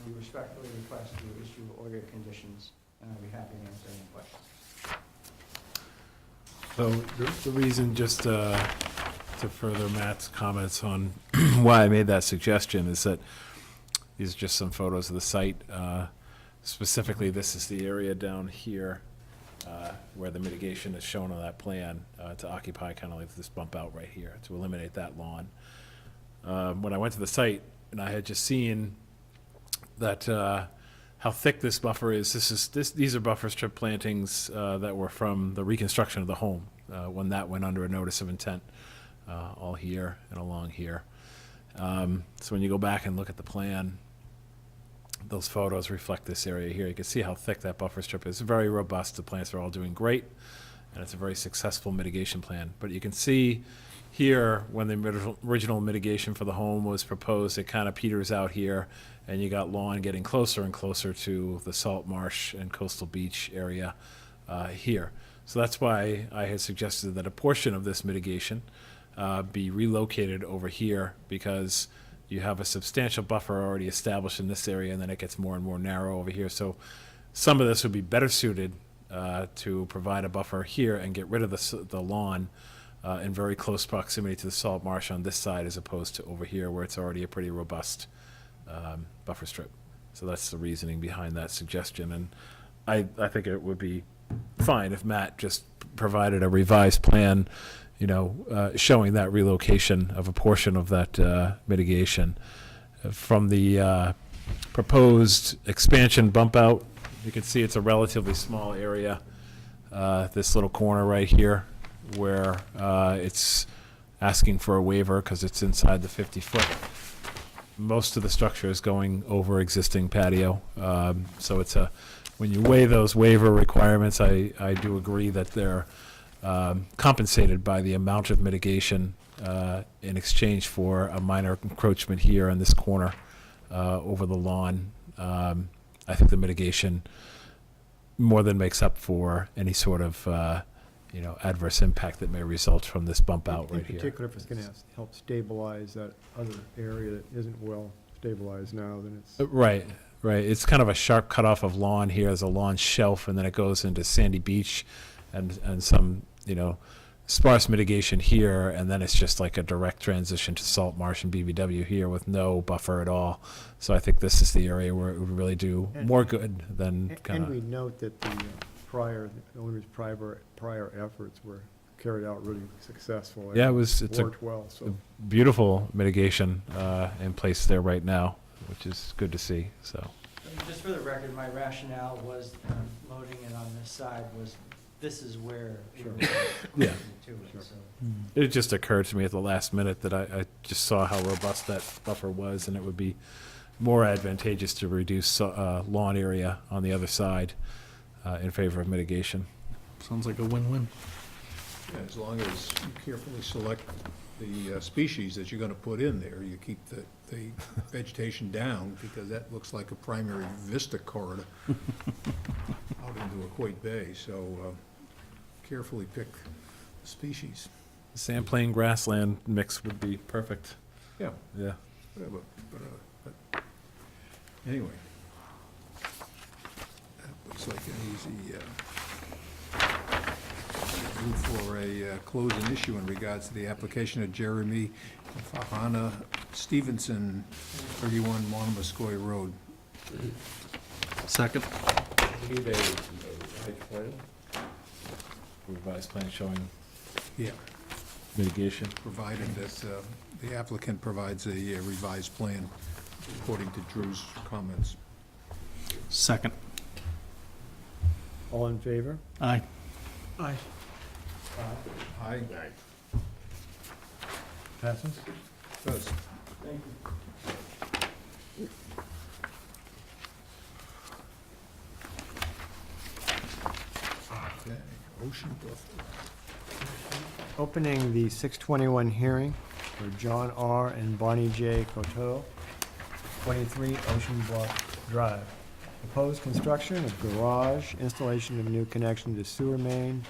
we respectfully request you issue order of conditions, and I'll be happy to answer any questions. So the reason, just to further Matt's comments on why I made that suggestion, is that these are just some photos of the site. Specifically, this is the area down here where the mitigation is shown on that plan to occupy kind of like this bump out right here to eliminate that lawn. When I went to the site, and I had just seen that how thick this buffer is. These are buffer strip plantings that were from the reconstruction of the home when that went under a notice of intent, all here and along here. So when you go back and look at the plan, those photos reflect this area here. You can see how thick that buffer strip is. Very robust. The plants are all doing great, and it's a very successful mitigation plan. But you can see here, when the original mitigation for the home was proposed, it kind of peters out here, and you got lawn getting closer and closer to the salt marsh and coastal beach area here. So that's why I had suggested that a portion of this mitigation be relocated over here, because you have a substantial buffer already established in this area, and then it gets more and more narrow over here. So some of this would be better suited to provide a buffer here and get rid of the lawn in very close proximity to the salt marsh on this side, as opposed to over here where it's already a pretty robust buffer strip. So that's the reasoning behind that suggestion. And I think it would be fine if Matt just provided a revised plan, showing that relocation of a portion of that mitigation. From the proposed expansion bump out, you can see it's a relatively small area, this little corner right here, where it's asking for a waiver because it's inside the 50-foot. Most of the structure is going over existing patio. So when you weigh those waiver requirements, I do agree that they're compensated by the amount of mitigation in exchange for a minor encroachment here in this corner over the lawn. I think the mitigation more than makes up for any sort of adverse impact that may result from this bump out right here. In particular, if it's going to help stabilize that other area that isn't well stabilized now, then it's... Right. It's kind of a sharp cutoff of lawn here. There's a lawn shelf, and then it goes into sandy beach and some, sparse mitigation here, and then it's just like a direct transition to salt marsh and BBW here with no buffer at all. So I think this is the area where it would really do more good than kind of... And we note that the owner's prior efforts were carried out really successful. Yeah, it's worked well. So beautiful mitigation in place there right now, which is good to see. So just for the record, my rationale was loading it on this side was this is where we were Yeah. to it. Sure. So it just occurred to me at the last minute that I just saw how robust that buffer was, and it would be more advantageous to reduce lawn area on the other side in favor of mitigation. Sounds like a win-win. Yeah, as long as you carefully select the species that you're gonna put in there, you keep the vegetation down, because that looks like a primary vista corridor out into Aquate Bay, so carefully pick the species. Sand plain grassland mix would be perfect. Yeah, Yeah. whatever, but anyway. That looks like an easy, move for a closing issue in regards to the application of Jeremy Fahana Stevenson, 31 Monomoskoye Road. Second. page 40. Revised plan showing Yeah, mitigation. provided that the applicant provides a revised plan according to Drew's comments. Second. All in favor? Aye. Aye. Aye. Passes? Does. Okay, Ocean Bluff. Opening the 621 hearing for John R. and Bonnie J. Coteau, 23 Ocean Bluff Drive. Proposed construction of garage, installation of new connection to sewer main,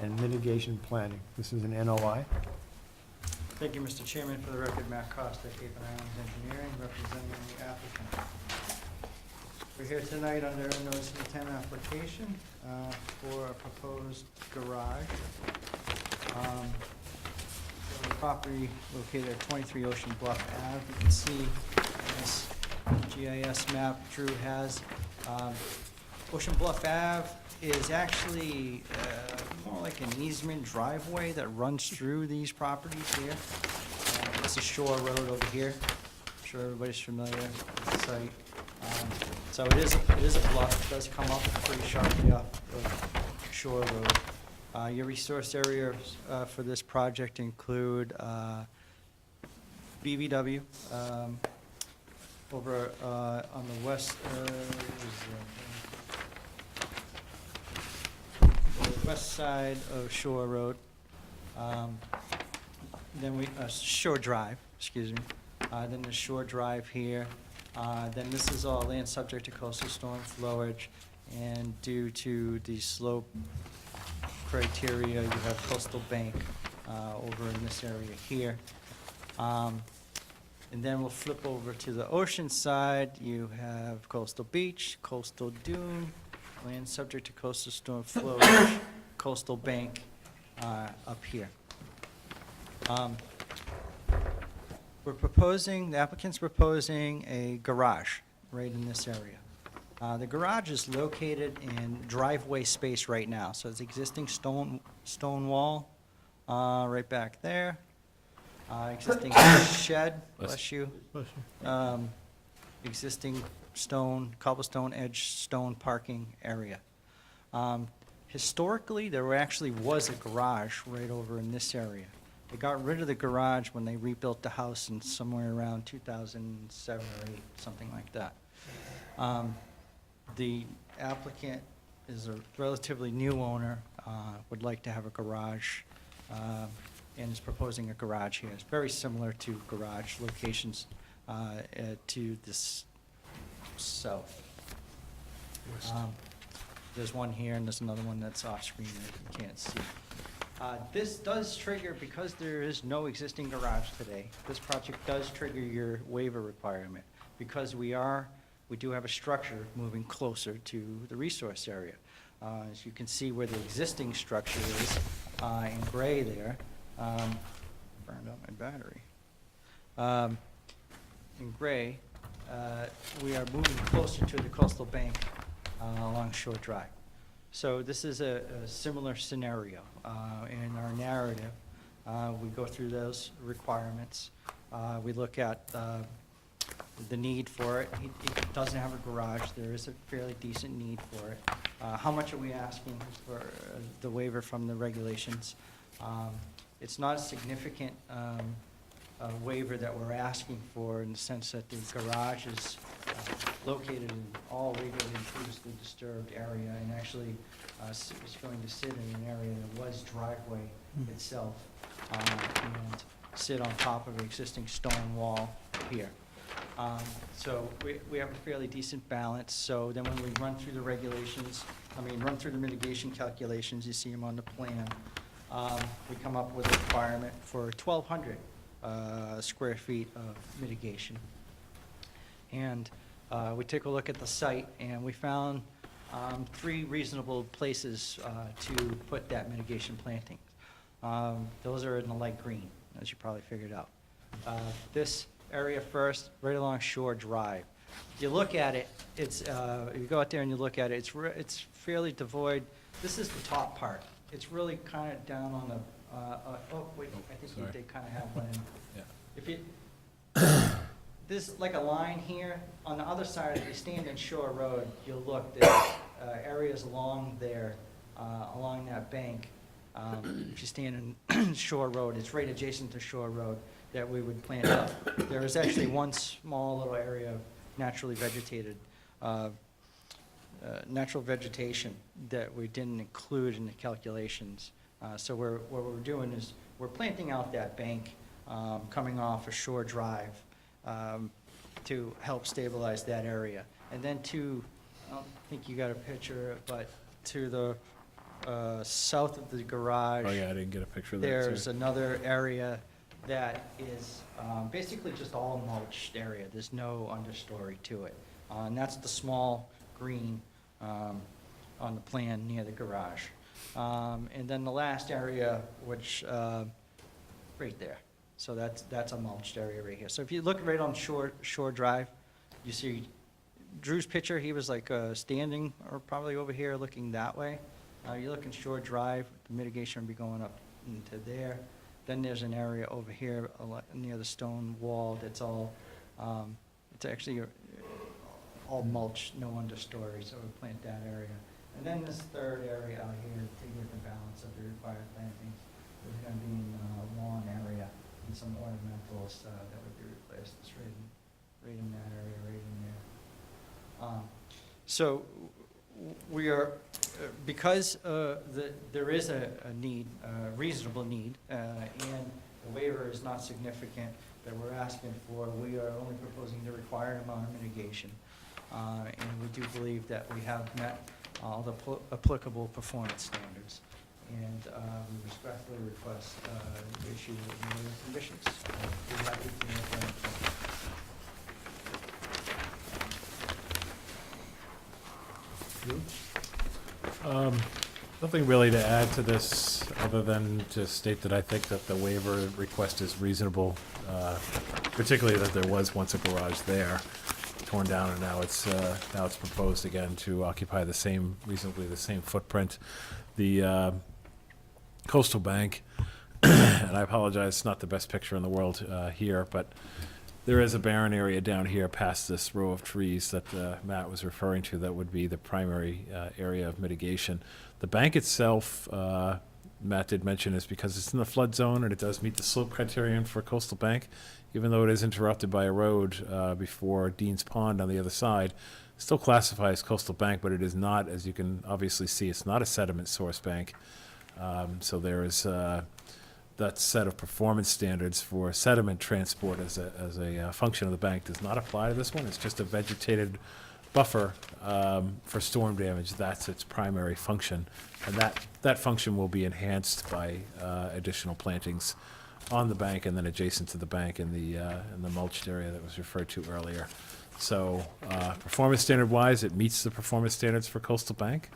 and mitigation planning. This is an NOI. Thank you, Mr. Chairman. For the record, Matt Costa, Cape and Islands Engineering, representing the applicant. We're here tonight under a notice of intent application for a proposed garage. So the property located at 23 Ocean Bluff Ave. You can see this GIS map Drew has. Ocean Bluff Ave is actually more like an easement driveway that runs through these properties here. It's a shore road over here. I'm sure everybody's familiar with the site. So it is a bluff. It does come up pretty sharply off the shore road. Your resource areas for this project include BVW over on the west, the west side of Shore Road. Then Shore Drive, excuse me. Then the Shore Drive here. Then this is all land subject to coastal storm flowage, and due to the slope criteria, you have coastal bank over in this area here. And then we'll flip over to the ocean side. You have coastal beach, coastal dune, land subject to coastal storm flowage, coastal bank up here. The applicant's proposing a garage right in this area. The garage is located in driveway space right now, so it's existing stone wall right back there. Existing shed, bless you. Existing cobblestone edge stone parking area. Historically, there actually was a garage right over in this area. They got rid of the garage when they rebuilt the house in somewhere around 2007 or 8, something like that. The applicant is a relatively new owner, would like to have a garage, and is proposing a garage here. It's very similar to garage locations to this south. There's one here, and there's another one that's off screen that you can't see. This does trigger, because there is no existing garage today, this project does trigger your waiver requirement, because we do have a structure moving closer to the resource area. As you can see where the existing structure is, in gray there, burned out my battery. In gray, we are moving closer to the coastal bank along Shore Drive. So this is a similar scenario. In our narrative, we go through those requirements. We look at the need for it. He doesn't have a garage. There is a fairly decent need for it. How much are we asking for the waiver from the regulations? It's not a significant waiver that we're asking for, in the sense that the garage is located in all legally and previously disturbed area, and actually is going to sit in an area that was driveway itself, and sit on top of an existing stone wall here. So we have a fairly decent balance. So then when we run through the regulations, run through the mitigation calculations, you see them on the plan, we come up with a requirement for 1,200 square feet of mitigation. And we took a look at the site, and we found 3 reasonable places to put that mitigation planting. Those are in the light green, as you probably figured out. This area first, right along Shore Drive. you look at it, it's, you go out there and you look at it, it's fairly devoid. This is the top part. It's really kind of down on the, oh, wait, I think sorry. they kind of have one in. Yeah. If you, there's like a line here. On the other side, if you stand in Shore Road, you'll look, there's areas along there, along that bank. If you stand in Shore Road, it's right adjacent to Shore Road that we would plant up. There is actually one small little area of naturally vegetated, natural vegetation that we didn't include in the calculations. So what we're doing is, we're planting out that bank coming off of Shore Drive to help stabilize that area. And then I don't think you got a picture, but to the south of the garage. Oh, yeah, I didn't get a picture of that. There's sorry. another area that is basically just all mulched area. There's no understory to it. And that's the small green on the plan near the garage. And then the last area, which, right there. So that's a mulched area right here. So if you look right on Shore Drive, you see Drew's picture, he was like standing, or probably over here looking that way. You look in Shore Drive, the mitigation will be going up into there. Then there's an area over here near the stone wall that's all, it's actually all mulch, no understory, so we plant that area. And then this third area out here, to get the balance of the required plantings, is gonna be in a lawn area and some ornamentals that would be replaced. It's right in that area, right in there. So we are, because there is a need, a reasonable need, and the waiver is not significant that we're asking for, we are only proposing the required amount of mitigation. And we do believe that we have met all the applicable performance standards. And we respectfully request the issue of no conditions. We're happy to make that implement. Nothing really to add to this, other than to state that I think that the waiver request is reasonable, particularly that there was once a garage there, torn down, and now it's proposed again to occupy reasonably the same footprint. The coastal bank, and I apologize, it's not the best picture in the world here, but there is a barren area down here past this row of trees that Matt was referring to that would be the primary area of mitigation. The bank itself, Matt did mention, is because it's in the flood zone and it does meet the slope criterion for coastal bank, even though it is interrupted by a road before Dean's Pond on the other side. Still classified as coastal bank, but it is not, as you can obviously see, it's not a sediment source bank. So there is that set of performance standards for sediment transport as a function of the bank does not apply to this one. It's just a vegetated buffer for storm damage. That's its primary function, and that function will be enhanced by additional plantings on the bank and then adjacent to the bank in the mulched area that was referred to earlier. So performance standard wise, it meets the performance standards for coastal bank.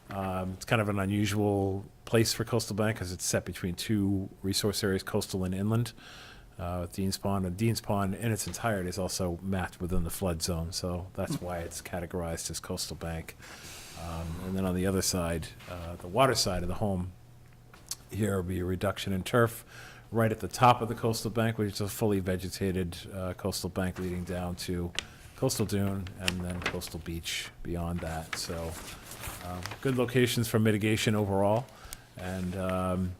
It's kind of an unusual place for coastal bank because it's set between two resource areas, coastal and inland, with Dean's Pond. And Dean's Pond in its entirety is also mapped within the flood zone, so that's why it's categorized as coastal bank. And then on the other side, the water side of the home, here will be a reduction in turf right at the top of the coastal bank, which is a fully vegetated coastal bank leading down to coastal dune and then coastal beach beyond that. So good locations for mitigation overall, and an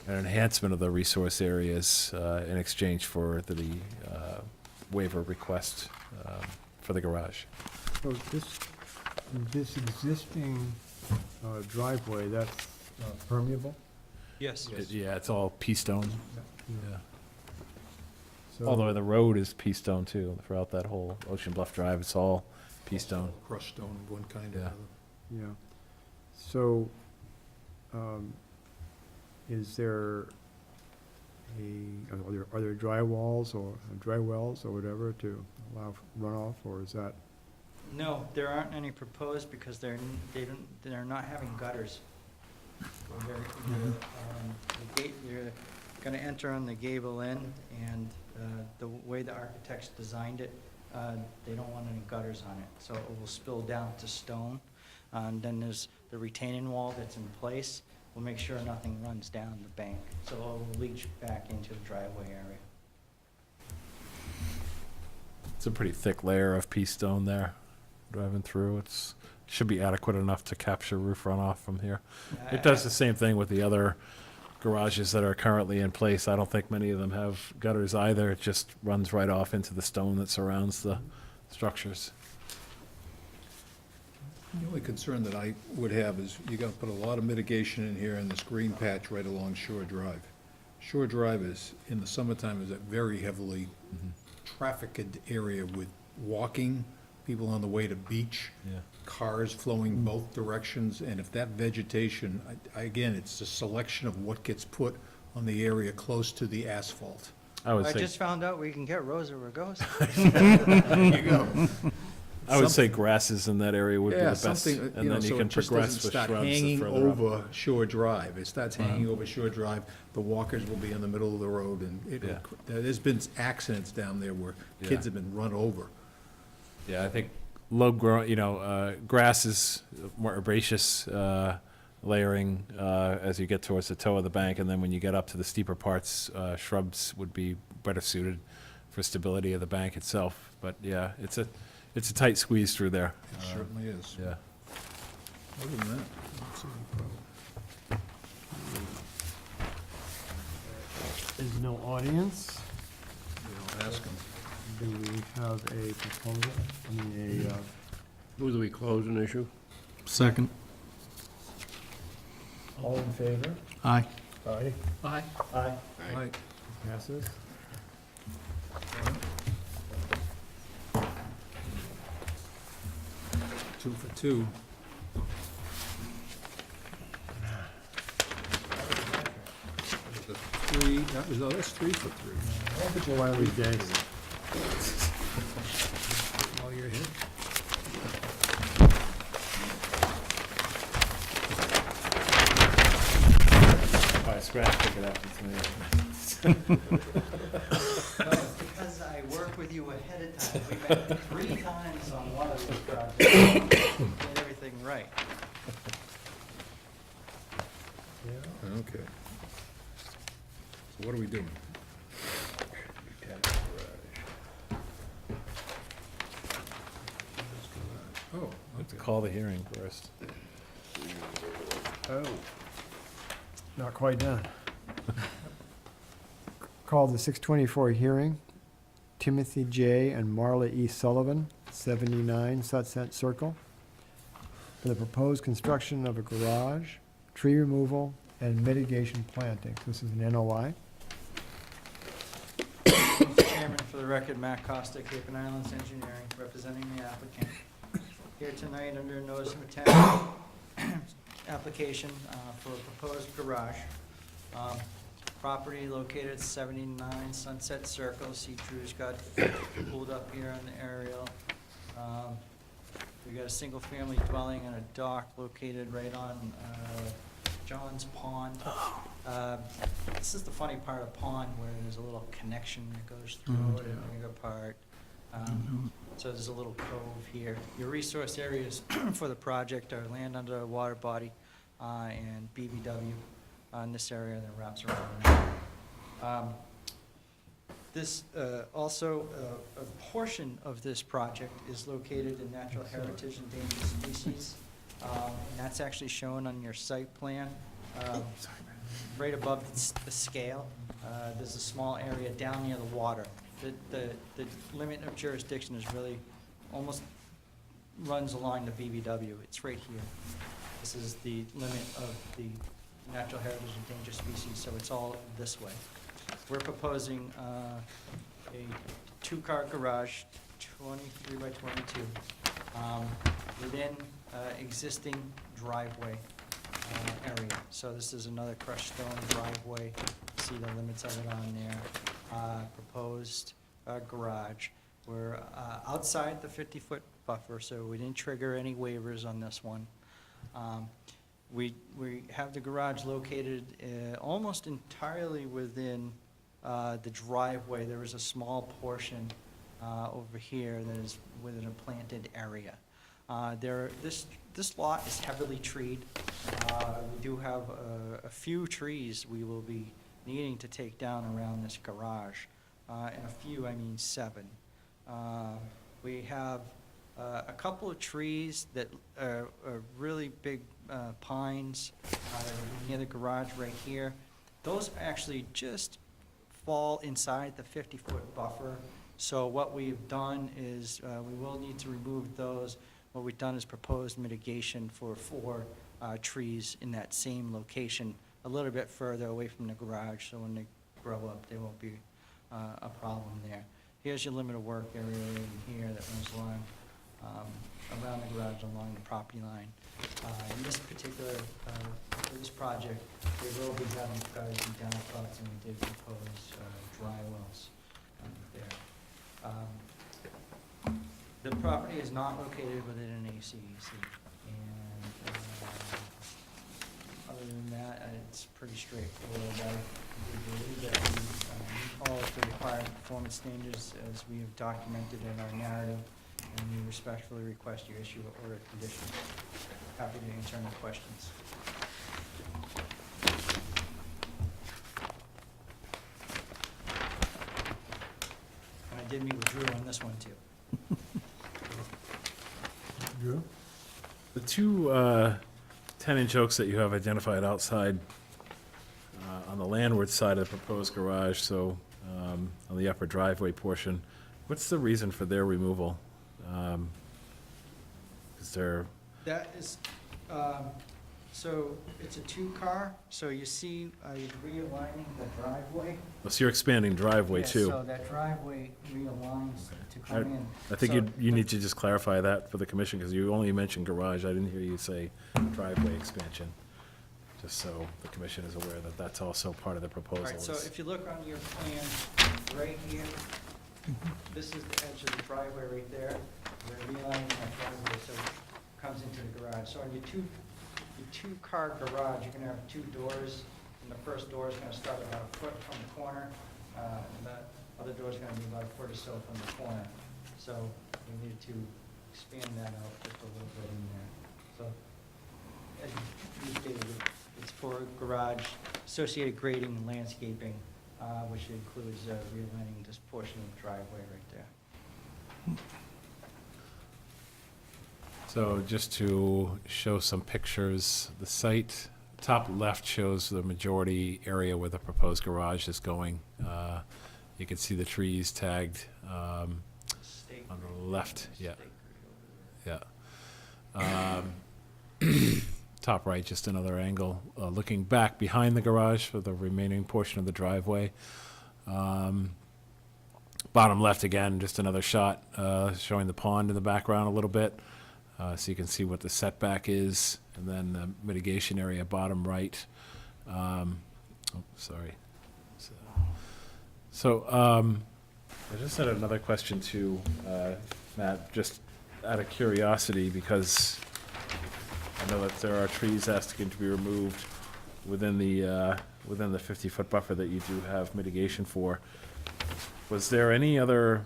enhancement of the resource areas in exchange for the waiver request for the garage. So this existing driveway, that's permeable? Yes. Yeah, it's all pea stone. Yeah. So- Although the road is pea stone too, throughout that whole Ocean Bluff Drive, it's all pea stone. Crushed stone of one kind or Yeah. another. Yeah. So, is there are there dry walls or dry wells or whatever to allow runoff, or is that? No, there aren't any proposed because they're not having gutters. You're gonna enter on the gable end, and the way the architects designed it, They don't want any gutters on it, so it will spill down to stone. And then there's the retaining wall that's in place. We'll make sure nothing runs down the bank, so it will leach back into the driveway area. It's a pretty thick layer of pea stone there, driving through. It's, should be adequate enough to capture roof runoff from here. It does the same thing with the other garages that are currently in place. I don't think many of them have gutters either. It just runs right off into the stone that surrounds the structures. The only concern that I would have is you gotta put a lot of mitigation in here in this green patch right along Shore Drive. Shore Drive is, in the summertime, is a very heavily trafficked area with walking, people on the way to beach, Yeah. cars flowing both directions, and if that vegetation, again, it's a selection of what gets put on the area close to the asphalt. I would I say, just found out we can get Rosa rugosa. There you go. I would say grasses in that area would be the Yeah, best. something, And you know, then you so can it just progress doesn't with start shrubs hanging further up. over Shore Drive. It starts hanging over Shore Drive, the walkers will be in the middle of the road, and Yeah. there's been accidents down there where kids Yeah. have been run over. Yeah, I think low grow, grass is more herbaceous, layering, as you get towards the toe of the bank, and then when you get up to the steeper parts, shrubs would be better suited for stability of the bank itself. But yeah, it's a tight squeeze through there. It certainly is. Yeah. Other than that, I don't see any problem. There's no audience. I'll ask them. Do we have a proposal? I mean, Move that we close an issue? Second. all in favor? Aye. Aye. Aye. Aye. Right. Passes. Two for two. The three, that's 3 for 3. Hope it's one of these days. While you're here. All right, scratch, pick it up. Because I work with you ahead of time. We met 3 times on one of these projects. Get everything right. Okay. So what are we doing? Oh, Let's okay. call the hearing first. Oh. Not quite done. Call the 624 hearing. Timothy J. and Marla E. Sullivan, 79 Sunset Circle, for the proposed construction of a garage, tree removal, and mitigation plantings. This is an NOI. Mr. Chairman, for the record, Matt Costa, Cape and Islands Engineering, representing the applicant. Here tonight under notice of intent, application for a proposed garage. Property located at 79 Sunset Circle. See Drew's got pulled up here on the aerial. We got a single-family dwelling and a dock located right on John's Pond. This is the funny part of pond where there's a little connection that goes through it and bigger part. So there's a little cove here. Your resource areas for the project are land under a water body and BBW in this area that wraps around. This also, a portion of this project is located in natural heritage endangered species. And that's actually shown on your site plan. Right above the scale, there's a small area down near the water. The limit of jurisdiction is really almost runs along the BBW. It's right here. This is the limit of the natural heritage endangered species, so it's all this way. We're proposing a 2-car garage, 23 by 22, within existing driveway area. So this is another crushed stone driveway. See the limits of it on there. Proposed garage. We're outside the 50-foot buffer, so we didn't trigger any waivers on this one. We have the garage located almost entirely within the driveway. There is a small portion over here that is within a planted area. This lot is heavily treed. We do have a few trees we will be needing to take down around this garage. And a few, I mean 7. We have a couple of trees that are really big pines that are near the garage right here. Those actually just fall inside the 50-foot buffer. So what we've done is, we will need to remove those. What we've done is proposed mitigation for 4 trees in that same location, a little bit further away from the garage, so when they grow up, there won't be a problem there. Here's your limit of work area right in here that runs along, around the garage, along the property line. In this particular, for this project, they will be having gutters and downspouts, and we did propose dry wells there. The property is not located within an ACEC, and other than that, it's pretty straightforward. We believe that we meet all of the required performance standards as we have documented in our narrative, and we respectfully request you issue an order of conditions. Happy to answer any questions. And I did meet with Drew on this one, too. Drew? The two 10-inch oaks that you have identified outside on the landward side of the proposed garage, so on the upper driveway portion, what's the reason for their removal? Is there, That is, so it's a 2-car, so you see, realigning the driveway. so you're expanding driveway Yes, too? so that driveway realigns to come in. I think So you need to just clarify that for the commission, because you only mentioned garage. I didn't hear you say driveway expansion. Just so the commission is aware that that's also part of the All proposal. right, so is- if you look on your plan, right here, this is the edge of the driveway right there. We're realigning that driveway so it comes into the garage. So on your 2-car garage, you're gonna have 2 doors, and the first door is gonna start about a foot from the corner, and the other door is gonna be about a foot or so from the corner. So we need to expand that out just a little bit in there. So, as you stated, it's for garage, associated grading and landscaping, which includes realigning this portion of the driveway right there. So just to show some pictures, the site, top left shows the majority area where the proposed garage is going. You can see the trees tagged on the left, yeah. Yeah. Top right, just another angle, looking back behind the garage for the remaining portion of the driveway. Bottom left, again, just another shot showing the pond in the background a little bit. So you can see what the setback is, and then the mitigation area, bottom right. Sorry. So I just had another question too, Matt, just out of curiosity, because I know that there are trees asking to be removed within the 50-foot buffer that you do have mitigation for. Was there any other,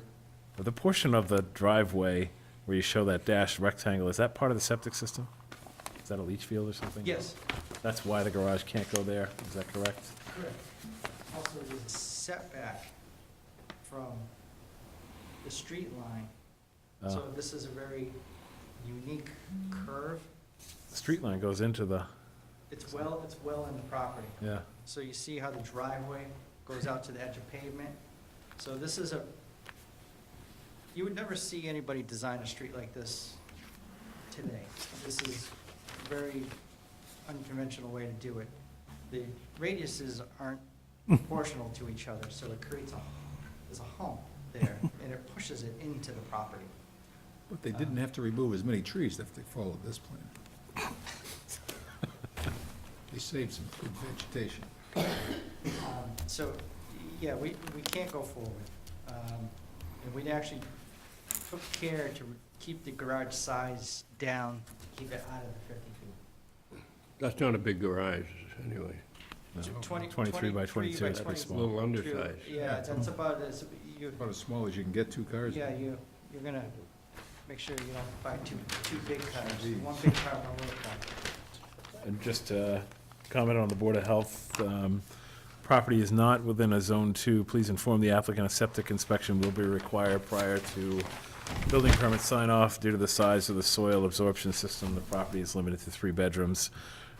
the portion of the driveway where you show that dashed rectangle, is that part of the septic system? Is that a leach field or something? Yes. That's why the garage can't go there, is that correct? Correct. Also, there's a setback from the street line. So this is a very unique curve. The street line goes into the, It's well in the property. yeah, So you see how the driveway goes out to the edge of pavement? So this is you would never see anybody design a street like this today. This is a very unconventional way to do it. The radiuses aren't proportional to each other, so it creates there's a hump there, and it pushes it into the property. But they didn't have to remove as many trees if they followed this plan. They saved some good vegetation. So, yeah, we can't go forward. And we actually took care to keep the garage size down, keep it out of the 50 feet. That's not a big garage, anyway. no, 20 23 by 22, it's pretty by small. A little undersized. Yeah, that's about, you, About as small as you can get 2 cars. yeah, you're gonna make sure you don't buy two big cars. One big car, one little car. And just comment on the Board of Health, property is not within a Zone 2. Please inform the applicant a septic inspection will be required prior to building permit sign-off. Due to the size of the soil absorption system, the property is limited to 3 bedrooms,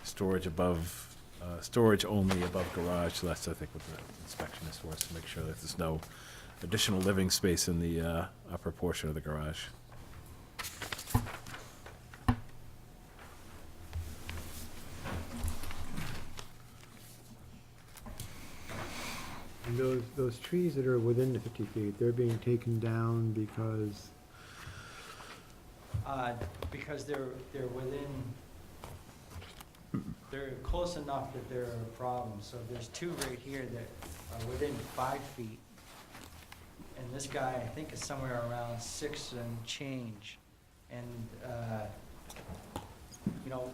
storage only above garage. So that's, I think, what the inspection is for, is to make sure that there's no additional living space in the upper portion of the garage. And those trees that are within the 50 feet, they're being taken down because, Because they're within, they're close enough that they're a problem. So there's 2 right here that are within 5 feet. And this guy, I think, is somewhere around 6 and change. And, you know,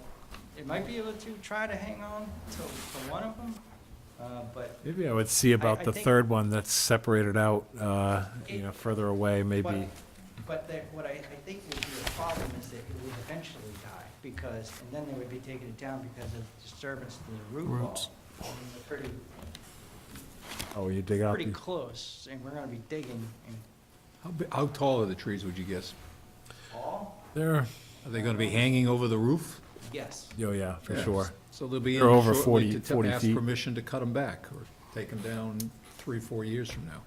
it might be able to try to hang on to one of them, but Maybe I would see about I the think- third one that's separated out, It- further away, maybe. But what I think would be a problem is that it would eventually die, because, and then they would be taking it down because of disturbance to the root ball. Roots. I mean, they're Oh, you dig out pretty the, close, and we're gonna be digging and How tall are the trees, would you guess? all, they're, Are they gonna be hanging over the roof? yes. oh, yeah, for Yeah. sure. So they'll be in They're over shortly 40 to ask feet. permission to cut them back, or take them down 3-4 years from now.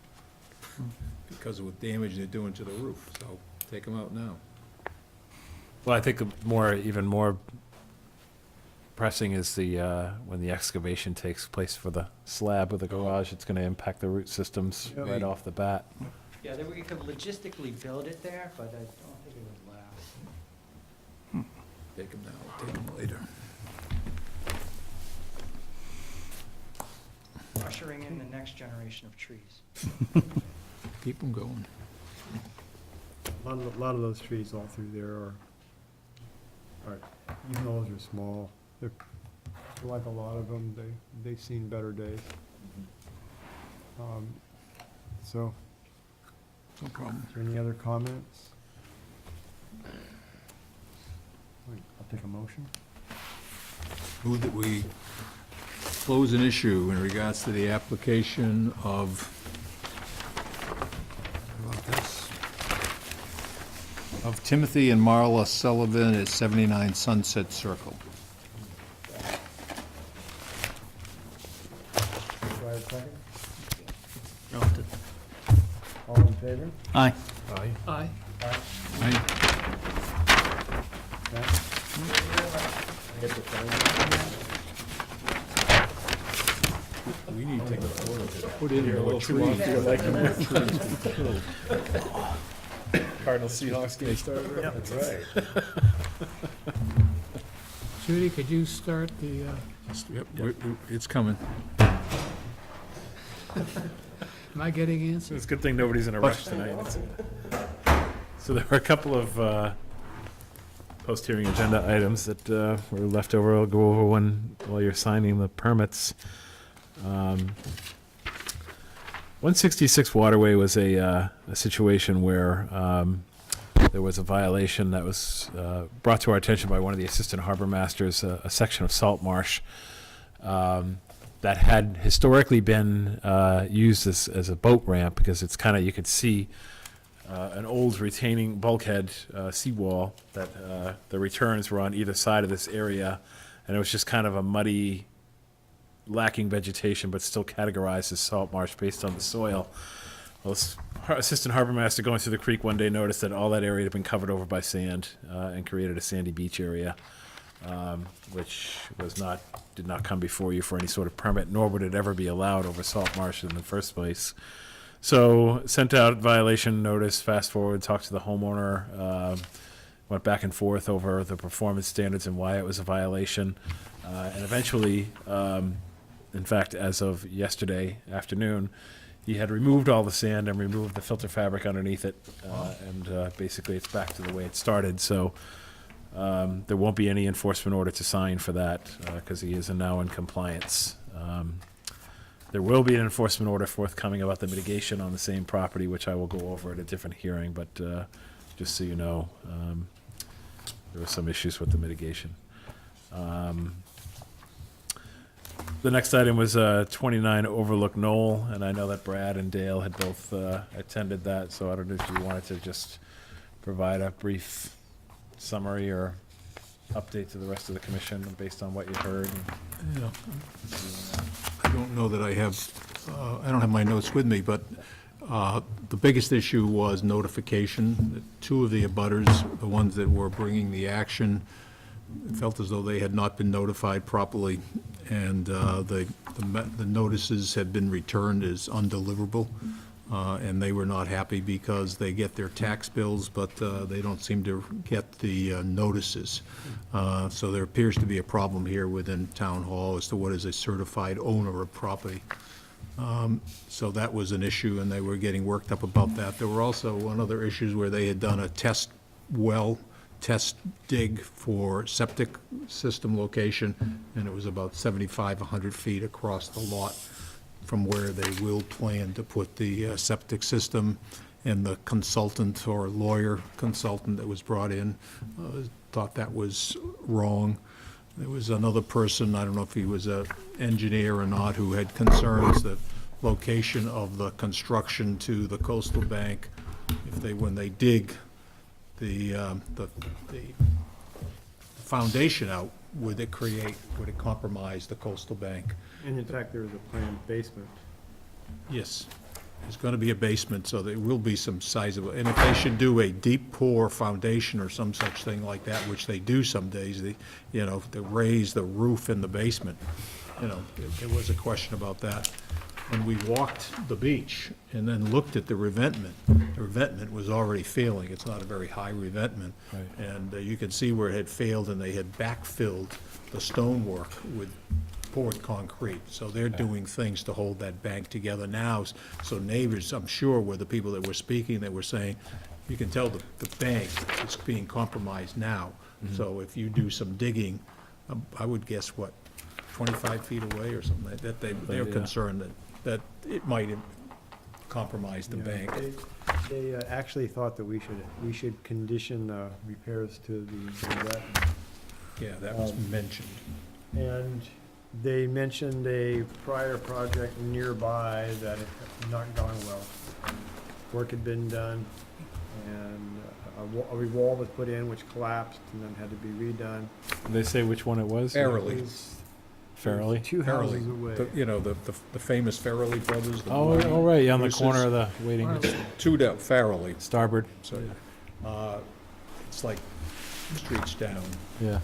Because of what damage they're doing to the roof, so take them out now. Well, I think even more pressing is when the excavation takes place for the slab of the garage, it's gonna impact the root systems Yeah. right off the bat. Yeah, we could logistically build it there, but I don't think it would last. Take them now, take them later. Ushering in the next generation of trees. Keep them going. a lot of those trees all through there are, even though those are small, they're, like a lot of them, they've seen better days. So, No problem. is there any other comments? I'll take a motion. Move that we close an issue in regards to the application of, how about this? Of Timothy and Marla Sullivan at 79 Sunset Circle. Do I have a second? I'll have to- All in favor? Aye. Aye. We need to put in more trees. Cardinal Seahawks game started? That's right. Judy, could you start the, Yep, it's coming. am I getting answers? It's a good thing nobody's in a rush tonight. So there were a couple of post-hearing agenda items that were left over. I'll go over one while you're signing the permits. 166 Waterway was a situation where there was a violation that was brought to our attention by one of the assistant harbor masters, a section of salt marsh that had historically been used as a boat ramp, because it's kind of, you could see an old retaining bulkhead seawall that the returns were on either side of this area, and it was just kind of a muddy, lacking vegetation, but still categorized as salt marsh based on the soil. Well, this assistant harbor master going through the creek one day noticed that all that area had been covered over by sand and created a sandy beach area, which did not come before you for any sort of permit, nor would it ever be allowed over salt marsh in the first place. So sent out violation notice, fast forward, talked to the homeowner, went back and forth over the performance standards and why it was a violation. And eventually, in fact, as of yesterday afternoon, he had removed all the sand and removed the filter fabric underneath it. And basically it's back to the way it started. So there won't be any enforcement order to sign for that because he is now in compliance. There will be an enforcement order forthcoming about the mitigation on the same property, which I will go over at a different hearing, but just so you know, there were some issues with the mitigation. The next item was 29 Overlook Knoll, and I know that Brad and Dale had both attended that, so I don't know if you wanted to just provide a brief summary or update to the rest of the commission based on what you heard. Yeah. I don't know that I don't have my notes with me, but the biggest issue was notification. Two of the abutters, the ones that were bringing the action, felt as though they had not been notified properly, and the notices had been returned as undeliverable, and they were not happy because they get their tax bills, but they don't seem to get the notices. So there appears to be a problem here within Town Hall as to what is a certified owner of property. So that was an issue, and they were getting worked up about that. There were also one other issues where they had done a test dig for septic system location, and it was about 75, 100 feet across the lot from where they will plan to put the septic system. And the consultant or lawyer consultant that was brought in thought that was wrong. There was another person, I don't know if he was an engineer or not, who had concerns that location of the construction to the coastal bank, when they dig the foundation out, would it compromise the coastal bank? And in fact, there is a planned basement. Yes, there's gonna be a basement, so there will be some sizable, and if they should do a deep pour foundation or some such thing like that, which they do some days, they raise the roof in the basement, there was a question about that. When we walked the beach and then looked at the revetment was already failing. It's not a very high revetment. Right. And you could see where it had failed, and they had backfilled the stonework with poured concrete. So they're doing things to hold that bank together now. So neighbors, I'm sure, were the people that were speaking, that were saying, you can tell the bank is being compromised now. So if you do some digging, I would guess, 25 feet away or something, that they're concerned that it might compromise the bank. They actually thought that we should condition repairs to the wetland. Yeah, that was mentioned. And they mentioned a prior project nearby that had not gone well. Work had been done, and a wall was put in which collapsed and then had to be redone. Did they say which one it was? Farrelly. It was Farrelly? 2 houses away. The famous Farrelly brothers. the Oh, Moody all right, on the Bruces. corner of the waiting, Two down, Farrelly. starboard. So, it's like streets down. Yeah.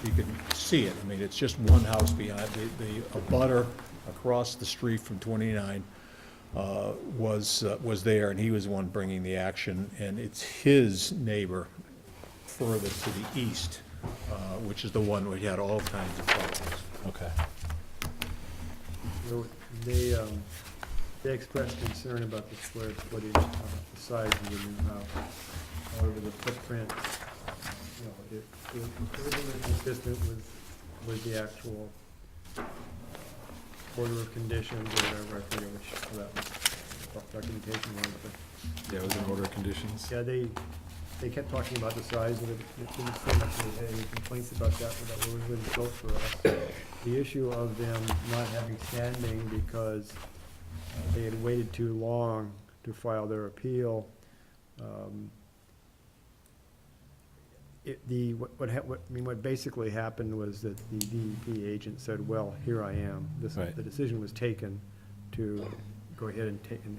You can see it. I mean, it's just one house behind. The abutter across the street from 29 was there, and he was the one bringing the action. And it's his neighbor further to the east, which is the one where he had all kinds of problems. Okay. So they expressed concern about the square footage, the size of the new house. However, the footprint, it was consistent with the actual order of conditions or whatever, I forget which that documentation was, but. Yeah, it was an order of conditions. Yeah, they kept talking about the size of it. It didn't seem like they had any complaints about that, but that was really built for us. The issue of them not having standing because they had waited too long to file their appeal. What basically happened was that the DEP agent said, well, here I am. Right. The decision was taken to go ahead and take, and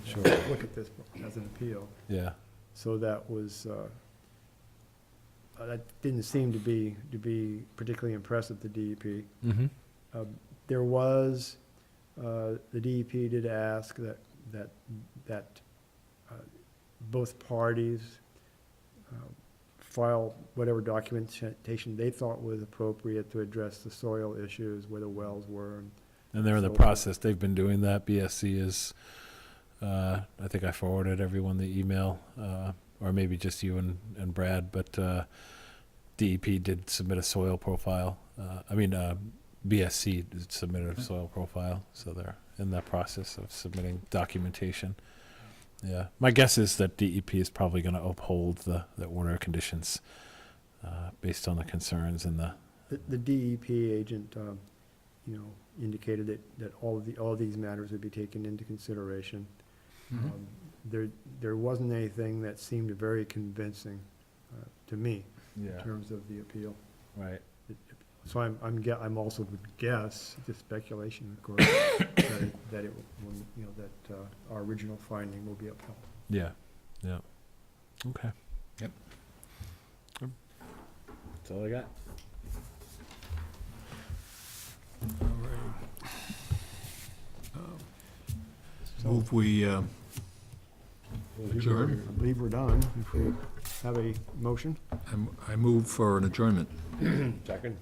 Sure. look at this as an appeal. Yeah. So that was, that didn't seem to be particularly impressive to DEP. Mm-hmm. There was, the DEP did ask that both parties file whatever documentation they thought was appropriate to address the soil issues, where the wells were. And they're in the So- process. They've been doing that. BSC is, I think I forwarded everyone the email, or maybe just you and Brad, but DEP did submit a soil profile, BSC submitted a soil profile, so they're in that process of submitting documentation. Yeah, my guess is that DEP is probably going to uphold the order of conditions based on the concerns and The DEP agent, indicated that all these matters would be taken into consideration. There wasn't anything that seemed very convincing to me in terms of the appeal. right. So I'm also would guess, just speculation, of course, that it will, that our original finding will be upheld. Yeah, yeah. Okay. Yep. That's all I got. All right. Move we adjourn. I believe we're done. If we have a motion. I move for an adjournment. Second.